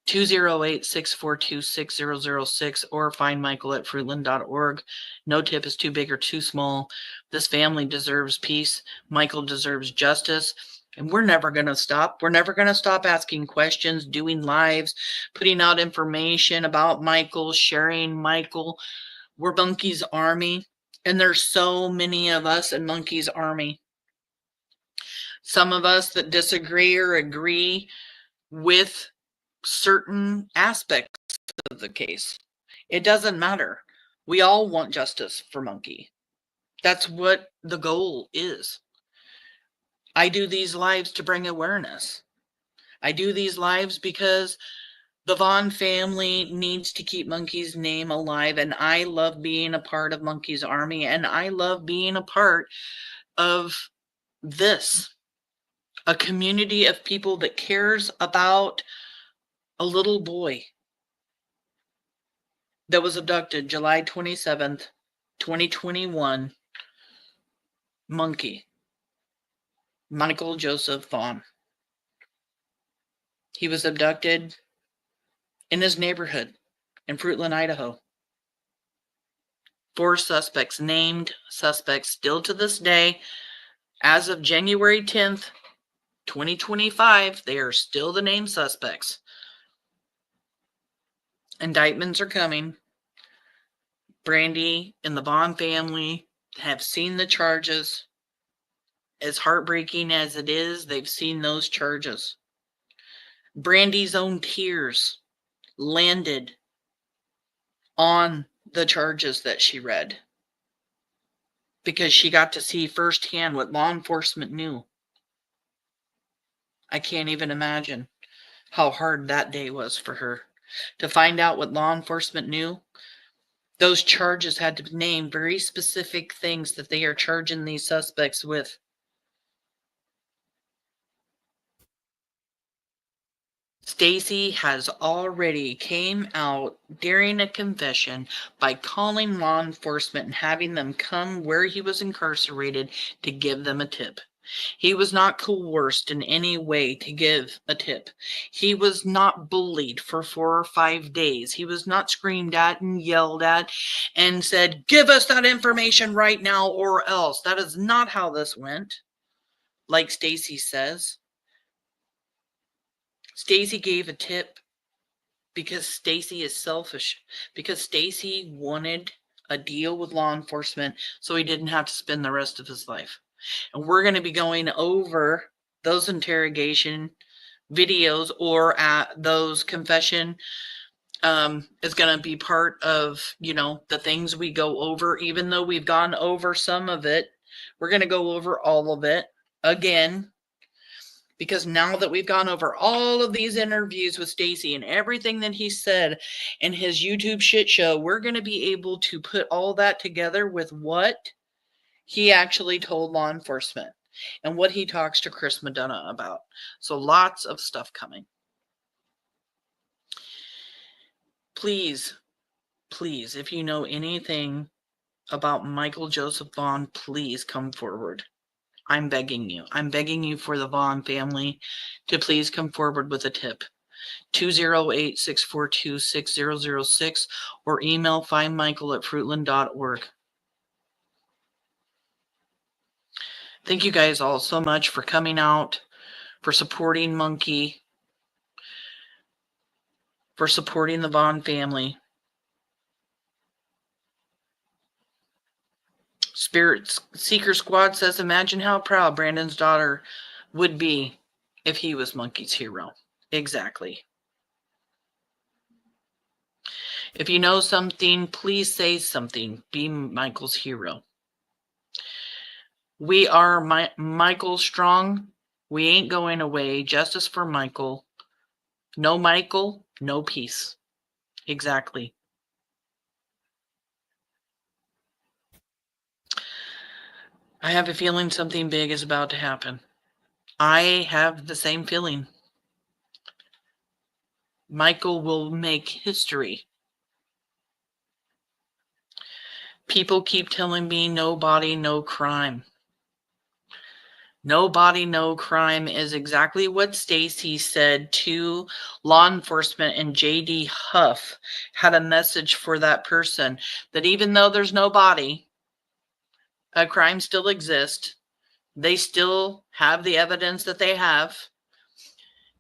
208-642-6006 or find Michael at fruitland.org. No tip is too big or too small. This family deserves peace. Michael deserves justice. And we're never going to stop. We're never going to stop asking questions, doing lives, putting out information about Michael, sharing Michael. We're Monkey's Army, and there's so many of us in Monkey's Army. Some of us that disagree or agree with certain aspects of the case. It doesn't matter. We all want justice for Monkey. That's what the goal is. I do these lives to bring awareness. I do these lives because the Vaughan family needs to keep Monkey's name alive, and I love being a part of Monkey's Army, and I love being a part of this, a community of people that cares about a little boy that was abducted July 27th, 2021, Monkey, Michael Joseph Vaughan. He was abducted in his neighborhood in Fruitland, Idaho. 4 suspects, named suspects, still to this day, as of January 10th, 2025, they are still the named suspects. Indictments are coming. Brandy and the Vaughan family have seen the charges. As heartbreaking as it is, they've seen those charges. Brandy's own tears landed on the charges that she read because she got to see firsthand what law enforcement knew. I can't even imagine how hard that day was for her to find out what law enforcement knew. Those charges had to name very specific things that they are charging these suspects with. Stacey has already came out during a confession by calling law enforcement and having them come where he was incarcerated to give them a tip. He was not coerced in any way to give a tip. He was not bullied for 4 or 5 days. He was not screamed at and yelled at and said, "Give us that information right now or else." That is not how this went. Like Stacey says. Stacey gave a tip because Stacey is selfish. Because Stacey wanted a deal with law enforcement so he didn't have to spend the rest of his life. And we're going to be going over those interrogation videos or those confession is going to be part of, the things we go over. Even though we've gone over some of it, we're going to go over all of it again. Because now that we've gone over all of these interviews with Stacey and everything that he said in his YouTube shit show, we're going to be able to put all that together with what he actually told law enforcement and what he talks to Chris Madonna about. So lots of stuff coming. Please, if you know anything about Michael Joseph Vaughan, please come forward. I'm begging you. I'm begging you for the Vaughan family to please come forward with a tip. 208-642-6006 or email findmichael@fruitland.org. Thank you guys all so much for coming out, for supporting Monkey, for supporting the Vaughan family. Spirit Seeker Squad says, imagine how proud Brandon's daughter would be if he was Monkey's hero. Exactly. If you know something, please say something. Be Michael's hero. We are Michael strong. We ain't going away. Justice for Michael. No Michael, no peace. Exactly. I have a feeling something big is about to happen. I have the same feeling. Michael will make history. People keep telling me no body, no crime. No body, no crime is exactly what Stacey said to law enforcement, and J.D. Huff had a message for that person that even though there's no body, a crime still exists. They still have the evidence that they have,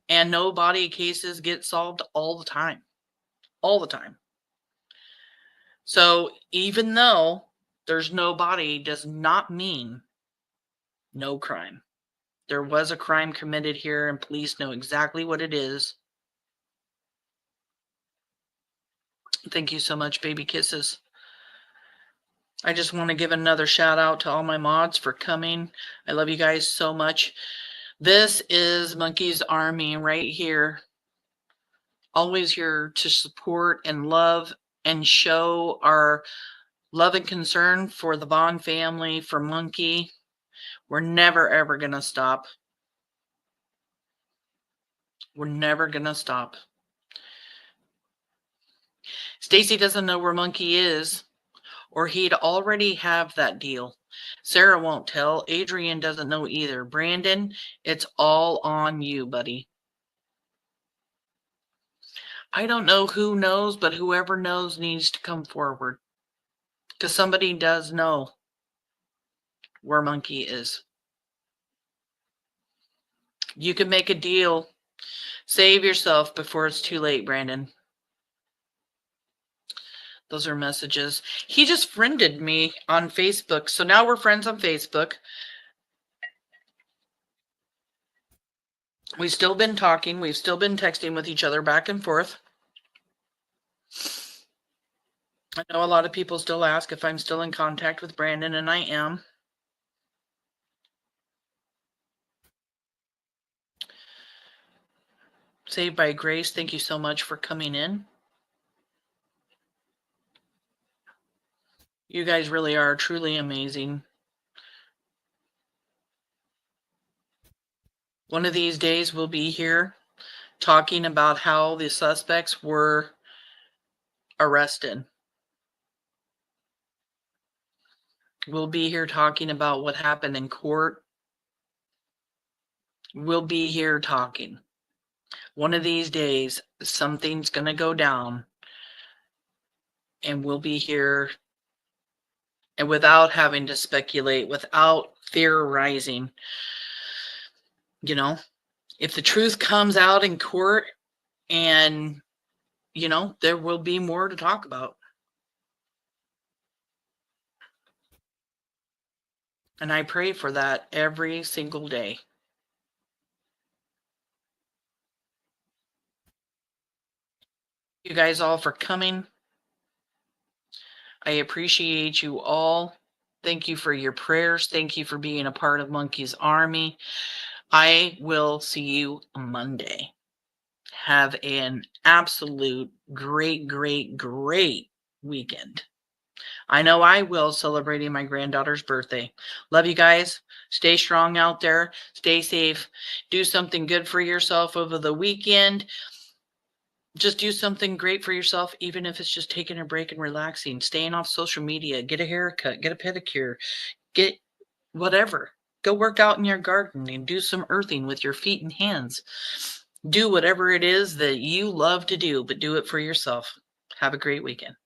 and no body cases get solved all the time. All the time. So even though there's no body does not mean no crime. There was a crime committed here, and police know exactly what it is. Thank you so much, baby kisses. I just want to give another shout out to all my mods for coming. I love you guys so much. This is Monkey's Army right here. Always here to support and love and show our love and concern for the Vaughan family, for Monkey. We're never, ever going to stop. We're never going to stop. Stacey doesn't know where Monkey is, or he'd already have that deal. Sarah won't tell. Adrian doesn't know either. Brandon, it's all on you, buddy. I don't know who knows, but whoever knows needs to come forward. Because somebody does know where Monkey is. You can make a deal. Save yourself before it's too late, Brandon. Those are messages. He just friended me on Facebook. So now we're friends on Facebook. We've still been talking. We've still been texting with each other back and forth. I know a lot of people still ask if I'm still in contact with Brandon, and I am. Saved by Grace, thank you so much for coming in. You guys really are truly amazing. One of these days we'll be here talking about how the suspects were arrested. We'll be here talking about what happened in court. We'll be here talking. One of these days, something's going to go down, and we'll be here, and without having to speculate, without theorizing, you know, if the truth comes out in court, and, you know, there will be more to talk about. And I pray for that every single day. You guys all for coming. I appreciate you all. Thank you for your prayers. Thank you for being a part of Monkey's Army. I will see you Monday. Have an absolute great, great, great weekend. I know I will, celebrating my granddaughter's birthday. Love you guys. Stay strong out there. Stay safe. Do something good for yourself over the weekend. Just do something great for yourself, even if it's just taking a break and relaxing, staying off social media, get a haircut, get a pedicure, get whatever. Go work out in your garden and do some earthing with your feet and hands. Do whatever it is that you love to do, but do it for yourself. Have a great weekend.